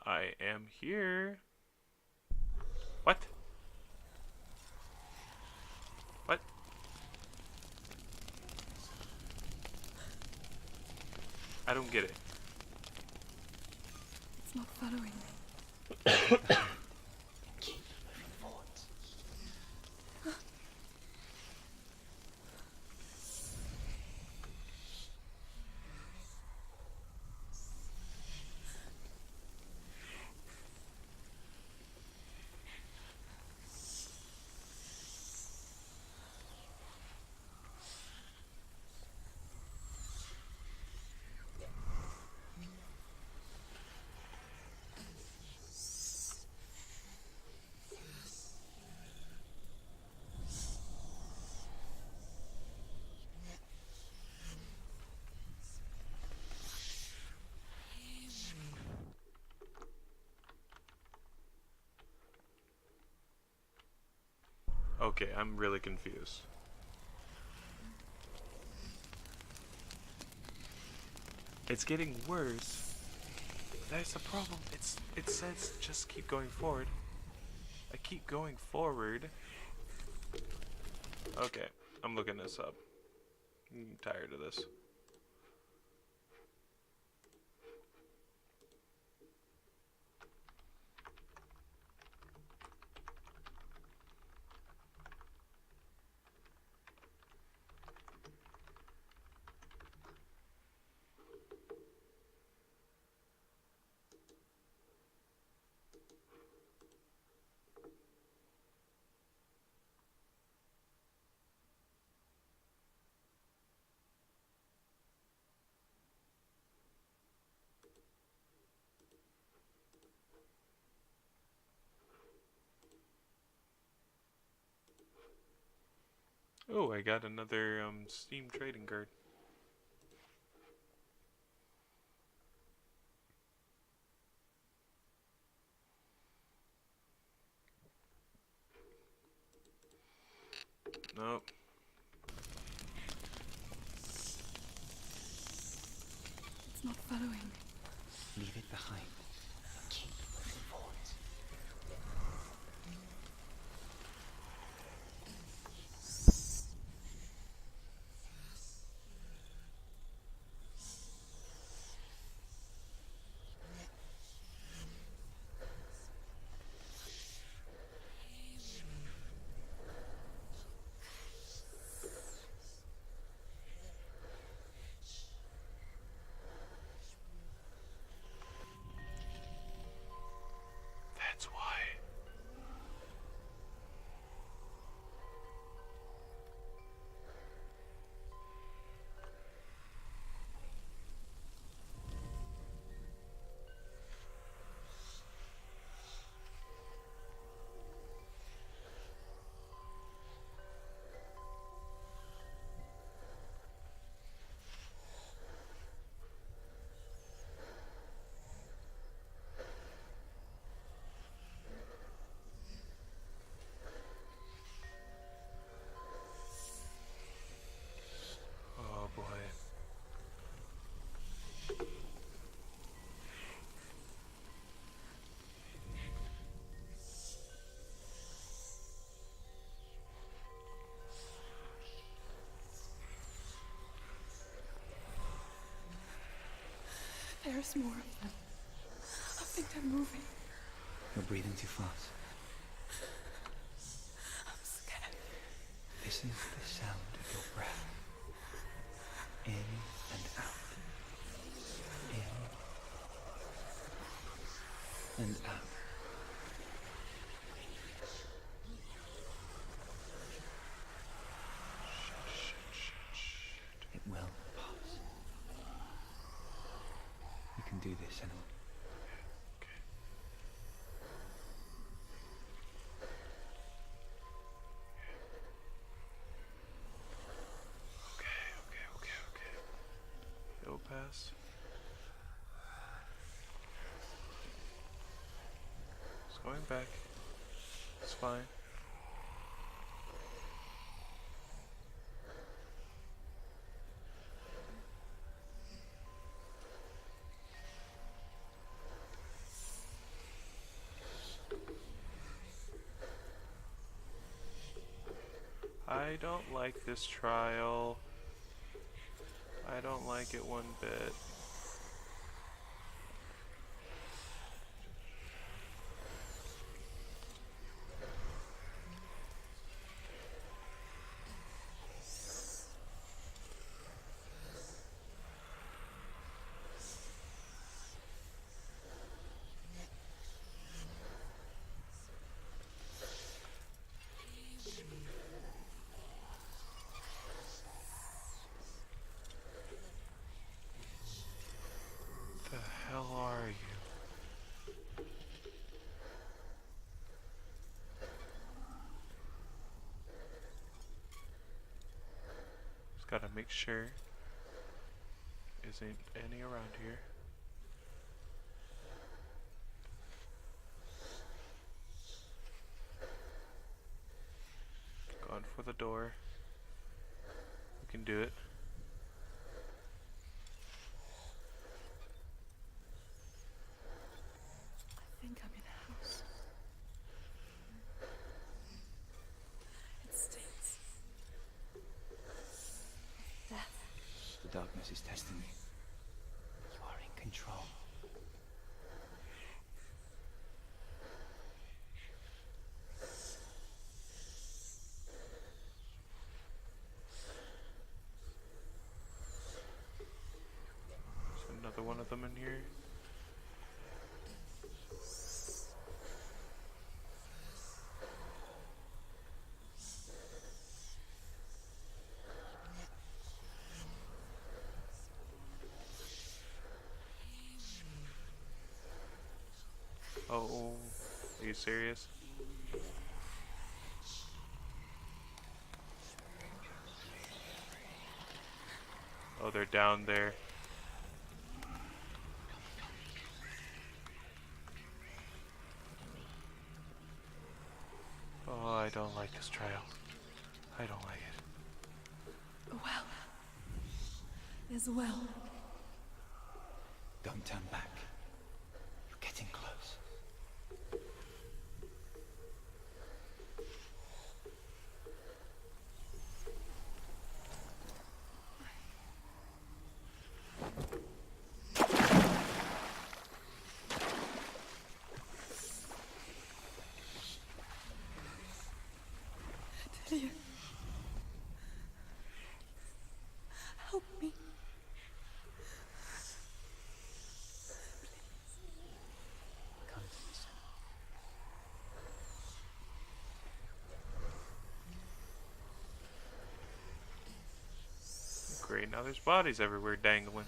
I am here. What? What? I don't get it. It's not following. Keep moving forwards. Okay, I'm really confused. It's getting worse. That's the problem. It says just keep going forward. I keep going forward. Okay, I'm looking this up. I'm tired of this. Oh, I got another Steam trading card. Nope. It's not following. Leave it behind and keep moving forwards. There's more of them. I think they're moving. You're breathing too fast. I'm scared. This is the sound of your breath. In and out. In and out. It will pass. You can do this, Senua. Okay. It'll pass. It's going back. It's fine. I don't like this trial. I don't like it one bit. The hell are you? Just gotta make sure isn't any around here. Going for the door. We can do it. I think I'm in a house. It stinks. Death. The darkness is testing you. You are in control. There's another one of them in here. Oh, are you serious? Oh, they're down there. Oh, I don't like this trial. I don't like it. A well. There's a well. Don't turn back. You're getting close. Delia. Help me. Come to me, son. Great, now there's bodies everywhere dangling.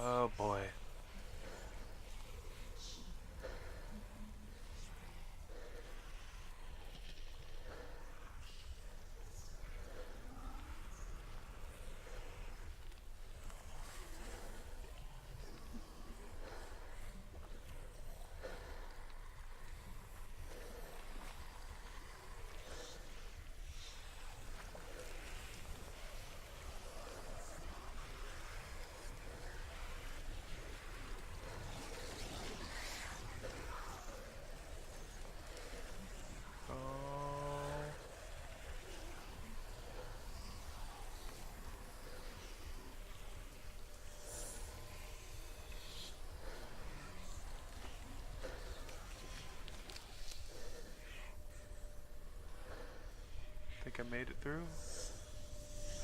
Oh boy. made it through?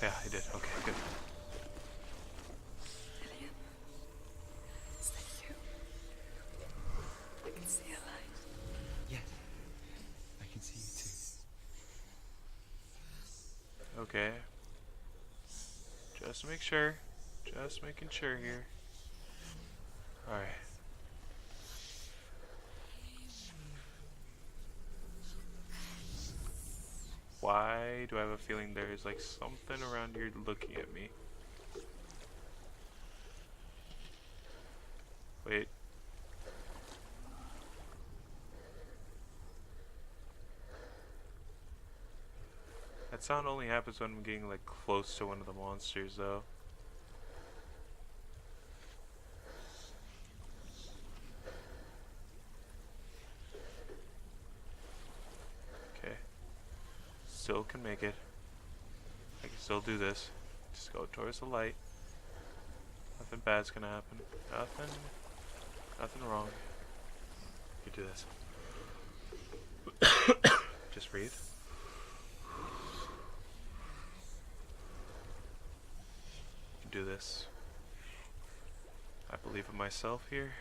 Yeah, I did. Okay, good. Lillian, is that you? I can see a light. Yes, I can see you too. Okay. Just make sure. Just making sure here. Alright. Why do I have a feeling there's like something around here looking at me? Wait. That sound only happens when I'm getting like close to one of the monsters though. Okay. Still can make it. I can still do this. Just go towards the light. Nothing bad's gonna happen. Nothing wrong. You can do this. Just breathe. You can do this. I believe in myself here.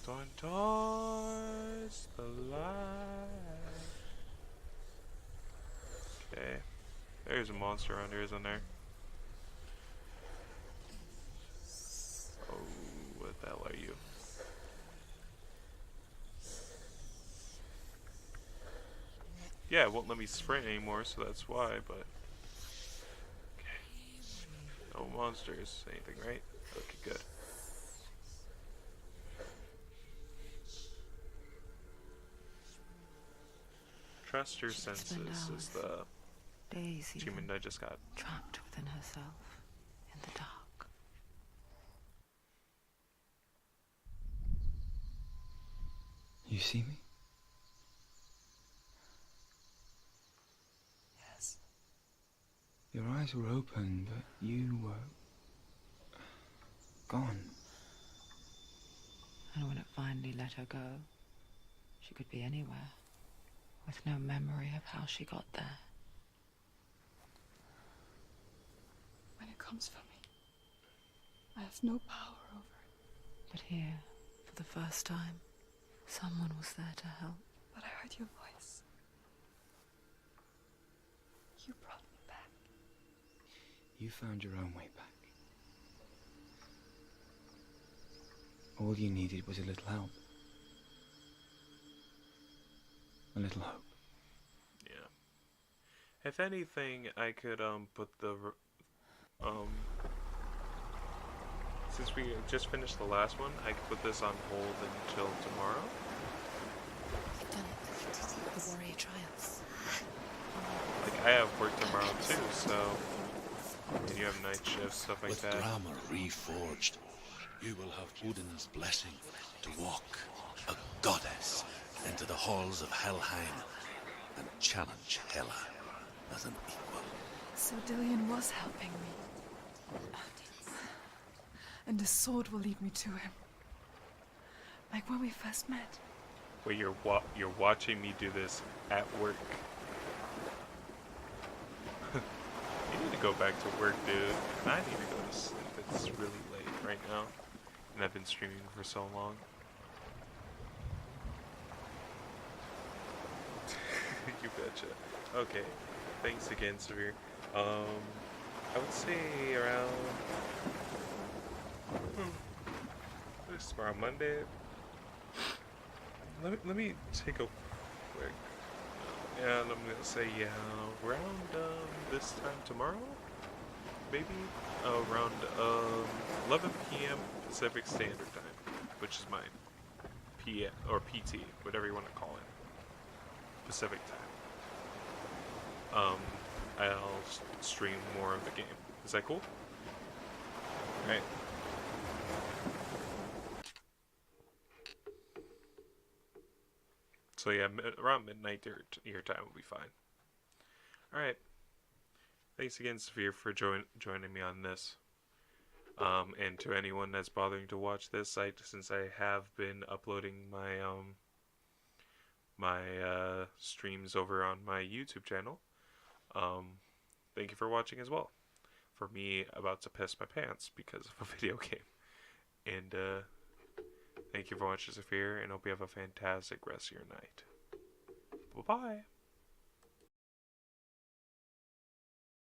Going towards the light. Okay. There's a monster around here, isn't there? Oh, what the hell are you? Yeah, it won't let me sprint anymore, so that's why, but... Okay. No monsters, anything, right? Okay, good. Trust your senses is the days achievement I just got. Trapped within herself in the dark. You see me? Yes. Your eyes were open, but you were gone. And when it finally let her go, she could be anywhere, with no memory of how she got there. When it comes for me, I have no power over it. But here, for the first time, someone was there to help. But I heard your voice. You brought me back. You found your own way back. All you needed was a little help. A little hope. Yeah. If anything, I could put the since we just finished the last one, I could put this on hold until tomorrow. You've done it. The warrior trials. Like I have work tomorrow too, so and you have night shifts, stuff like With that. Drama reforged, you will have Odin's blessing to walk, a goddess, into the halls of Helheim and challenge Hela as an equal. So Dillion was helping me. And the sword will lead me to him. Like when we first met. Wait, you're watching me do this at work. You need to go back to work, dude. And I need to go to sleep. It's really late right now. And I've been streaming for so long. You betcha. Okay. Thanks again, Severe. I would say around... This is around Monday. Let me take a quick... Yeah, I'm gonna say, yeah, around this time tomorrow? Maybe? Around 11 p.m. Pacific Standard Time, which is mine. PM, or PT, whatever you want to call it. Pacific time. I'll stream more of the game. Is that cool? Alright. So yeah, around midnight your time will be fine. Alright. Thanks again, Sophia, for joining me on this. And to anyone that's bothering to watch this, since I have been uploading my streams over on my YouTube channel, Thank you for watching as well. For me, about to piss my pants because of a video game. And thank you for watching Zephyr, and hope you have a fantastic rest of your night. Bye-bye.